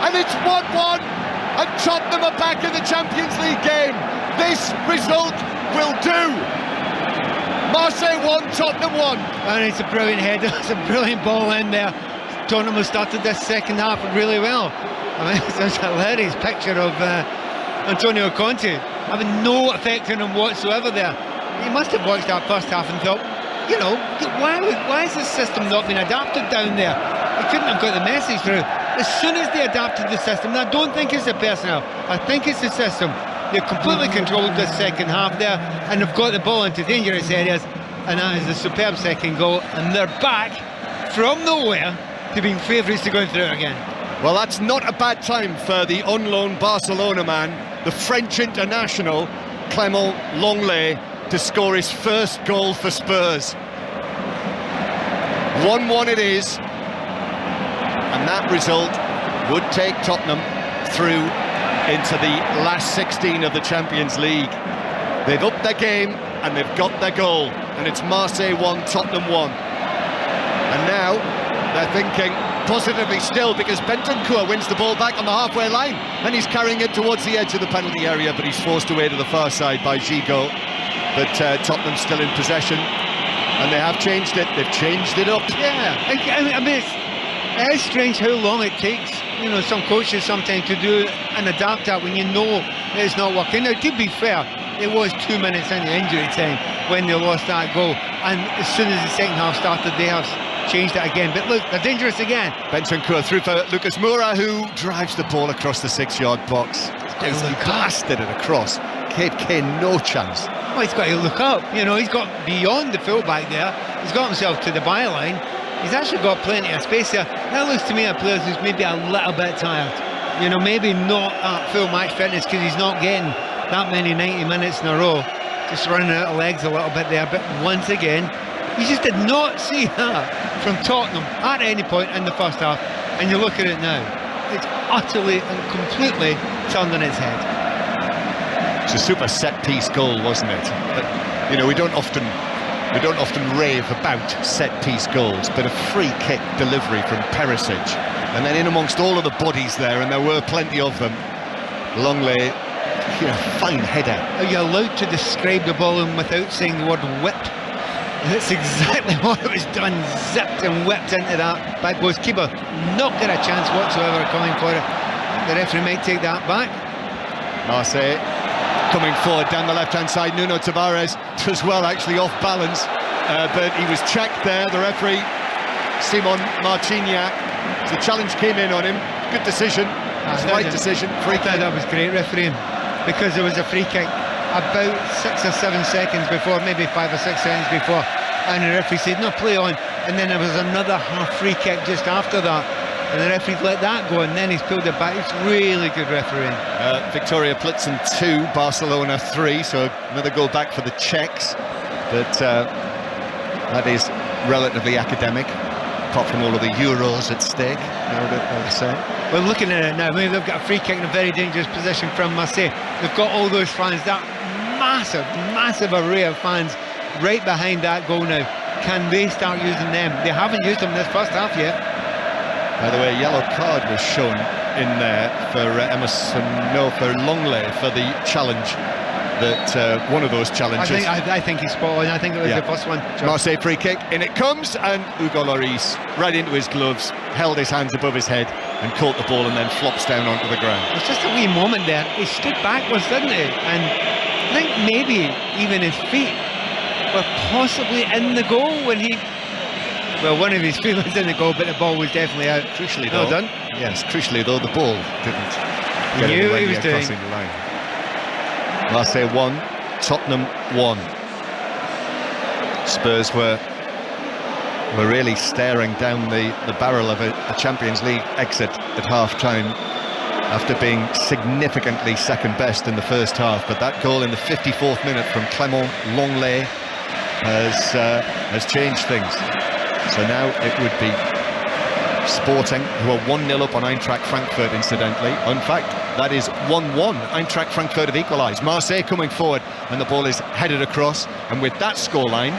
and it's 1-1, and Tottenham are back in the Champions League game. This result will do. Marseille 1, Tottenham 1. And it's a brilliant header, it's a brilliant ball in there. Tottenham has started this second half really well. I mean, it's a hilarious picture of Antonio Conte having no effect on him whatsoever there. He must have watched that first half and thought, why has this system not been adapted down there? They couldn't have got the message through. As soon as they adapted the system, and I don't think it's the personnel, I think it's the system. They've completely controlled the second half there, and they've got the ball into dangerous areas, and that is a superb second goal, and they're back from nowhere to being favourites to going through it again. Well, that's not a bad time for the on-loan Barcelona man, the French international, Clément Lenglet, to score his first goal for Spurs. 1-1 it is, and that result would take Tottenham through into the last 16 of the Champions League. They've upped their game and they've got their goal, and it's Marseille 1, Tottenham 1. And now they're thinking positively still, because Bentancur wins the ball back on the halfway line, and he's carrying it towards the edge of the penalty area, but he's forced away to the far side by Gigot. But Tottenham still in possession, and they have changed it. They've changed it up. Yeah, I mean, it is strange how long it takes, some coaches sometimes to do and adapt that when you know it's not working. Now, to be fair, it was 2 minutes into injury time when they lost that goal, and as soon as the second half started, they have changed it again. But look, they're dangerous again. Bentancur through for Lucas Moura, who drives the ball across the 6-yard box. He blasted it across. Kate Kane, no chance. Well, he's got to look up. You know, he's got beyond the fullback there. He's got himself to the byline. He's actually got plenty of space there. That looks to me a player who's maybe a little bit tired. You know, maybe not at full match fitness because he's not getting that many 90 minutes in a row. Just running out of legs a little bit there. But once again, you just did not see that from Tottenham at any point in the first half. And you look at it now. It's utterly and completely turned on its head. It's a super set-piece goal, wasn't it? But, you know, we don't often rave about set-piece goals, but a free kick delivery from Perisic, and then in amongst all of the bodies there, and there were plenty of them, Longley, you know, fine header. Are you allowed to describe the ball without saying the word whip? That's exactly what it was done, zipped and whipped into that back post. Keeper not got a chance whatsoever coming for it. The referee might take that back. Marseille coming forward down the left-hand side. Nuno Tavares as well, actually off balance, but he was checked there. The referee, Simon Marciniak, the challenge came in on him. Good decision, right decision. Free kick. That was great refereeing, because there was a free kick about 6 or 7 seconds before, maybe 5 or 6 seconds before, and the referee said no, play on, and then there was another half free kick just after that, and the referee let that go, and then he's pulled it back. It's really good refereeing. Victoria Plitzen 2, Barcelona 3, so another goal back for the Czechs, but that is relatively academic, apart from all of the Euros at stake. We're looking at it now. Maybe they've got a free kick in a very dangerous position from Marseille. They've got all those fans, that massive array of fans right behind that goal now. Can they start using them? They haven't used them this first half yet. By the way, a yellow card was shown in there for for Longley for the challenge. That one of those challenges. I think he's spot on. I think it was the first one. Marseille free kick, in it comes, and Hugo Lloris right into his gloves, held his hands above his head and caught the ball, and then flops down onto the ground. It was just a wee moment there. He stood backwards, didn't he? And I think maybe even his feet were possibly in the goal when he... Well, one of his feet was in the goal, but the ball was definitely out. Crucially, well though. done. Yes, crucially, though, the ball didn't get it what he was doing. Crossing the line. Marseille 1, Tottenham 1. Spurs were really staring down the barrel of a Champions League exit at half-time after being significantly second best in the first half, but that goal in the 54th minute from Clément Longley has changed things. So now it would be Sporting, who are 1-0 up on Eintracht Frankfurt, incidentally. In fact, that is 1-1. Eintracht Frankfurt have equalised. Marseille coming forward, and the ball is headed across. And with that scoreline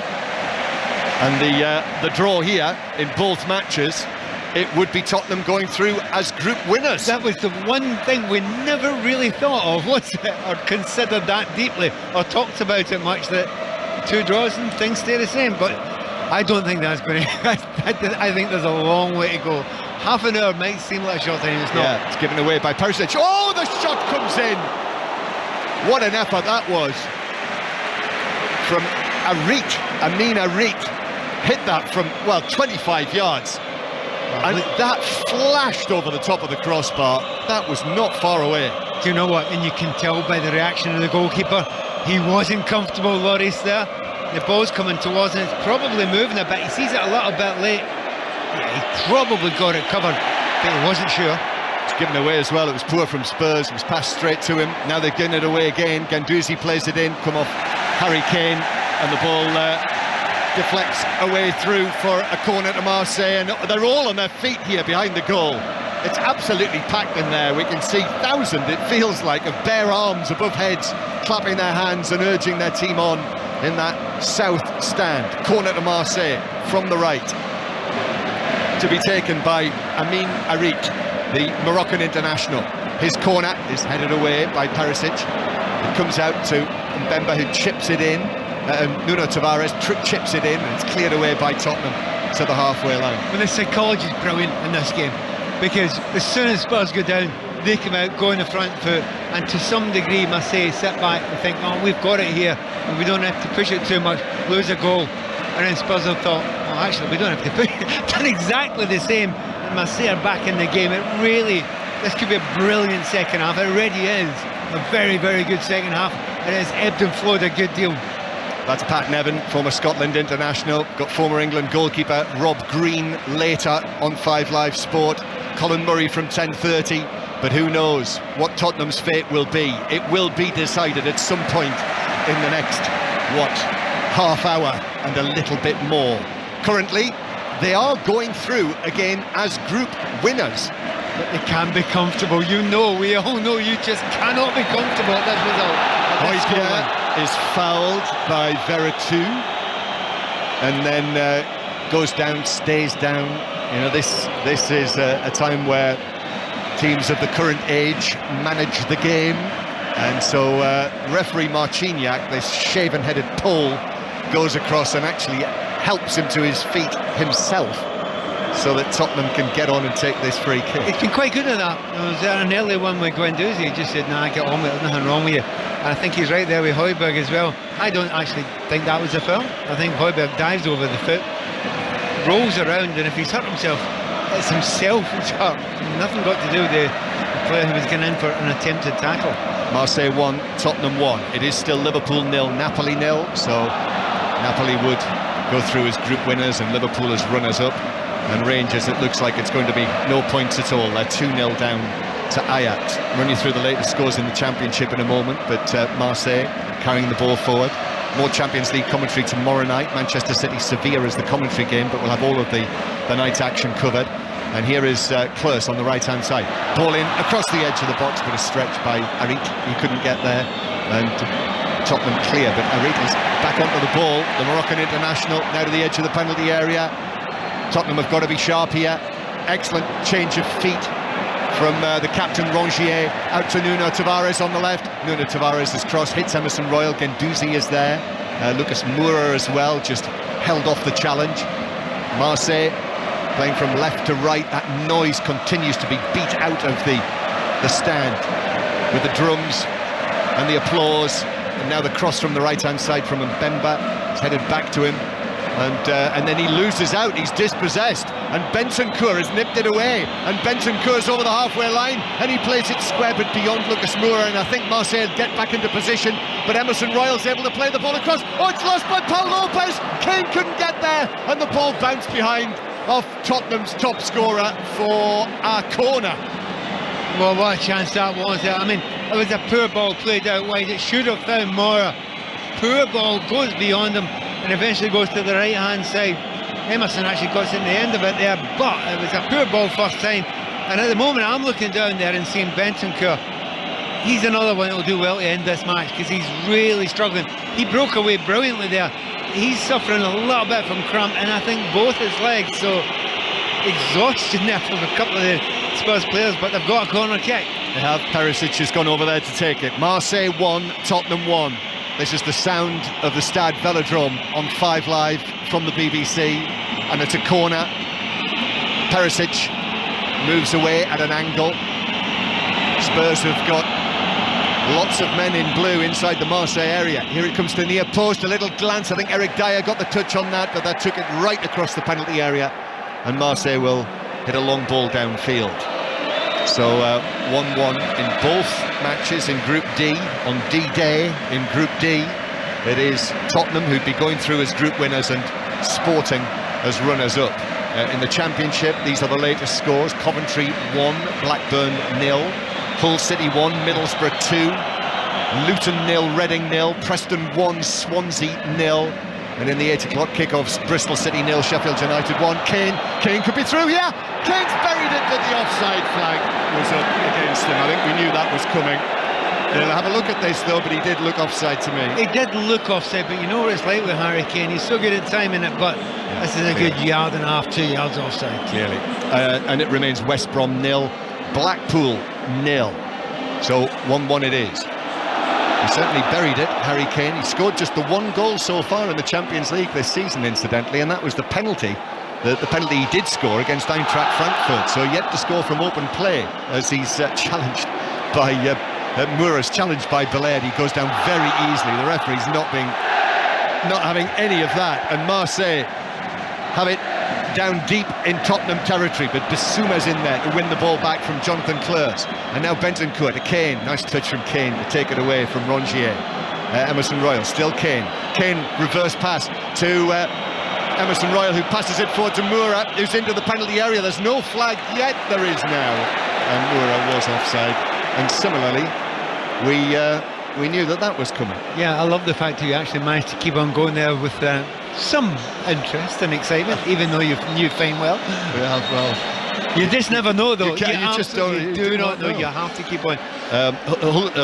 and the draw here in both matches, it would be Tottenham going through as group winners. That was the one thing we never really thought of, was it? Or considered that deeply, or talked about it much, that 2 draws and things stay the same. But I don't think that's going to... I think there's a long way to go. Half an hour might seem like a short time, it's not. Yeah, it's given away by Perisic. Oh, the shot comes in! What an effort that was. From Amin Arik. Hit that from, 25 yards. And that flashed over the top of the crossbar. That was not far away. Do you know what? And you can tell by the reaction of the goalkeeper. He wasn't comfortable, Lloris, there. The ball's coming towards him, it's probably moving a bit. He sees it a little bit late. Yeah, he probably got it covered, but he wasn't sure. It's given away as well. It was poor from Spurs. It was passed straight to him. Now they've given it away again. Guendouzi plays it in, come off Harry Kane, and the ball deflects away through for a corner to Marseille. And they're all on their feet here behind the goal. It's absolutely packed in there. We can see thousands, it feels like, of bare arms above heads, clapping their hands and urging their team on in that south stand. Corner to Marseille from the right, to be taken by Amin Arik, the Moroccan international. His corner is headed away by Perisic. It comes out to Mbemba, who chips it in. Nuno Tavares chips it in, and it's cleared away by Tottenham to the halfway line. Well, the psychology is brilliant in this game, because as soon as Spurs go down, they come out, go on the front foot, and to some degree Marseille sit back and think, oh, we've got it here and we don't have to push it too much, lose a goal. And then Spurs have thought, oh, actually we don't have to push it. Done exactly the same, and Marseille are back in the game. It really, this could be a brilliant second half. It already is. a very, very good second half, and it's ebbed and flowed a good deal. That's Pat Nevin, former Scotland international. Got former England goalkeeper Rob Green later on 5 Live Sport. Colin Murray from 10:30. But who knows what Tottenham's fate will be. It will be decided at some point in the next, half hour and a little bit more. Currently, they are going through again as group winners. But they can be comfortable. We all know you just cannot be comfortable at this result. Hotspur is fouled by Veretout and then goes down, stays down. You know, this is a time where teams of the current age manage the game, and so referee Marciniak, this shaven-headed Pole, goes across and actually helps him to his feet himself, so that Tottenham can get on and take this free kick. He's been quite good at that. There was an early one with Guendouzi. He just said, "Nah, get on with it, there's nothing wrong with you." And I think he's right there with Højbjerg as well. I don't actually think that was a foul. I think Højbjerg dives over the foot, rolls around, and if he's hurt himself, it's himself who's hurt. Nothing got to do with the player who was going in for an attempted tackle. Marseille 1, Tottenham 1. It is still Liverpool 0, Napoli 0, so Napoli would go through as group winners and Liverpool as runners-up. And Rangers, it looks like it's going to be no points at all. They're 2-0 down to Ajax. Run you through the latest scores in the Championship in a moment, but Marseille carrying the ball forward. More Champions League commentary tomorrow night. Manchester City Sevilla is the commentary game, but we'll have all of the night's action covered. And here is Klose on the right-hand side. Ball in across the edge of the box, but a stretch by Harit. He couldn't get there, and Tottenham clear. But Harit is back onto the ball. The Moroccan international now to the edge of the penalty area. Tottenham have got to be sharp here. Excellent change of feet from the captain Rongier out to Nuno Tavares on the left. Nuno Tavares' cross hits Emerson Royal. Guendouzi is there. Lucas Moura as well, just held off the challenge. Marseille playing from left to right. That noise continues to be beat out of the stand with the drums and the applause. And now the cross from the right-hand side from Mbemba. It's headed back to him. And then he loses out, he's dispossessed, and Bentancur has nipped it away, and Bentancur's over the halfway line, and he plays it square but beyond Lucas Moura, and I think Marseille get back into position, but Emerson Royal's able to play the ball across. Oh, it's lost by Paul Lopez. Kane couldn't get there, and the ball bounced behind off Tottenham's top scorer for a corner. Well, what a chance that was. I mean, it was a poor ball played out wide. It should have found Moura. Poor ball goes beyond him and eventually goes to the right-hand side. Emerson actually got to the end of it there, but it was a poor ball first time. And at the moment, I'm looking down there and seeing Bentancur. He's another one that will do well to end this match because he's really struggling. He broke away brilliantly there. He's suffering a little bit from cramp, and I think both his legs, so exhaustion there from a couple of the Spurs players, but they've got a corner kick. They have. Perisic has gone over there to take it. Marseille 1, Tottenham 1. This is the sound of the Stade Velodrome on 5 Live from the BBC, and it's a corner. Perisic moves away at an angle. Spurs have got lots of men in blue inside the Marseille area. Here it comes to near post, a little glance. I think Eric Dyer got the touch on that, but that took it right across the penalty area, and Marseille will hit a long ball downfield. So 1-1 in both matches in Group D. On D-Day in Group D, it is Tottenham who'd be going through as group winners and Sporting as runners-up. In the Championship, these are the latest scores. Coventry 1, Blackburn 0, Hull City 1, Middlesbrough 2, Luton 0, Reading 0, Preston 1, Swansea 0. And in the 8 o'clock kickoffs, Bristol City 0, Sheffield United 1. Kane could be through here. Kane's buried it, but the offside flag was up against him. I think we knew that was coming. They'll have a look at this though, but he did look offside to me. He did look offside, but you know what it's like with Harry Kane. He's so good at timing it, but this is a good yard and a half, 2 yards offside. Clearly. And it remains West Brom 0, Blackpool 0. So 1-1 it is. He certainly buried it, Harry Kane. He scored just the 1 goal so far in the Champions League this season, incidentally, and that was the penalty. The penalty he did score against Eintracht Frankfurt, so yet to score from open play as he's challenged by Moura's challenged by Belair. He goes down very easily. The referee's not having any of that, and Marseille have it down deep in Tottenham territory, but Bissouma's in there to win the ball back from Jonathan Clares. And now Bentancur to Kane. Nice touch from Kane to take it away from Rongier. Emerson Royal, still Kane. Kane, reverse pass to Emerson Royal, who passes it forward to Moura, who's into the penalty area. There's no flag yet, there is now. And Moura was offside. And similarly, we knew that was coming. Yeah, I love the fact that you actually managed to keep on going there with some interest and excitement, even though you knew fine well. Yeah, well, you just never know, though. You just do not know. You have to keep on.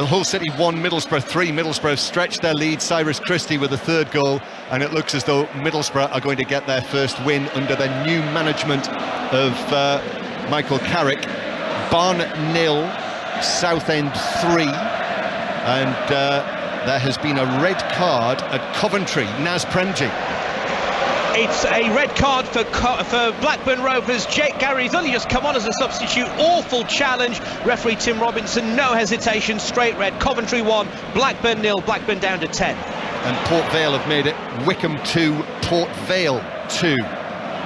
Hull City 1, Middlesbrough 3. Middlesbrough stretched their lead. Cyrus Christie with the third goal, and it looks as though Middlesbrough are going to get their first win under the new management of Michael Carrick. Barn 0, Southend 3, and there has been a red card at Coventry. Naz Premji. It's a red card for Blackburn Rovers. Jake Garry's only just come on as a substitute. Awful challenge. Referee Tim Robinson, no hesitation, straight red. Coventry 1, Blackburn 0, Blackburn down to 10. And Port Vale have made it Wickham 2, Port Vale 2.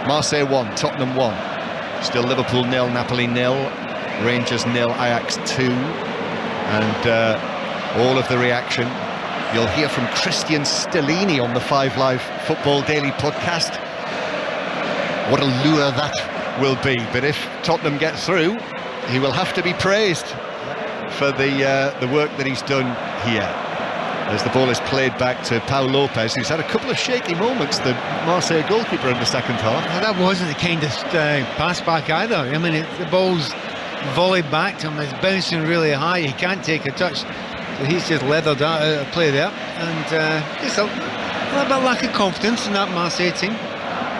Marseille 1, Tottenham 1. Still Liverpool 0, Napoli 0, Rangers 0, Ajax 2. And all of the reaction you'll hear from Christian Stellini on the 5 Live Football Daily podcast. What a lure that will be. But if Tottenham get through, he will have to be praised for the work that he's done here. As the ball is played back to Pau Lopez, who's had a couple of shaky moments, the Marseille goalkeeper in the second half. That wasn't the kindest pass back either. I mean, the ball's volleyed back to him, it's bouncing really high, he can't take a touch. So he's just leathered out of play there, and just a little bit lack of confidence in that Marseille team.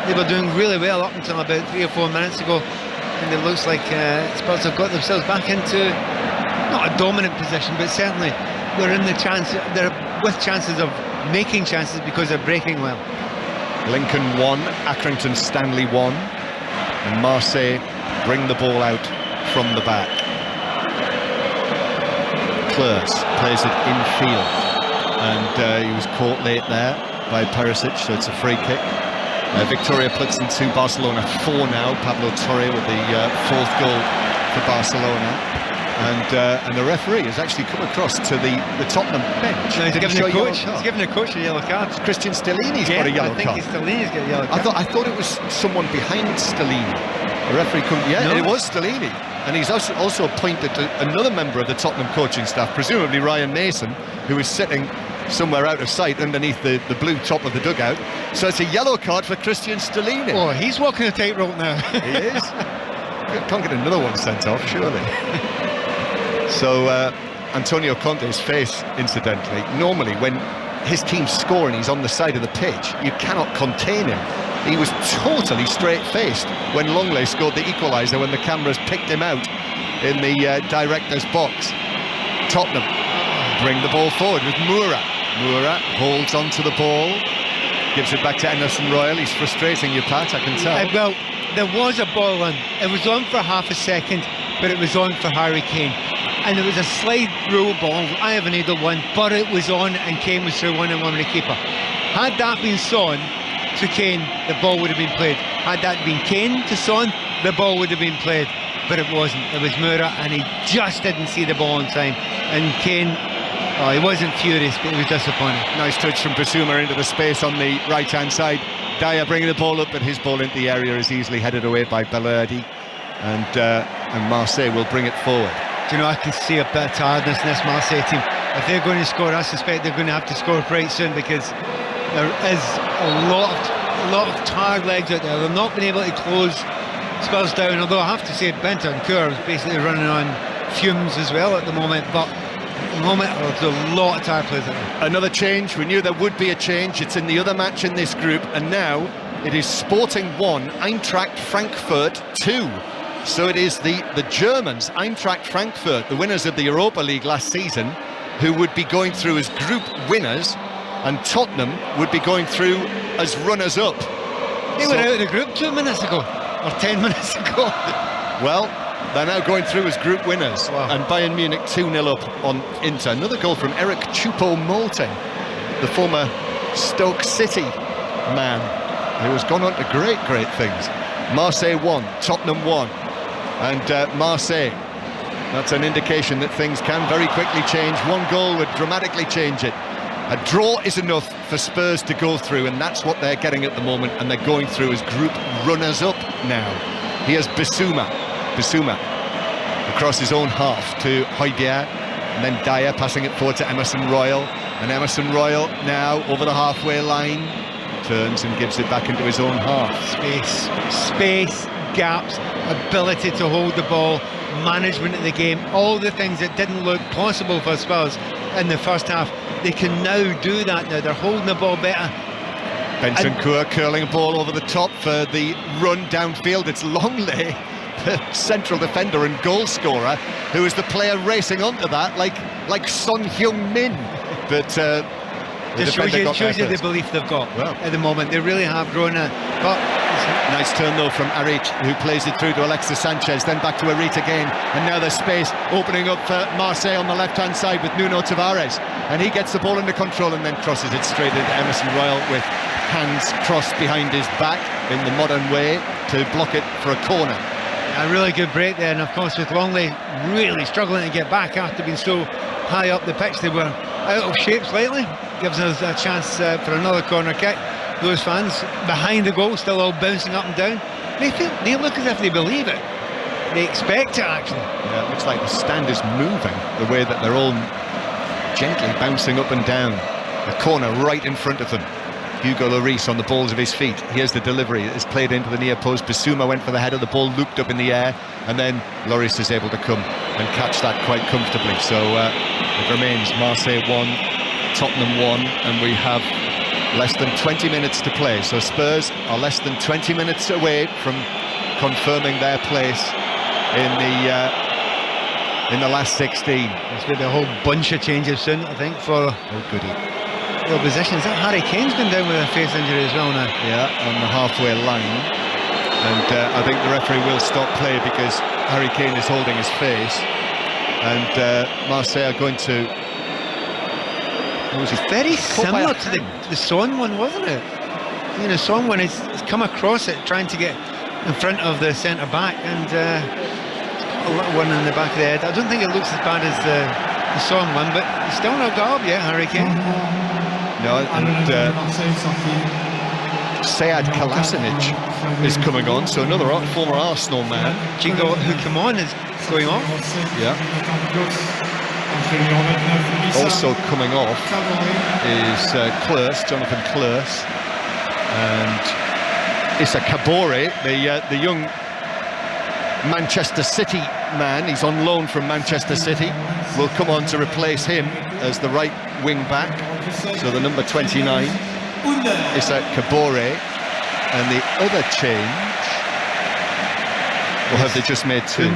They were doing really well up until about 3 or 4 minutes ago, and it looks like Spurs have got themselves back into not a dominant position, but certainly they're with chances of making chances because they're breaking well. Lincoln 1, Accrington Stanley 1, and Marseille bring the ball out from the back. Clares plays it infield, and he was caught late there by Perisic, so it's a free kick. Victoria Plitzen 2, Barcelona 4 now. Pablo Torre with the 4th goal for Barcelona, and the referee has actually come across to the Tottenham bench. No, he's giving the coach a yellow card. Christian Stellini's got a yellow card. I think Stellini's got a yellow card. I thought it was someone behind Stellini. The referee couldn't. Yeah, no. It was Stellini. And he's also pointed to another member of the Tottenham coaching staff, presumably Ryan Mason, who is sitting somewhere out of sight underneath the blue top of the dugout. So it's a yellow card for Christian Stellini. Oh, he's walking a tightrope now. He is. Can't get another one sent off, surely. So Antonio Conte's face, incidentally, normally when his team score and he's on the side of the pitch, you cannot contain him. He was totally straight-faced when Longley scored the equaliser when the cameras picked him out in the director's box. Tottenham bring the ball forward with Moura. Moura holds onto the ball, gives it back to Emerson Royal. He's frustrating you, Pat, I can tell. Well, there was a ball on. It was on for half a second, but it was on for Harry Kane. And there was a slide rule ball. I have an idle one, but it was on, and Kane was through 1-on-1 with the keeper. Had that been Son to Kane, the ball would have been played. Had that been Kane to Son, the ball would have been played, but it wasn't. It was Moura, and he just didn't see the ball on time. And Kane, he wasn't furious, but he was disappointed. Nice touch from Bissouma into the space on the right-hand side. Dyer bringing the ball up, but his ball into the area is easily headed away by Bellardi, and Marseille will bring it forward. Do you know, I can see a bit of tiredness in this Marseille team. If they're going to score, I suspect they're going to have to score right soon, because there is a lot of tired legs out there. They've not been able to close Spurs down, although I have to say Bentancur is basically running on fumes as well at the moment, but at the moment there's a lot of tired players out there. Another change. We knew there would be a change. It's in the other match in this group, and now it is Sporting 1, Eintracht Frankfurt 2. So it is the Germans, Eintracht Frankfurt, the winners of the Europa League last season, who would be going through as group winners, and Tottenham would be going through as runners-up. They were out of the group 2 minutes ago, or 10 minutes ago. Well, they're now going through as group winners. Wow. And Bayern Munich 2-0 up on Inter. Another goal from Eric Choupo-Moting, the former Stoke City man, who has gone on to great things. Marseille 1, Tottenham 1, and Marseille. That's an indication that things can very quickly change. One goal would dramatically change it. A draw is enough for Spurs to go through, and that's what they're getting at the moment, and they're going through as group runners-up now. Here's Bissouma across his own half to Højbjerg, and then Dyer passing it forward to Emerson Royal, and Emerson Royal now over the halfway line turns and gives it back into his own half. Space, gaps, ability to hold the ball, management of the game, all the things that didn't look possible for Spurs in the first half. They can now do that now. They're holding the ball better. Bentancur curling a ball over the top for the run downfield. It's Longley, the central defender and goal scorer, who is the player racing onto that like Son Heung-min. But it shows you the belief they've got at the moment. They really have grown it. But nice turn though from Arit, who plays it through to Alexis Sanchez, then back to Arit again, and now there's space opening up for Marseille on the left-hand side with Nuno Tavares, and he gets the ball under control and then crosses it straight into Emerson Royal with hands crossed behind his back in the modern way to block it for a corner. A really good break there, and of course with Longley really struggling to get back after being so high up the pitch. They were out of shape slightly. Gives us a chance for another corner kick. Those fans behind the goal still all bouncing up and down. They look as if they believe it. They expect it actually. Yeah, it looks like the stand is moving, the way that they're all gently bouncing up and down. The corner right in front of them. Hugo Lloris on the balls of his feet. Here's the delivery. It's played into the near post. Bissouma went for the header. The ball looped up in the air, and then Lloris is able to come and catch that quite comfortably. So it remains Marseille 1, Tottenham 1, and we have less than 20 minutes to play. So Spurs are less than 20 minutes away from confirming their place in the last 16. There's going to be a whole bunch of changes soon, I think, for the opposition. Is that Harry Kane's gone down with a face injury as well now? Yeah, on the halfway line. And I think the referee will stop play because Harry Kane is holding his face. And Marseille are going to... It's very similar to the Son one, wasn't it? You know, Son one, he's come across it trying to get in front of the centre-back, and it's got a little one in the back of the head. I don't think it looks as bad as the Son one, but he's still not got up yet, Harry Kane. No, and Sead Kolasinac is coming on, so another former Arsenal man. Jingo, who came on, is going off. Yeah. Also coming off is Jonathan Kleurs, and Issa Kabore, the young Manchester City man. He's on loan from Manchester City, will come on to replace him as the right wing back. So the number 29, Issa Kabore, and the other change, or have they just made two?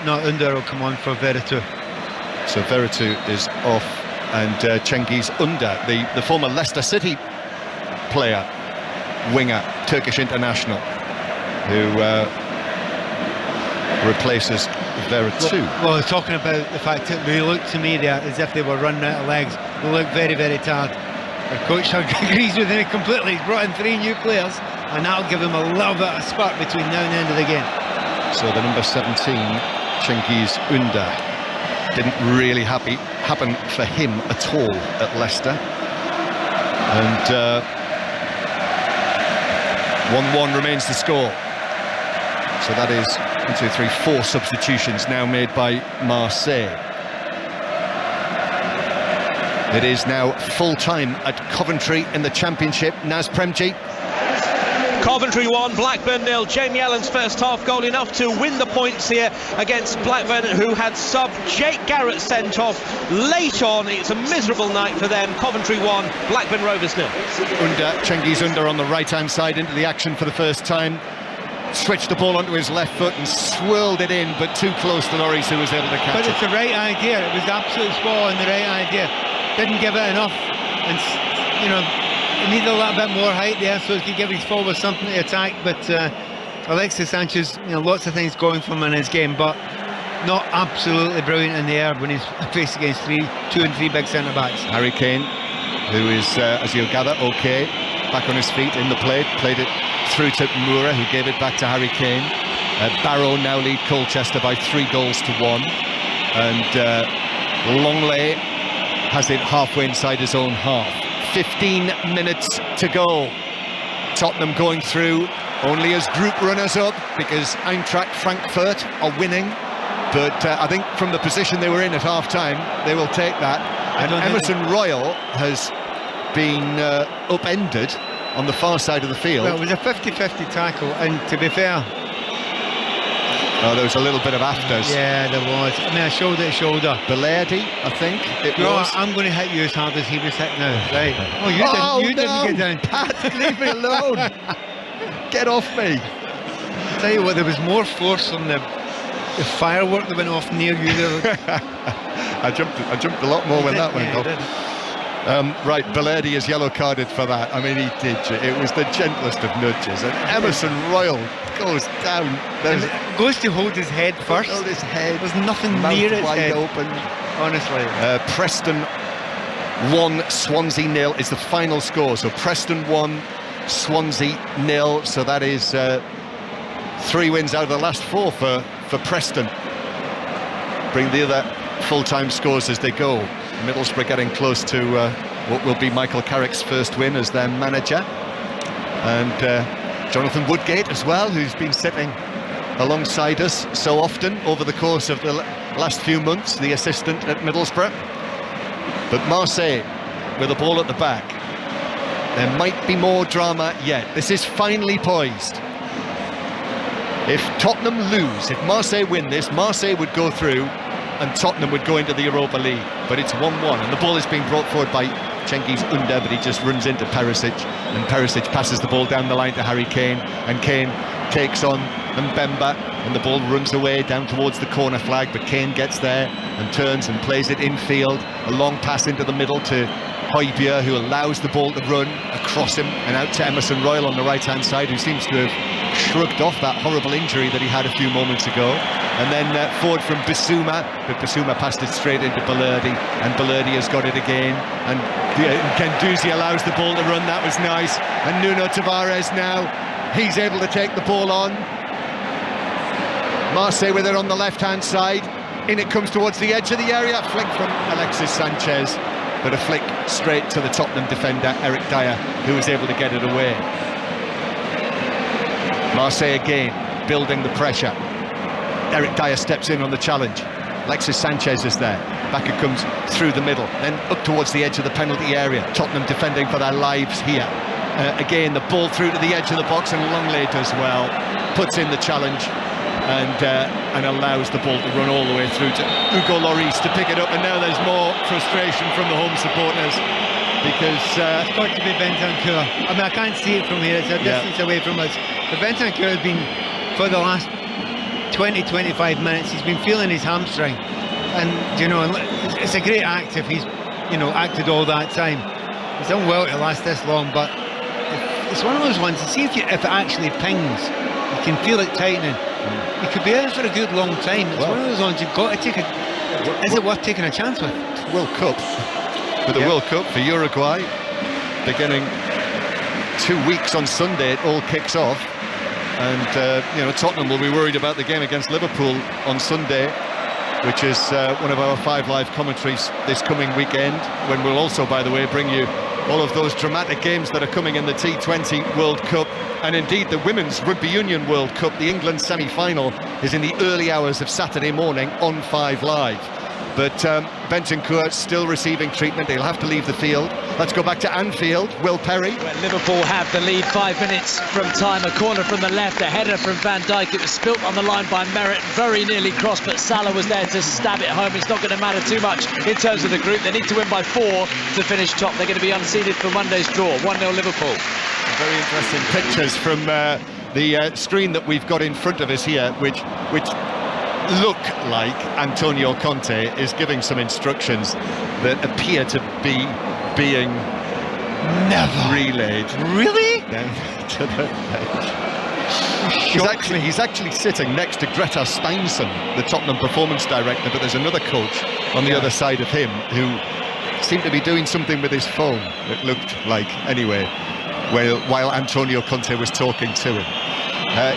Under will come on for Veretout. So Veretout is off, and Cengiz Under, the former Leicester City player, winger, Turkish international, who replaces Veretout. Well, talking about the fact that they look to me there as if they were running out of legs. They look very, very tired. Their coach agrees with me completely. He's brought in 3 new players, and that'll give him a little bit of spark between now and the end of the game. So the number 17, Cengiz Under, didn't really happen for him at all at Leicester. And 1-1 remains the score. So that is 1, 2, 3, 4 substitutions now made by Marseille. It is now full time at Coventry in the Championship. Naz Premji. Coventry 1, Blackburn 0. Jamie Allen's first half goal enough to win the points here against Blackburn, who had sub Jake Garrett sent off late on. It's a miserable night for them. Coventry 1, Blackburn Rovers 0. Cengiz Under on the right-hand side into the action for the first time. Switched the ball onto his left foot and swirled it in, but too close to Lloris, who was able to catch it. But it's the right idea. It was absolutely spot on, the right idea. Didn't give it enough, and you know, he needed a little bit more height there so he could give his forward something to attack. But Alexis Sanchez, you know, lots of things going for him in his game, but not absolutely brilliant in the air when he's faced against 2 and 3 big centre backs. Harry Kane, who is, as you'll gather, okay, back on his feet in the play, played it through to Moura, who gave it back to Harry Kane. Barrow now lead Colchester by 3-1, and Longley has it halfway inside his own half. 15 minutes to go. Tottenham going through only as group runners-up because Eintracht Frankfurt are winning, but I think from the position they were in at half-time, they will take that. And Emerson Royal has been upended on the far side of the field. Well, it was a 50-50 tackle, and to be fair... Oh, there was a little bit of afters. Yeah, there was. I mean, shoulder to shoulder. Belardi, I think it was. I'm going to hit you as hard as he was hitting now. Right. Oh, you didn't get down. Pat, leave me alone. Get off me. I'll tell you what, there was more force on the firework that went off near you there. I jumped a lot more when that went off. Right, Belardi is yellow carded for that. I mean, he did. It was the gentlest of nudges. And Emerson Royal goes down. Goes to hold his head first. Hold his head. There's nothing near his wide head. Open. Honestly. Preston 1, Swansea 0 is the final score. So Preston 1, Swansea 0. So that is 3 wins out of the last 4 for Preston. Bring the other full-time scores as they go. Middlesbrough getting close to what will be Michael Carrick's first win as their manager, and Jonathan Woodgate as well, who's been sitting alongside us so often over the course of the last few months, the assistant at Middlesbrough. But Marseille with a ball at the back. There might be more drama yet. This is finely poised. If Tottenham lose, if Marseille win this, Marseille would go through and Tottenham would go into the Europa League, but it's 1-1, and the ball is being brought forward by Cengiz Ünder, but he just runs into Perisic, and Perisic passes the ball down the line to Harry Kane, and Kane takes on Mbemba, and the ball runs away down towards the corner flag, but Kane gets there and turns and plays it infield, a long pass into the middle to Højbjerg, who allows the ball to run across him and out to Emerson Royal on the right-hand side, who seems to have shrugged off that horrible injury that he had a few moments ago. And then forward from Bissouma, but Bissouma passed it straight into Belardi, and Belardi has got it again, and Guendouzi allows the ball to run. That was nice. And Nuno Tavares now, he's able to take the ball on. Marseille with it on the left-hand side. In it comes towards the edge of the area. Flick from Alexis Sanchez, but a flick straight to the Tottenham defender, Eric Dyer, who was able to get it away. Marseille again, building the pressure. Eric Dyer steps in on the challenge. Alexis Sanchez is there. Back it comes through the middle, then up towards the edge of the penalty area. Tottenham defending for their lives here. Again, the ball through to the edge of the box, and Longley does well. Puts in the challenge and allows the ball to run all the way through to Hugo Lloris to pick it up. And now there's more frustration from the home supporters, because it's got to be Bentancur. I mean, I can't see it from here, it's a distance away from us, but Bentancur has been, for the last 20-25 minutes, he's been feeling his hamstring, and you know, it's a great act if he's, you know, acted all that time. He's done well to last this long, but it's one of those ones to see if it actually pings. You can feel it tightening. He could be out for a good long time. It's one of those ones you've got to take is it worth taking a chance with? World Cup. For the World Cup for Uruguay, beginning 2 weeks on Sunday, it all kicks off, and you know, Tottenham will be worried about the game against Liverpool on Sunday, which is one of our 5 live commentaries this coming weekend, when we'll also, by the way, bring you all of those dramatic games that are coming in the T20 World Cup, and indeed the Women's Rugby Union World Cup. The England semi-final is in the early hours of Saturday morning on 5 Live. But Bentancur still receiving treatment. He'll have to leave the field. Let's go back to Anfield. Will Perry. When Liverpool have the lead 5 minutes from time. A corner from the left, a header from Van Dijk. It was spilt on the line by Merritt, very nearly crossed, but Salah was there to stab it home. It's not going to matter too much in terms of the group. They need to win by 4 to finish top. They're going to be unseeded for Monday's draw. 1-0 Liverpool. Very interesting pictures from the screen that we've got in front of us here, which look like Antonio Conte is giving some instructions that appear to be being relayed. Really? To the bench. He's actually sitting next to Greta Steinsson, the Tottenham performance director, but there's another coach on the other side of him who seemed to be doing something with his phone, it looked like, anyway. while Antonio Conte was talking to him.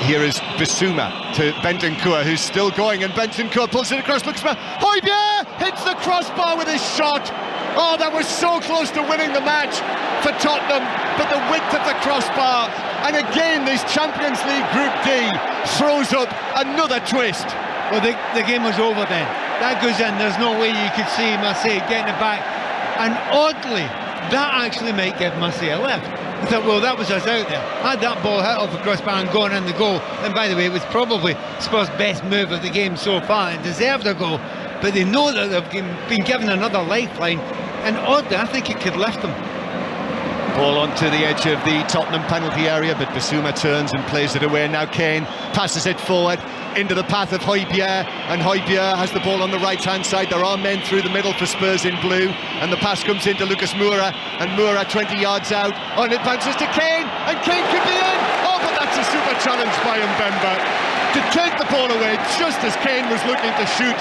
Here is Bissouma to Bentancur, who's still going, and Bentancur pulls it across, looks for Hotspur, hits the crossbar with his shot. Oh, that was so close to winning the match for Tottenham, but the width of the crossbar, and again this Champions League Group D throws up another twist. Well, the game was over then. That goes in, there's no way you could see Marseille getting it back, and oddly, that actually might give Marseille a lift. I thought, well, that was us out there. Had that ball hit off the crossbar and gone in the goal, and by the way, it was probably Spurs' best move of the game so far and deserved a goal, but they know that they've been given another lifeline, and oddly, I think it could lift them. Ball onto the edge of the Tottenham penalty area, but Bissouma turns and plays it away. Now Kane passes it forward into the path of Hotspur, and Hotspur has the ball on the right-hand side. There are men through the middle for Spurs in blue, and the pass comes into Lucas Moura, and Moura 20 yards out, and it bounces to Kane, and Kane could be in! Oh, but that's a super challenge by Mbemba to take the ball away just as Kane was looking to shoot.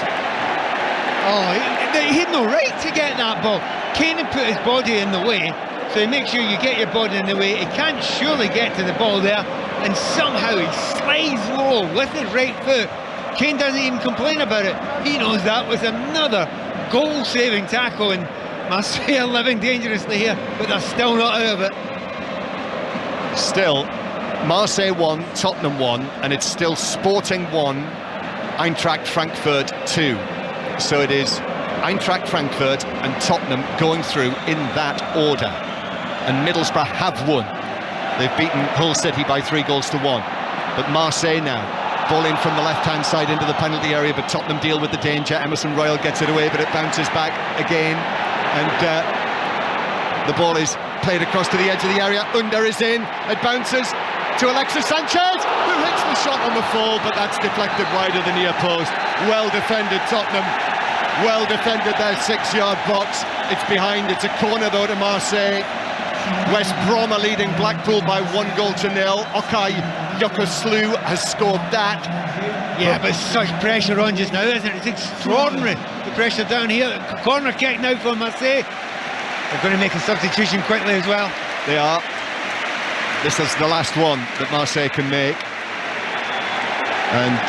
Oh, he had no right to get that ball. Kane had put his body in the way, so you make sure you get your body in the way. He can't surely get to the ball there, and somehow he slides low with his right foot. Kane doesn't even complain about it. He knows that was another goal-saving tackle, and Marseille are living dangerously here, but they're still not out of it. Still, Marseille 1, Tottenham 1, and it's still Sporting 1, Eintracht Frankfurt 2. So it is Eintracht Frankfurt and Tottenham going through in that order. And Middlesbrough have won. They've beaten Hull City by 3-1. But Marseille now, ball in from the left-hand side into the penalty area, but Tottenham deal with the danger. Emerson Royal gets it away, but it bounces back again. And the ball is played across to the edge of the area. Under is in. It bounces to Alexis Sanchez, who hits the shot on the fall, but that's deflected wide of the near post. Well defended, Tottenham. Well defended their 6-yard box. It's behind. It's a corner though to Marseille. West Brom are leading Blackpool by 1-0. Okay Yokoslu has scored that. Yeah, but such pressure on just now, isn't it? It's extraordinary, the pressure down here. Corner kick now for Marseille. They're going to make a substitution quickly as well. They are. This is the last one that Marseille can make. And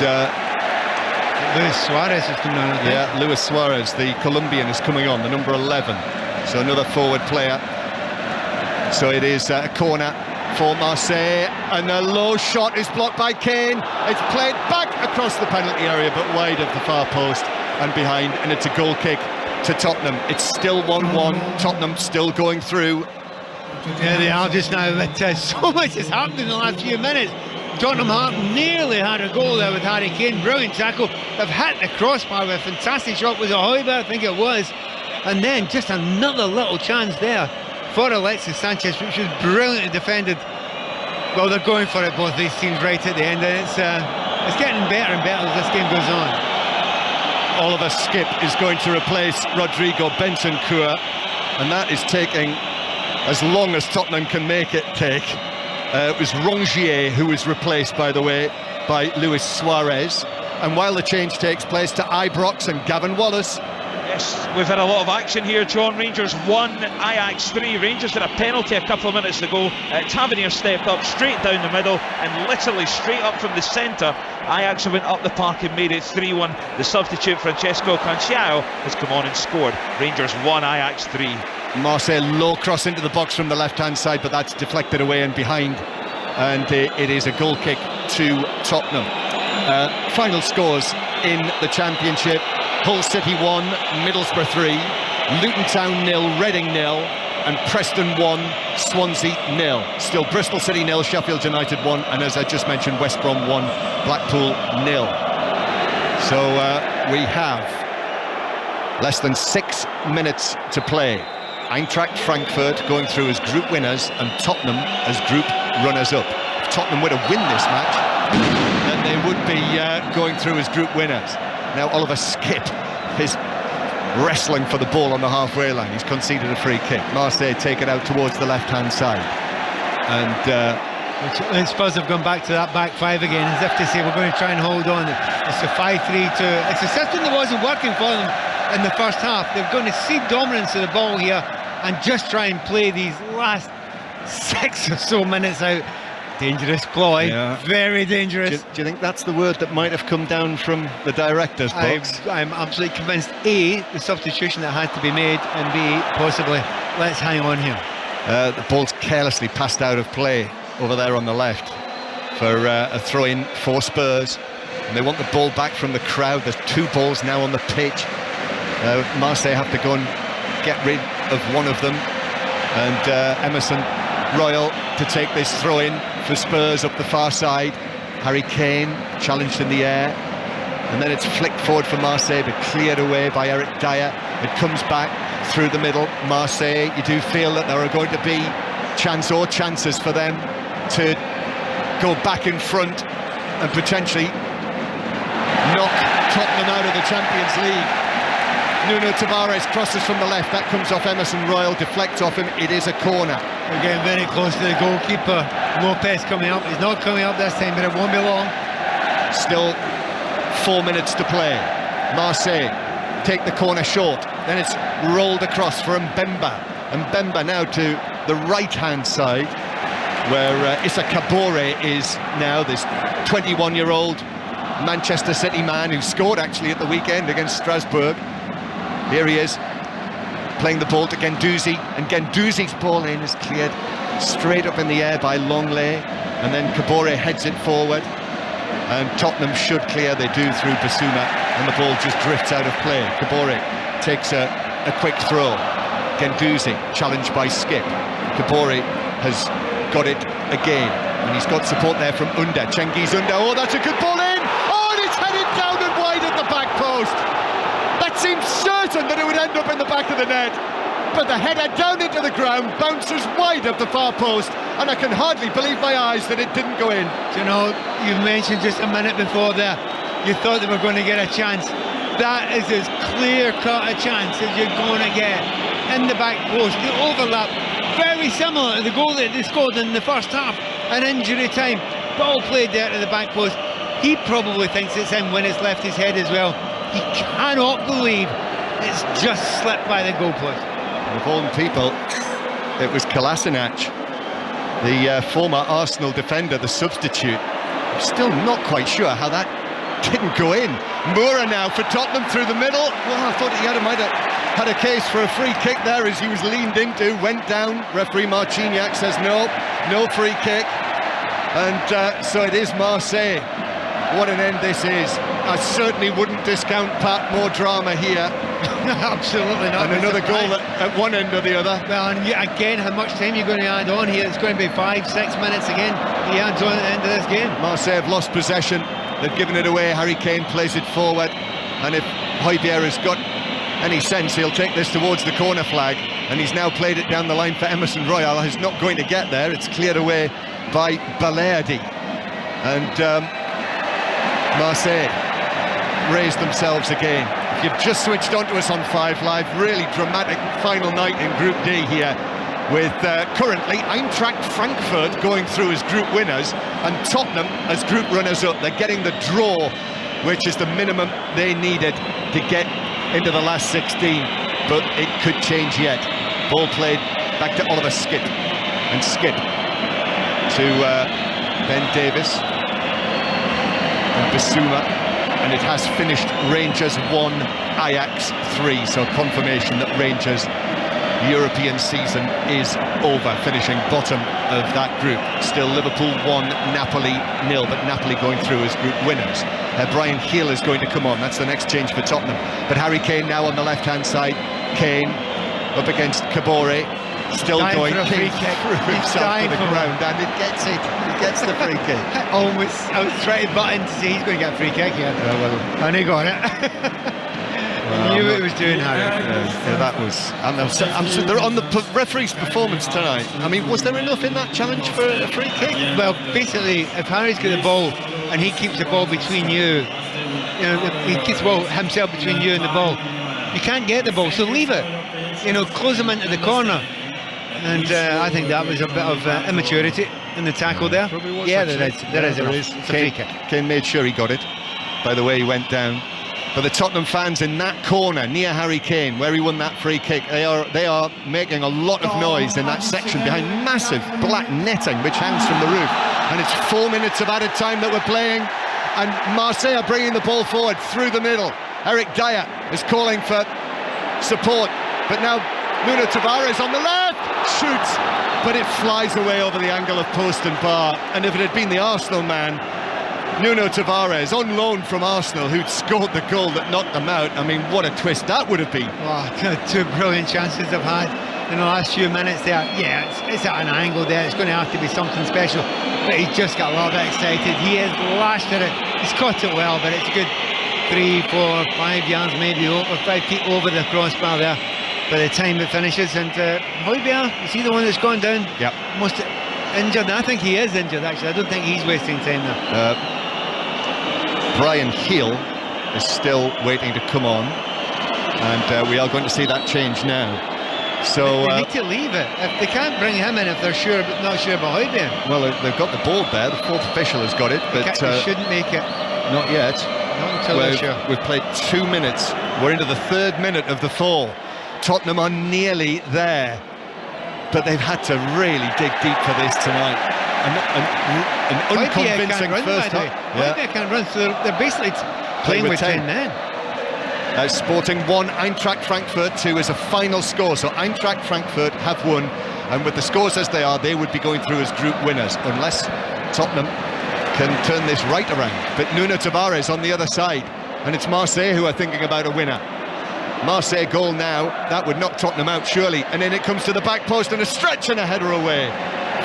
Luis Suarez is coming on, I think. Yeah, Luis Suarez, the Colombian, is coming on, the number 11. So another forward player. So it is a corner for Marseille, and a low shot is blocked by Kane. It's played back across the penalty area, but wide of the far post and behind, and it's a goal kick to Tottenham. It's still 1-1. Tottenham still going through. Yeah, they are just now, but so much has happened in the last few minutes. Tottenham nearly had a goal there with Harry Kane. Brilliant tackle. They've hit the crossbar with a fantastic shot. Was it Hotspur? I think it was. And then just another little chance there for Alexis Sanchez, which was brilliantly defended. Well, they're going for it, both these teams, right at the end, and it's getting better and better as this game goes on. Oliver Skipp is going to replace Rodrigo Bentancur, and that is taking as long as Tottenham can make it take. It was Rongier who was replaced, by the way, by Luis Suarez. And while the change takes place to Ibrox and Gavin Wallace. Yes, we've had a lot of action here, John. Rangers 1, Ajax 3. Rangers had a penalty a couple of minutes ago. Tavernier stepped up straight down the middle and literally straight up from the centre. Ajax went up the park and made it 3-1. The substitute Francesco Canciao has come on and scored. Rangers 1, Ajax 3. Marseille low cross into the box from the left-hand side, but that's deflected away and behind. And it is a goal kick to Tottenham. Final scores in the Championship. Hull City 1, Middlesbrough 3, Luton Town 0, Reading 0, and Preston 1, Swansea 0. Still Bristol City 0, Sheffield United 1, and as I just mentioned, West Brom 1, Blackpool 0. So we have less than 6 minutes to play. Eintracht Frankfurt going through as group winners and Tottenham as group runners-up. If Tottenham were to win this match, then they would be going through as group winners. Now Oliver Skipp is wrestling for the ball on the halfway line. He's conceded a free kick. Marseille take it out towards the left-hand side. And Spurs have gone back to that back five again, as if to say we're going to try and hold on. It's a 5-3-2. It's a system that wasn't working for them in the first half. They're going to cede dominance of the ball here and just try and play these last 6 or so minutes out. Dangerous ploy, very dangerous. Do you think that's the word that might have come down from the director's box? I'm absolutely convinced, A, the substitution that had to be made, and B, possibly, let's hang on here. The ball's carelessly passed out of play over there on the left for a throw-in for Spurs. And they want the ball back from the crowd. There's 2 balls now on the pitch. Marseille have to go and get rid of one of them. And Emerson Royal to take this throw-in for Spurs up the far side. Harry Kane challenged in the air, and then it's flicked forward for Marseille but cleared away by Eric Dyer. It comes back through the middle. Marseille, you do feel that there are going to be chances for them to go back in front and potentially knock Tottenham out of the Champions League. Nuno Tavares crosses from the left, that comes off Emerson Royal, deflects off him, it is a corner. We're getting very close to the goalkeeper. Lopez coming up, he's not coming up this time, but it won't be long. Still 4 minutes to play. Marseille take the corner short, then it's rolled across for Mbemba. Mbemba now to the right-hand side, where Issa Kabore is now, this 21-year-old Manchester City man who scored actually at the weekend against Strasbourg. Here he is, playing the ball to Guendouzi, and Guendouzi's ball in is cleared straight up in the air by Longley, and then Kabore heads it forward, and Tottenham should clear, they do through Basuma, and the ball just drifts out of play. Kabore takes a quick throw. Guendouzi challenged by Skip. Kabore has got it again, and he's got support there from Under, Cengiz Under. Oh, that's a good ball in! Oh, and it's headed down and wide at the back post. That seemed certain that it would end up in the back of the net, but the header down into the ground bounces wide of the far post, and I can hardly believe my eyes that it didn't go in. Do you know, you mentioned just a minute before there, you thought they were going to get a chance. That is as clear-cut a chance as you're going to get in the back post. The overlap, very similar to the goal that they scored in the first half, an injury time, ball played there to the back post. He probably thinks it's in when it's left his head as well. He cannot believe it's just slipped by the goalpost. Of all people, it was Kolasinac, the former Arsenal defender, the substitute. I'm still not quite sure how that didn't go in. Moura now for Tottenham through the middle. Well, I thought he might have had a case for a free kick there as he was leaned into, went down. Referee Marciniak says no free kick. And so it is Marseille. What an end this is. I certainly wouldn't discount Pat, more drama here. Absolutely not. And another goal at one end or the other. Well, and again, how much time are you going to add on here? It's going to be 5-6 minutes again. He adds on at the end of this game. Marseille have lost possession. They've given it away. Harry Kane plays it forward. And if Højbjerg has got any sense, he'll take this towards the corner flag. And he's now played it down the line for Emerson Royal. He's not going to get there. It's cleared away by Balerdi. And Marseille raised themselves again. If you've just switched onto us on 5 Live, really dramatic final night in Group D here, with currently Eintracht Frankfurt going through as group winners and Tottenham as group runners-up. They're getting the draw, which is the minimum they needed to get into the last 16, but it could change yet. Ball played back to Oliver Skip, and Skip to Ben Davis and Basuma. And it has finished Rangers 1, Ajax 3, so confirmation that Rangers' European season is over, finishing bottom of that group. Still Liverpool 1, Napoli 0, but Napoli going through as group winners. Brian Hill is going to come on, that's the next change for Tottenham. But Harry Kane now on the left-hand side. Kane up against Kabore, still going Kane through himself to the ground, and it gets it. He gets the free kick. I was trying to button to see he's going to get a free kick here. And he got it. He knew what he was doing, Harry. Yeah, that was. And they're on the referee's performance tonight. I mean, was there enough in that challenge for a free kick? Well, basically, if Harry's got the ball and he keeps the ball between you, he keeps the ball himself between you and the ball, you can't get the ball, so leave it. Close him into the corner. And I think that was a bit of immaturity in the tackle there. Yeah, there is. It's a free kick. Kane made sure he got it by the way he went down. But the Tottenham fans in that corner near Harry Kane, where he won that free kick, they are making a lot of noise in that section behind massive black netting which hangs from the roof. And it's 4 minutes of added time that we're playing, and Marseille are bringing the ball forward through the middle. Eric Dyer is calling for support, but now Nuno Tavares on the left shoots, but it flies away over the angle of post and bar. And if it had been the Arsenal man, Nuno Tavares, on loan from Arsenal, who'd scored the goal that knocked them out, I mean, what a twist that would have been. Oh, two brilliant chances they've had in the last few minutes there. Yeah, it's at an angle there. It's going to have to be something special. But he just got a little bit excited. He has lashed at it. He's caught it well, but it's a good 3, 4, 5 yards, maybe over 5 feet over the crossbar there by the time it finishes. And Hotspur, is he the one that's gone down? Yep. Most injured. I think he is injured, actually. I don't think he's wasting time there. Brian Hill is still waiting to come on, and we are going to see that change now. So they need to leave it. If they can't bring him in if they're not sure about Hotspur. Well, they've got the ball there. The fourth official has got it, but they shouldn't make it. Not yet. Not until they're sure. We've played 2 minutes. We're into the 3rd minute of the 4. Tottenham are nearly there, but they've had to really dig deep for this tonight. An unconvincing first half. Hotspur can't run, so they're basically playing with 10 men. Sporting 1, Eintracht Frankfurt 2 is a final score. So Eintracht Frankfurt have won, and with the scores as they are, they would be going through as group winners, unless Tottenham can turn this right around. But Nuno Tavares on the other side, and it's Marseille who are thinking about a winner. Marseille goal now, that would knock Tottenham out surely, and then it comes to the back post and a stretch and a header away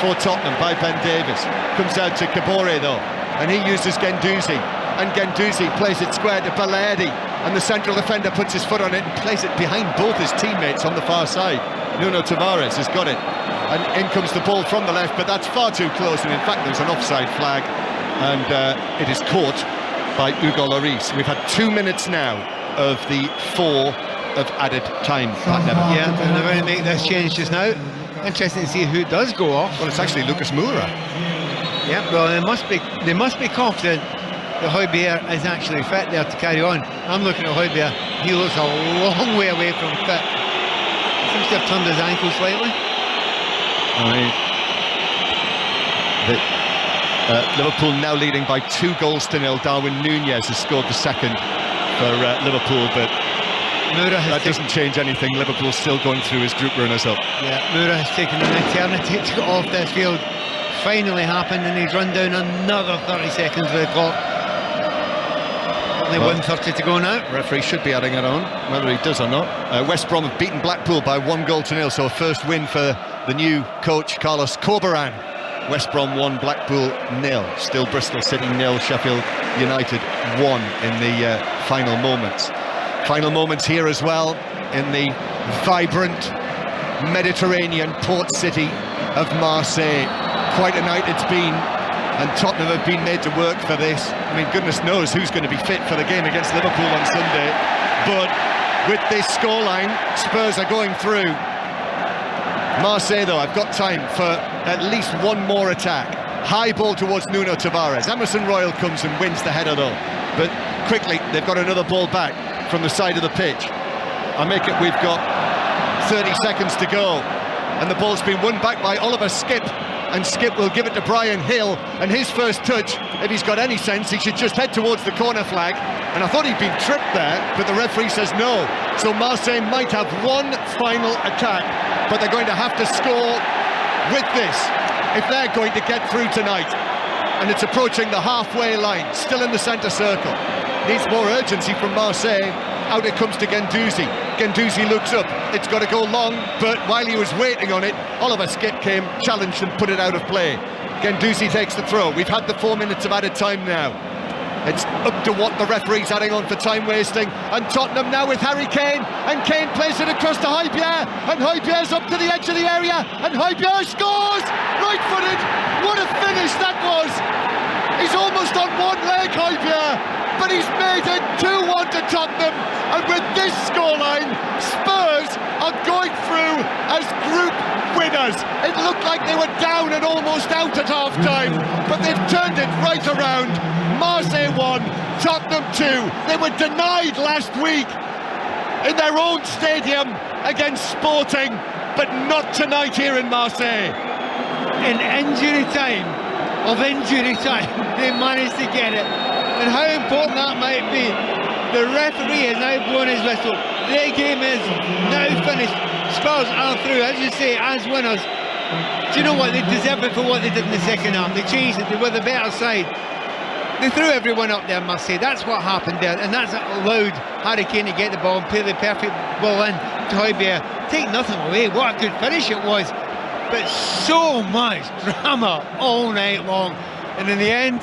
for Tottenham by Ben Davies. Comes out to Kabore though, and he uses Guendouzi, and Guendouzi plays it square to Balerdi, and the central defender puts his foot on it and plays it behind both his teammates on the far side. Nuno Tavares has got it, and in comes the ball from the left, but that's far too close, and in fact there's an offside flag, and it is caught by Hugo Lloris. We've had 2 minutes now of the 4 of added time. Yeah, and they're going to make this change just now. Interesting to see who does go off. Well, it's actually Lucas Moura. Yeah, well, they must be confident that Hotspur is actually fit there to carry on. I'm looking at Hotspur. He looks a long way away from fit. Seems to have turned his ankle slightly. Liverpool now leading by 2-0. Darwin Núñez has scored the second for Liverpool, but that doesn't change anything. Liverpool's still going through his group runners-up. Yeah, Moura has taken an eternity to get off this field. Finally happened, and he's run down another 30 seconds with the clock. Only 1:30 to go now. Referee should be adding it on, whether he does or not. West Brom have beaten Blackpool by 1-0, so a first win for the new coach, Carlos Corberán. West Brom 1, Blackpool 0. Still Bristol City 0, Sheffield United 1 in the final moments. Final moments here as well in the vibrant Mediterranean port city of Marseille. Quite a night it's been, and Tottenham have been made to work for this. I mean, goodness knows who's going to be fit for the game against Liverpool on Sunday. But with this scoreline, Spurs are going through. Marseille, though, I've got time for at least one more attack. High ball towards Nuno Tavares. Emerson Royal comes and wins the header, though. But quickly, they've got another ball back from the side of the pitch. I make it, we've got 30 seconds to go. And the ball's been won back by Oliver Skipp. And Skipp will give it to Brian Hill. And his first touch, if he's got any sense, he should just head towards the corner flag. And I thought he'd been tripped there, but the referee says no. So Marseille might have one final attack, but they're going to have to score with this if they're going to get through tonight. And it's approaching the halfway line, still in the centre circle. Needs more urgency from Marseille. Out it comes to Guendouzi. Guendouzi looks up. It's got to go long, but while he was waiting on it, Oliver Skipp came, challenged and put it out of play. Guendouzi takes the throw. We've had the 4 minutes of added time now. It's up to what the referee's adding on for time wasting. And Tottenham now with Harry Kane, and Kane plays it across to Hotspur, and Hotspur's up to the edge of the area, and Hotspur scores! Right-footed! What a finish that was! He's almost on one leg, Hotspur, but he's made it 2-1 to Tottenham, and with this scoreline, Spurs are going through as group winners. It looked like they were down and almost out at half-time, but they've turned it right around. Marseille 1, Tottenham 2. They were denied last week in their own stadium against Sporting, but not tonight here in Marseille. In injury time, they managed to get it. And how important that might be. The referee has now blown his whistle. The game is now finished. Spurs are through, as you say, as winners. Do you know what? They deserve it for what they did in the second half. They changed it. They were the better side. They threw everyone up there, I must say. That's what happened there. And that's allowed Harry Kane to get the ball and play the perfect ball in to Hotspur. Take nothing away. What a good finish it was. But so much drama all night long. And in the end,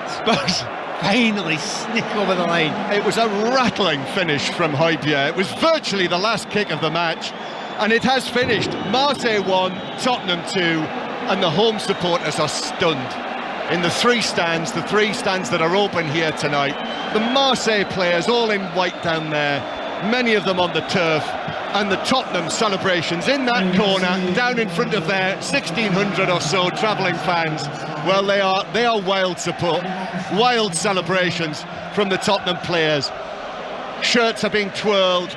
Spurs finally sneak over the line. It was a rattling finish from Hotspur. It was virtually the last kick of the match, and it has finished. Marseille 1, Tottenham 2, and the home supporters are stunned. In the three stands that are open here tonight, the Marseille players all in white down there, many of them on the turf, and the Tottenham celebrations in that corner, down in front of their 1,600 or so travelling fans. Well, they are wild support, wild celebrations from the Tottenham players. Shirts are being twirled,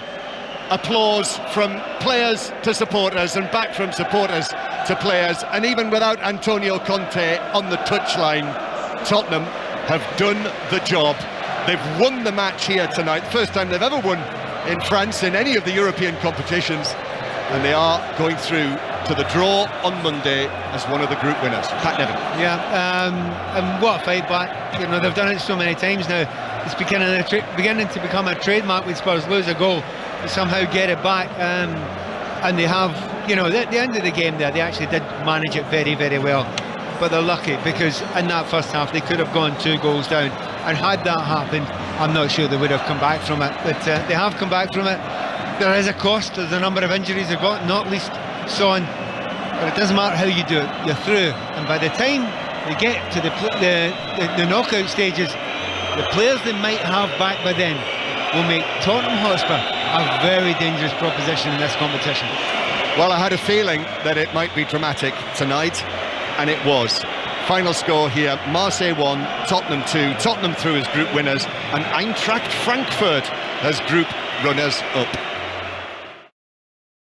applause from players to supporters and back from supporters to players, and even without Antonio Conte on the touchline, Tottenham have done the job. They've won the match here tonight, first time they've ever won in France in any of the European competitions, and they are going through to the draw on Monday as one of the group winners. Pat Nevin. Yeah, and what a fight back. You know, they've done it so many times now. It's beginning to become a trademark with Spurs. Lose a goal, but somehow get it back, and they have, you know, at the end of the game there, they actually did manage it very, very well. But they're lucky, because in that first half they could have gone 2 goals down, and had that happened, I'm not sure they would have come back from it. But they have come back from it. There is a cost. There's a number of injuries they've got, not least Son. But it doesn't matter how you do it, you're through. And by the time they get to the knockout stages, the players they might have back by then will make Tottenham Hotspur a very dangerous proposition in this competition. Well, I had a feeling that it might be dramatic tonight, and it was. Final score here, Marseille 1, Tottenham 2, Tottenham through as group winners, and Eintracht Frankfurt as group runners-up.